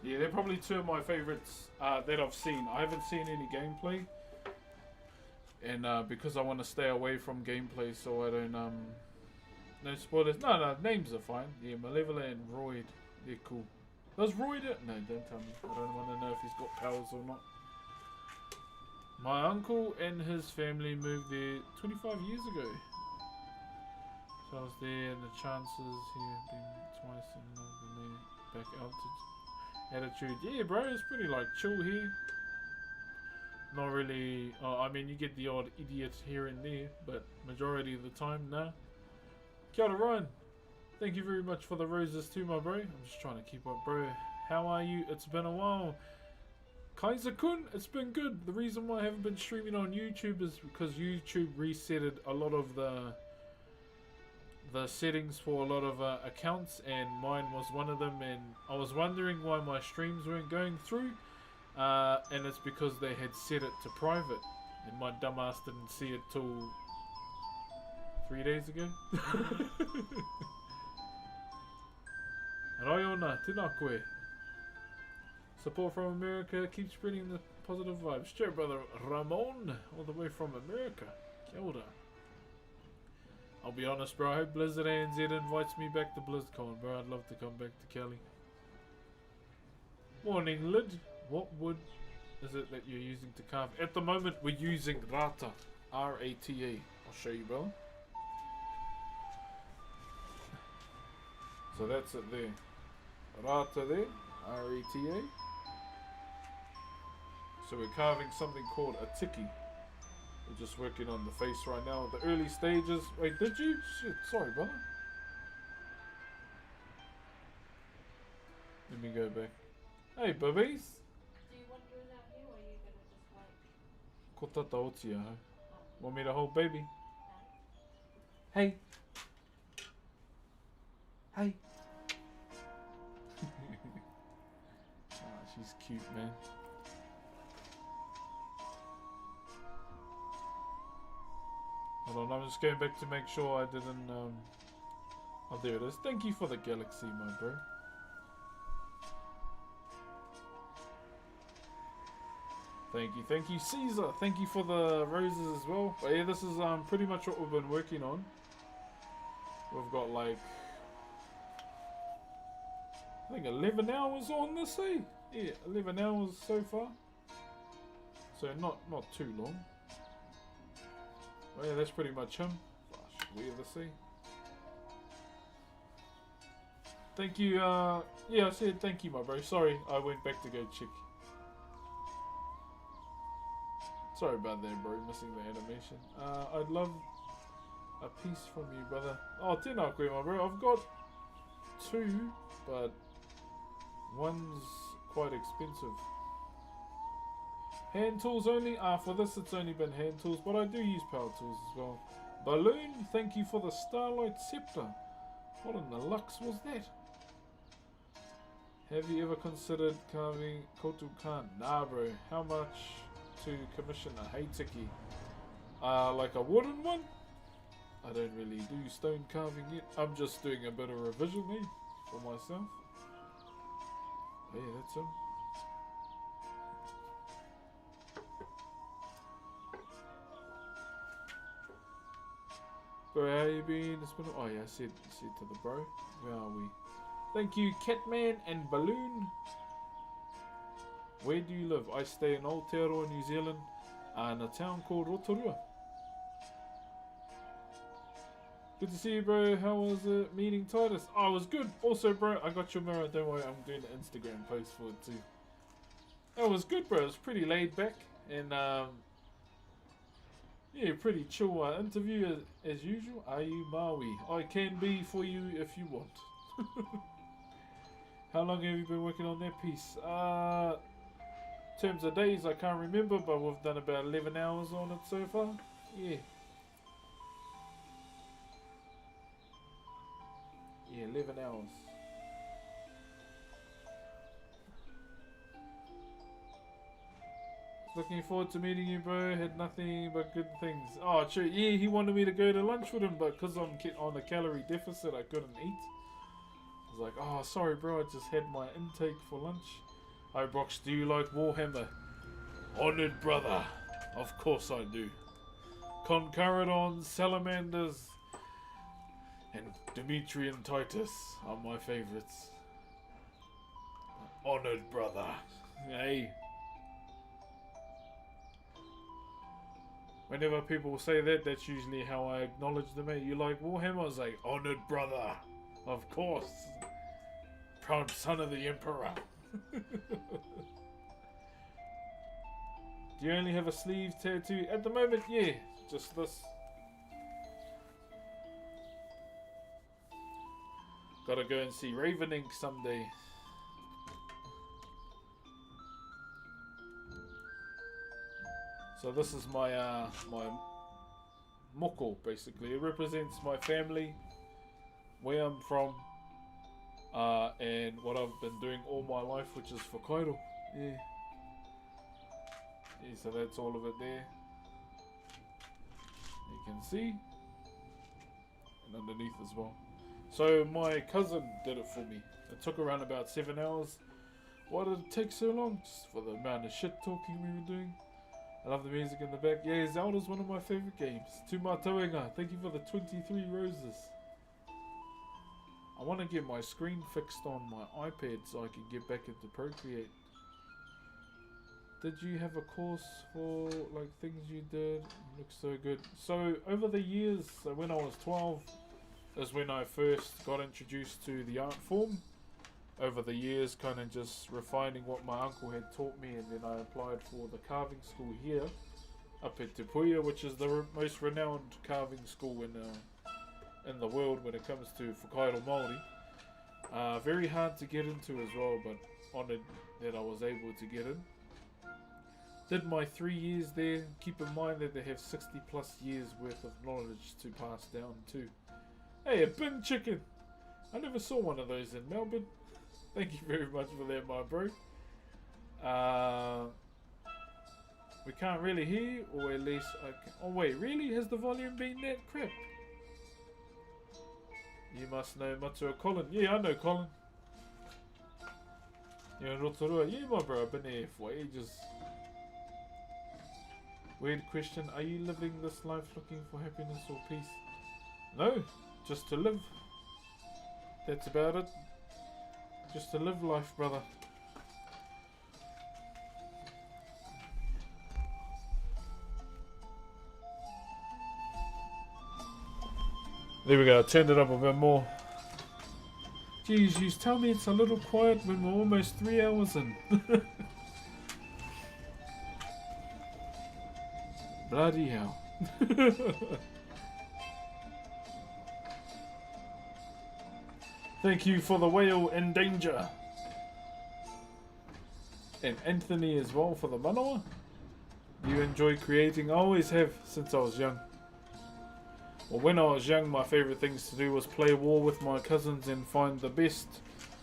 Yeah, they're probably two of my favorites that I've seen. I haven't seen any gameplay, and because I want to stay away from gameplay, so I don't no spoilers. No, names are fine. Yeah, Malevola and Royd, they're cool. Does Roy do it? No, don't tell me. I don't want to know if he's got powers or not. My uncle and his family moved there 25 years ago. So I was there, and the chances here have been twice and not the back altitude. Yeah, bro, it's pretty like chill here. Not really. I mean, you get the odd idiot here and there, but majority of the time, nah. Kia ora, Ryan. Thank you very much for the roses too, my bro. I'm just trying to keep up, bro. How are you? It's been a while. Kaiser-kun, it's been good. The reason why I haven't been streaming on YouTube is because YouTube resetted a lot of the settings for a lot of accounts, and mine was one of them, and I was wondering why my streams weren't going through, and it's because they had set it to private, and my dumbass didn't see it till 3 days ago. Raiona, tēnā koe. Support from America, keep spreading the positive vibes. Cheer, brother Ramon, all the way from America. Kia ora. I'll be honest, bro, I hope Blizzard ANZ invites me back to BlizzCon, bro. I'd love to come back to Cali. Morning, Lid. What wood is it that you're using to carve? At the moment, we're using Rata. R-A-T-A. I'll show you, brother. So that's it there. Rata there. R-A-T-A. So we're carving something called a tiki. We're just working on the face right now. The early stages. Wait, did you? Shit, sorry, brother. Let me go back. Hey, bubbies. Do you want yours out here, or are you going to just wait? Ko tata otia, ho. Want me to hold baby? No? Hey. Hey. Ah, she's cute, man. Hold on, I'm just going back to make sure I didn't, Oh, there it is. Thank you for the galaxy, my bro. Thank you, Caesar. Thank you for the roses as well. But yeah, this is pretty much what we've been working on. We've got like, I think 11 hours on this, eh? Yeah, 11 hours so far. So not too long. Well, yeah, that's pretty much him. Gosh, we ever see. Thank you, yeah, I said thank you, my bro. Sorry, I went back to go check. Sorry about that, bro, missing the animation. I'd love a piece from you, brother. Oh, tēnā koe, my bro. I've got 2, but one's quite expensive. Hand tools only? For this it's only been hand tools, but I do use power tools as well. Balloon, thank you for the Starlight Scepter. What in the lux was that? Have you ever considered carving kotukan? Nah, bro. How much to commission a heiteki? Like a wooden one? I don't really do stone carving yet. I'm just doing a bit of revision here for myself. Oh, yeah, that's him. Bro, how you been? It's been. Oh yeah, I said to the bro. Where are we? Thank you, Catman and Balloon. Where do you live? I stay in Aotearoa, New Zealand, in a town called Rotorua. Good to see you, bro. How was it meeting Titus? Oh, it was good. Also, bro, I got your mirror. Don't worry, I'm doing an Instagram post for it too. It was good, bro. It was pretty laid back and yeah, pretty chill interview as usual. Are you Maui? I can be for you if you want. How long have you been working on that piece? Terms of days, I can't remember, but we've done about 11 hours on it so far. Yeah. Yeah, 11 hours. Looking forward to meeting you, bro. Had nothing but good things. Oh, true. Yeah, he wanted me to go to lunch with him, but because I'm on a calorie deficit, I couldn't eat. I was like, oh, sorry, bro. I just had my intake for lunch. Hi, Brox. Do you like Warhammer? Honored, brother. Of course I do. Concaradons, Salamanders, and Dimitri and Titus are my favorites. Honored brother. Hey. Whenever people say that, that's usually how I acknowledge them. Hey, you like Warhammer? I was like, honored brother. Of course. Proud son of the Emperor. Do you only have a sleeve tattoo? At the moment, yeah. Just this. Gotta go and see Raven Ink someday. So this is my my moko, basically. It represents my family, where I'm from, and what I've been doing all my life, which is Whakairo. Yeah. Yeah, so that's all of it there. You can see. And underneath as well. So my cousin did it for me. It took around about 7 hours. Why did it take so long? Just for the amount of shit talking we were doing. I love the music in the back. Yeah, Zelda's one of my favourite games. Tūmātauenga, thank you for the 23 roses. I want to get my screen fixed on my iPad so I can get back into Procreate. Did you have a course for like things you did? Looks so good. So over the years, so when I was 12 is when I first got introduced to the art form. Over the years, kind of just refining what my uncle had taught me, and then I applied for the carving school here up at Te Puia, which is the most renowned carving school in the world when it comes to Whakairo Maori. Very hard to get into as well, but honoured that I was able to get in. Did my 3 years there. Keep in mind that they have 60 plus years worth of knowledge to pass down too. Hey, a bin chicken! I never saw one of those in Melbourne. Thank you very much for that, my bro. We can't really hear you, or at least I can. Oh wait, really? Has the volume been that crap? You must know Matua Colin. Yeah, I know Colin. You're in Rotorua. Yeah, my bro, I've been here for ages. Weird question. Are you living this life looking for happiness or peace? No, just to live. That's about it. Just to live life, brother. There we go, I turned it up a bit more. Jeez, you tell me it's a little quiet when we're almost 3 hours in. Bloody hell. Thank you for the whale in danger. And Anthony as well for the manawa. You enjoy creating? I always have since I was young. Well, when I was young, my favourite things to do was play war with my cousins and find the best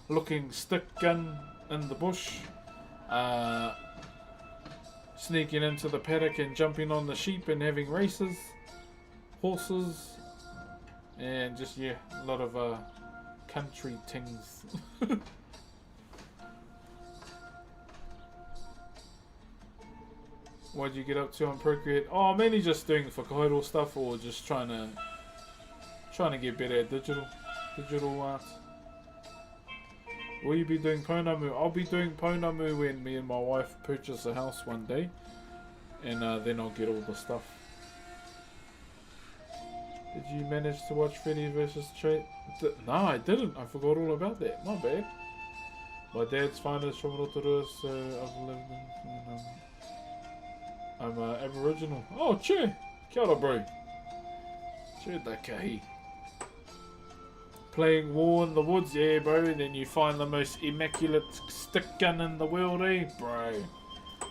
looking stick gun in the bush. Sneaking into the paddock and jumping on the sheep and having races. Horses. And just, yeah, a lot of country things. What'd you get up to on Procreate? Oh, mainly just doing Whakairo stuff, or just trying to get better at digital art. Will you be doing Pounamu? I'll be doing Pounamu when me and my wife purchase a house one day, and then I'll get all the stuff. Did you manage to watch Freddy vs. Trade? No, I didn't. I forgot all about that. My bad. My dad's finest from Rotorua, so I've lived in... I'm Aboriginal. Oh, che! Kia ora, bro. Che da kahi. Playing war in the woods, yeah, bro. And then you find the most immaculate stick gun in the world, eh, bro?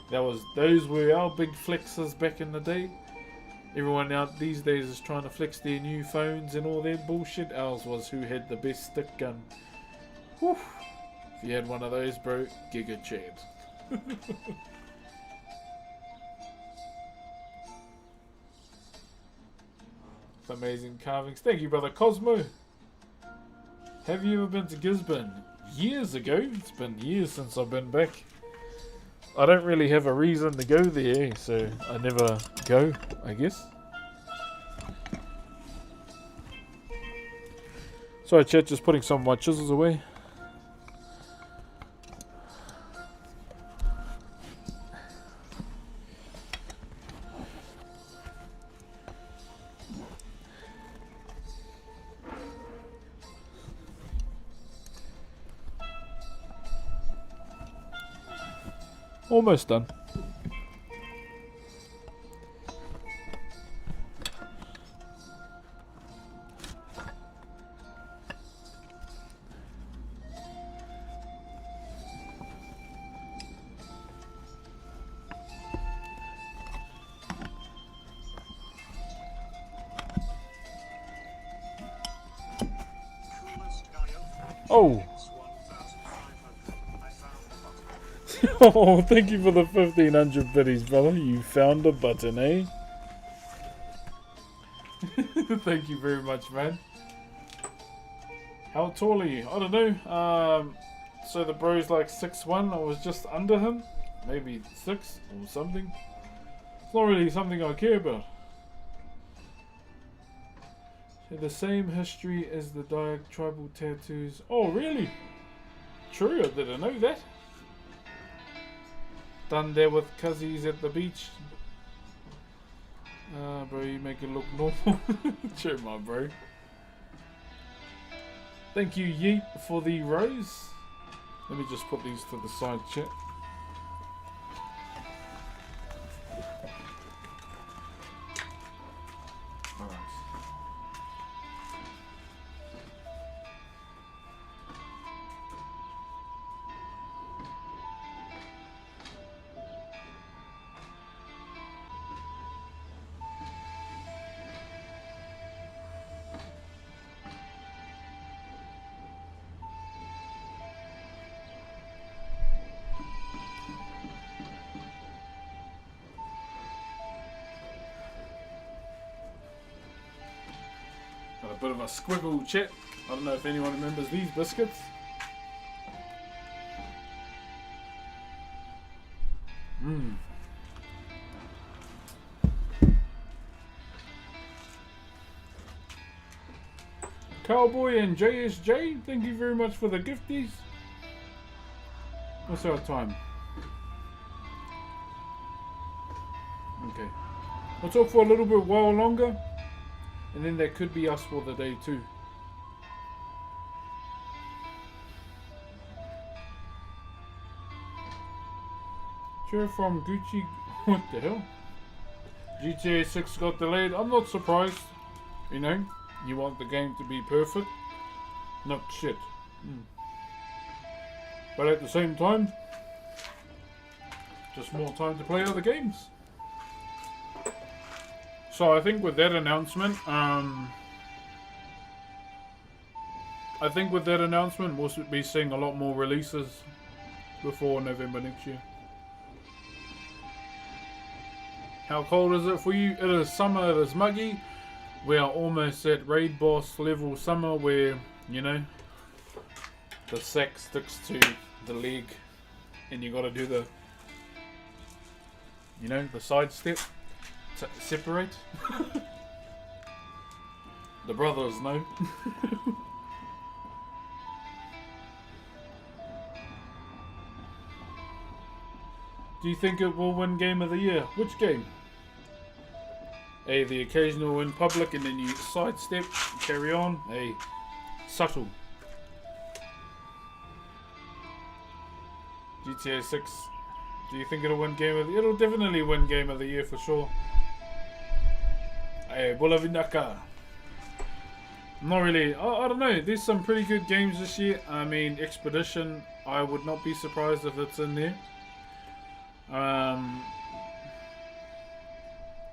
Those were our big flexes back in the day. Everyone out these days is trying to flex their new phones and all that bullshit. Ours was who had the best stick gun. Whew. If you had one of those, bro, Giga Chad. Amazing carvings. Thank you, brother Cosmo. Have you ever been to Gisborne? Years ago. It's been years since I've been back. I don't really have a reason to go there, so I never go, I guess. Sorry, chat, just putting some of my chisels away. Almost done. Oh! Oh, thank you for the 1500 biddies, brother. You found a button, eh? Thank you very much, man. How tall are you? I don't know. So the bro's like 6'1". I was just under him. Maybe 6 or something. It's not really something I care about. The same history as the Dayak tribal tattoos. Oh, really? True, I didn't know that. Done there with cuzzies at the beach. Bro, you make it look normal. True, my bro. Thank you, Yeet, for the rose. Let me just put these to the side, chat. Got a bit of a squiggle, chat. I don't know if anyone remembers these biscuits. Mmm. Cowboy and JSJ, thank you very much for the gifties. What's our time? Okay. We'll talk for a little bit while longer. And then that could be us for the day too. Cheer from Gucci. What the hell? GTA 6 got delayed. I'm not surprised. You know, you want the game to be perfect. Not shit. But at the same time, just more time to play other games. So I think with that announcement, we'll be seeing a lot more releases before November next year. How cold is it for you? It is summer, it is muggy. We are almost at raid boss level summer where, you know, the sack sticks to the leg and you gotta do the, you know, the side step. Separate. The brothers know. Do you think it will win Game of the Year? Which game? A, the occasional win public and then you sidestep, carry on. A, subtle. GTA 6. Do you think it'll win Game of the Year? It'll definitely win Game of the Year for sure. Hey, Bolavinaka. Not really. I don't know. There's some pretty good games this year. I mean, Expedition. I would not be surprised if it's in there.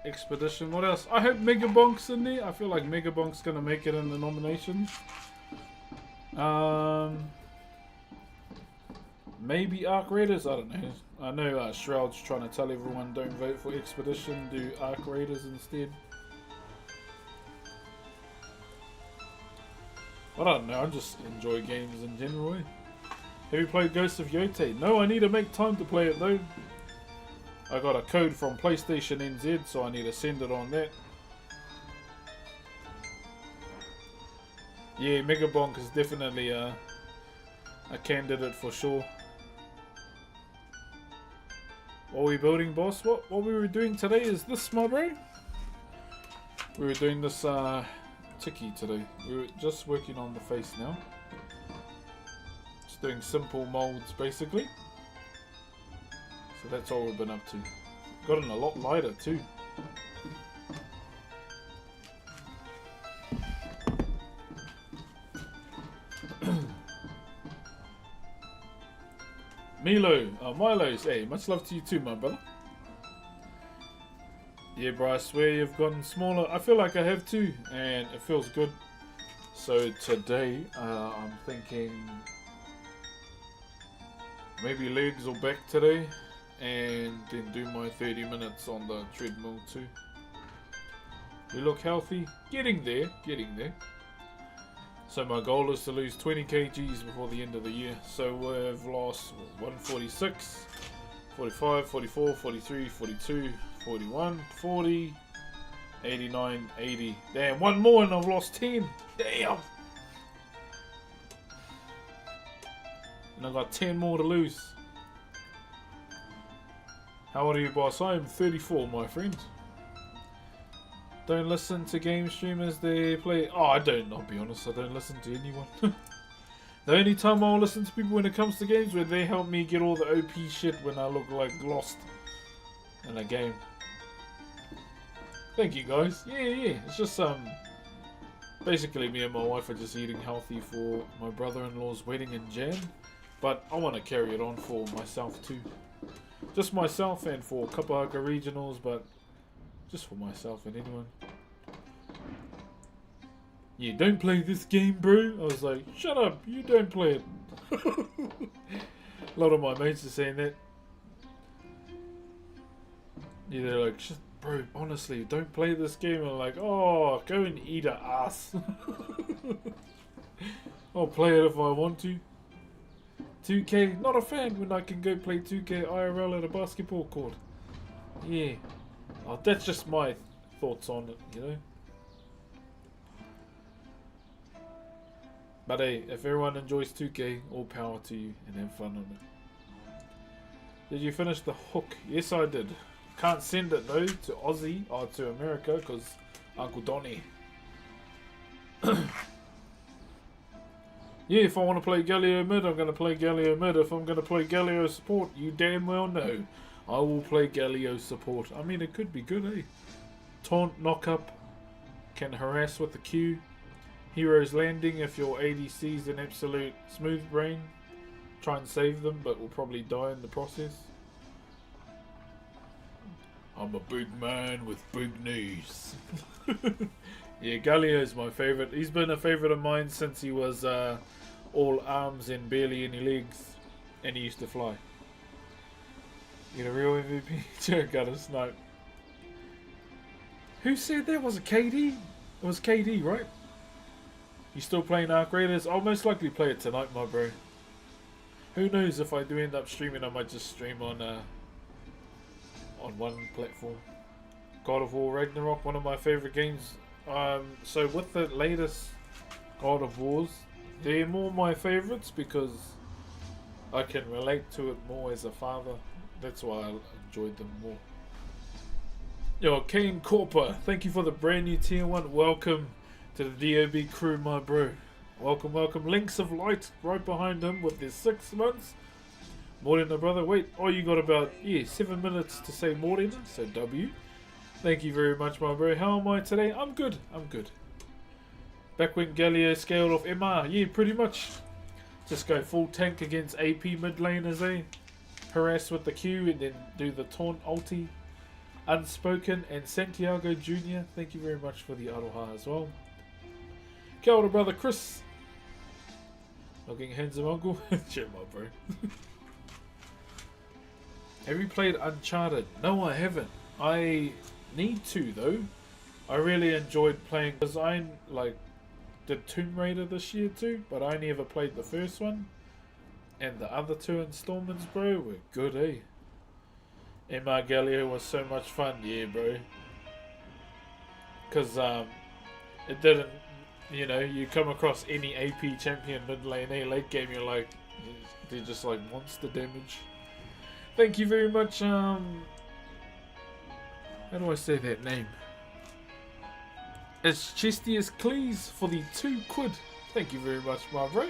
Expedition. What else? I hope Megabonk's in there. I feel like Megabonk's gonna make it in the nominations. Maybe Arc Raiders. I don't know. I know Shroud's trying to tell everyone don't vote for Expedition. Do Arc Raiders instead. I don't know, I just enjoy games in general. Have you played Ghost of Yote? No, I need to make time to play it though. I got a code from PlayStation NZ, so I need to send it on that. Yeah, Megabonk is definitely a candidate for sure. What are we building, boss? What we were doing today is this, my bro. We were doing this Tiki today. We were just working on the face now. Just doing simple molds basically. So that's all we've been up to. Gotten a lot lighter too. Milo's, hey, much love to you too, my brother. Yeah, bro, I swear you've gotten smaller. I feel like I have too, and it feels good. So today, I'm thinking maybe legs or back today, and then do my 30 minutes on the treadmill too. We look healthy, getting there. So my goal is to lose 20 kgs before the end of the year. So we've lost 146, 45, 44, 43, 42, 41, 40, 89, 80. Damn, one more and I've lost 10. Damn. And I've got 10 more to lose. How old are you, boss? I am 34, my friend. Don't listen to game streamers, they play... Oh, I don't, I'll be honest, I don't listen to anyone. The only time I'll listen to people when it comes to games where they help me get all the OP shit when I look like lost in a game. Thank you guys. Yeah, it's just basically me and my wife are just eating healthy for my brother-in-law's wedding in Jan. But I want to carry it on for myself too. Just myself and for Kapahaka regionals, but just for myself and anyone. You don't play this game, bro? I was like, shut up, you don't play it. A lot of my mates are saying that. Yeah, they're like, bro, honestly, don't play this game. I'm like, oh, go and eat a ass. I'll play it if I want to. 2K, not a fan when I can go play 2K IRL at a basketball court. Yeah. Oh, that's just my thoughts on it, you know. But hey, if everyone enjoys 2K, all power to you and have fun on it. Did you finish the hook? Yes, I did. Can't send it though to Aussie or to America because Uncle Donnie. Yeah, if I want to play Galio mid, I'm going to play Galio mid. If I'm going to play Galio support, you damn well know I will play Galio support. I mean, it could be good, eh? Taunt, knock up, can harass with the Q. Heroes landing if your ADC's an absolute smooth brain. Try and save them, but will probably die in the process. I'm a big man with big knees. Yeah, Galio's my favourite. He's been a favourite of mine since he was all arms and barely any legs. And he used to fly. Get a real MVP? Jared got a snipe. Who said that? Was it KD? It was KD, right? You still playing Arc Raiders? I'll most likely play it tonight, my bro. Who knows, if I do end up streaming, I might just stream on one platform. God of War Ragnarok, one of my favourite games. So with the latest God of Wars, they're more my favourites because I can relate to it more as a father. That's why I enjoyed them more. Yo, Kane Corpa, thank you for the brand new tier 1. Welcome to the DOB crew, my bro. Welcome, welcome. Links of Light right behind him with his 6 months. Morena, brother. Wait, oh, you got about 7 minutes to say Morena, so W. Thank you very much, my bro. How am I today? I'm good. Back when Galio scaled off MR. Yeah, pretty much. Just go full tank against AP mid laners, eh? Harass with the Q and then do the taunt ulti. Unspoken and Santiago Jr. Thank you very much for the Aroha as well. Kia ora, brother Chris. Looking handsome, uncle. Cheer, my bro. Have you played Uncharted? No, I haven't. I need to though. I really enjoyed playing because I did Tomb Raider this year too, but I only ever played the first one, and the other 2 installments, bro, were good, eh? MR Galio was so much fun, yeah, bro. Because it didn't, you come across any AP champion mid lane, late game, you're like, they're just like monster damage. Thank you very much. How do I say that name? It's Chestius Cleese for the 2 quid. Thank you very much, my bro.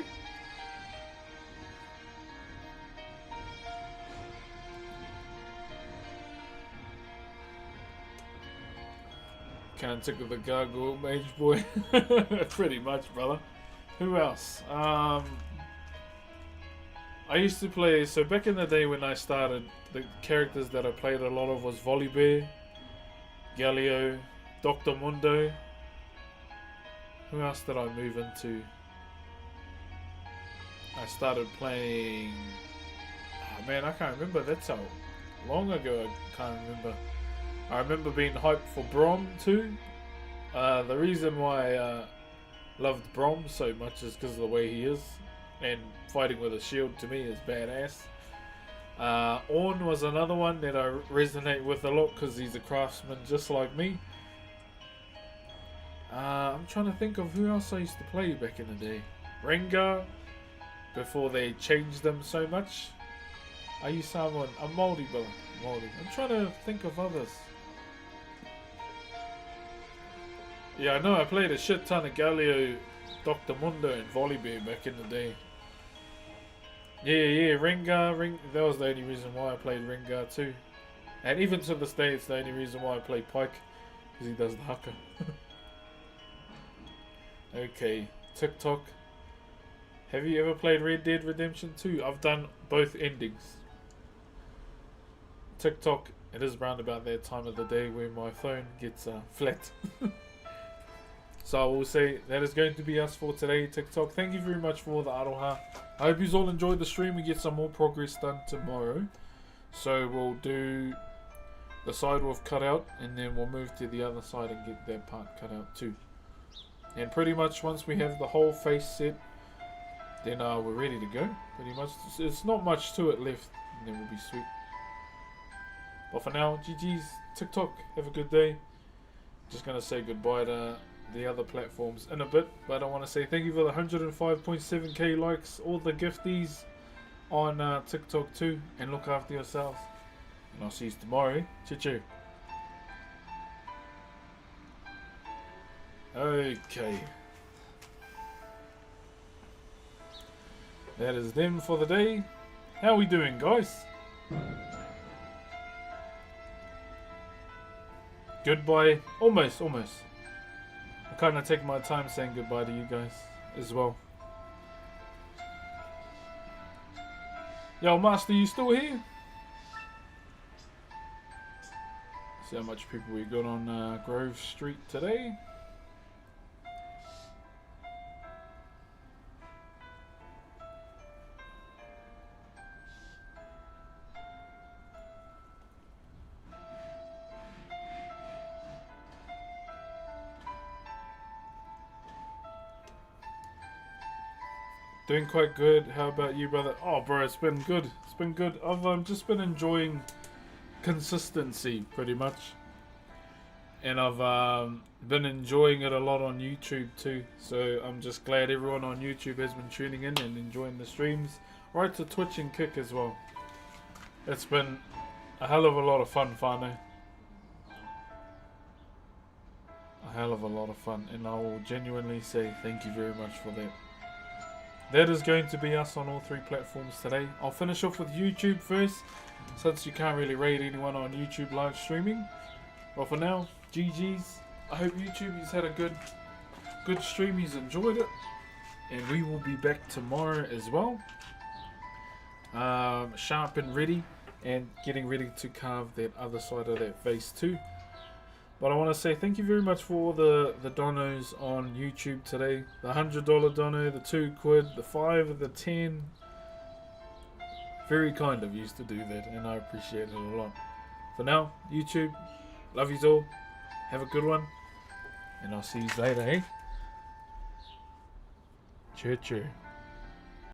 Can't tickle the gargoyle, mage boy. Pretty much, brother. Who else? I used to play, so back in the day when I started, the characters that I played a lot of was Volibear, Galio, Dr. Mundo. Who else did I move into? I started playing... Oh man, I can't remember. That's how long ago. I can't remember. I remember being hyped for Brom too. The reason why I loved Brom so much is because of the way he is. And fighting with a shield to me is badass. Ornn was another one that I resonate with a lot because he's a craftsman just like me. I'm trying to think of who else I used to play back in the day. Rengar, before they changed them so much. I used someone, a Maori brother. Maori. I'm trying to think of others. Yeah, I know I played a shit ton of Galio, Dr. Mundo and Volibear back in the day. Yeah, Rengar, that was the only reason why I played Rengar too. And even to this day, it's the only reason why I play Pike, because he does the haka. Okay, TikTok. Have you ever played Red Dead Redemption 2? I've done both endings. TikTok, it is around about that time of the day where my phone gets flat. So I will say that is going to be us for today, TikTok. Thank you very much for the aroha. I hope you all enjoyed the stream. We get some more progress done tomorrow. So we'll do the side we've cut out, and then we'll move to the other side and get that part cut out too. And pretty much once we have the whole face set, then we're ready to go. Pretty much, it's not much to it left, and then we'll be sweet. But for now, GG's, TikTok, have a good day. Just gonna say goodbye to the other platforms in a bit, but I want to say thank you for the 105.7k likes, all the gifties on TikTok too, and look after yourselves. And I'll see you tomorrow. Choo. Okay. That is them for the day. How are we doing, guys? Goodbye. Almost. I kind of take my time saying goodbye to you guys as well. Yo, Master, you still here? See how much people we got on Grove Street today. Doing quite good. How about you, brother? Oh, bro, it's been good. It's been good. I've just been enjoying consistency, pretty much. And I've been enjoying it a lot on YouTube too. So I'm just glad everyone on YouTube has been tuning in and enjoying the streams. Right to Twitch and Kick as well. It's been a hell of a lot of fun, whānau. A hell of a lot of fun. And I will genuinely say thank you very much for that. That is going to be us on all three platforms today. I'll finish off with YouTube first, since you can't really rate anyone on YouTube live streaming. But for now, GG's. I hope YouTube has had a good stream. He's enjoyed it. And we will be back tomorrow as well. Sharp and ready. And getting ready to carve that other side of that face too. But I want to say thank you very much for all the donos on YouTube today. The $100 dono, the £2, the 5, the 10. Very kind of you to do that, and I appreciate it a lot. For now, YouTube, love you all. Have a good one, and I'll see you later, hey? Choo choo.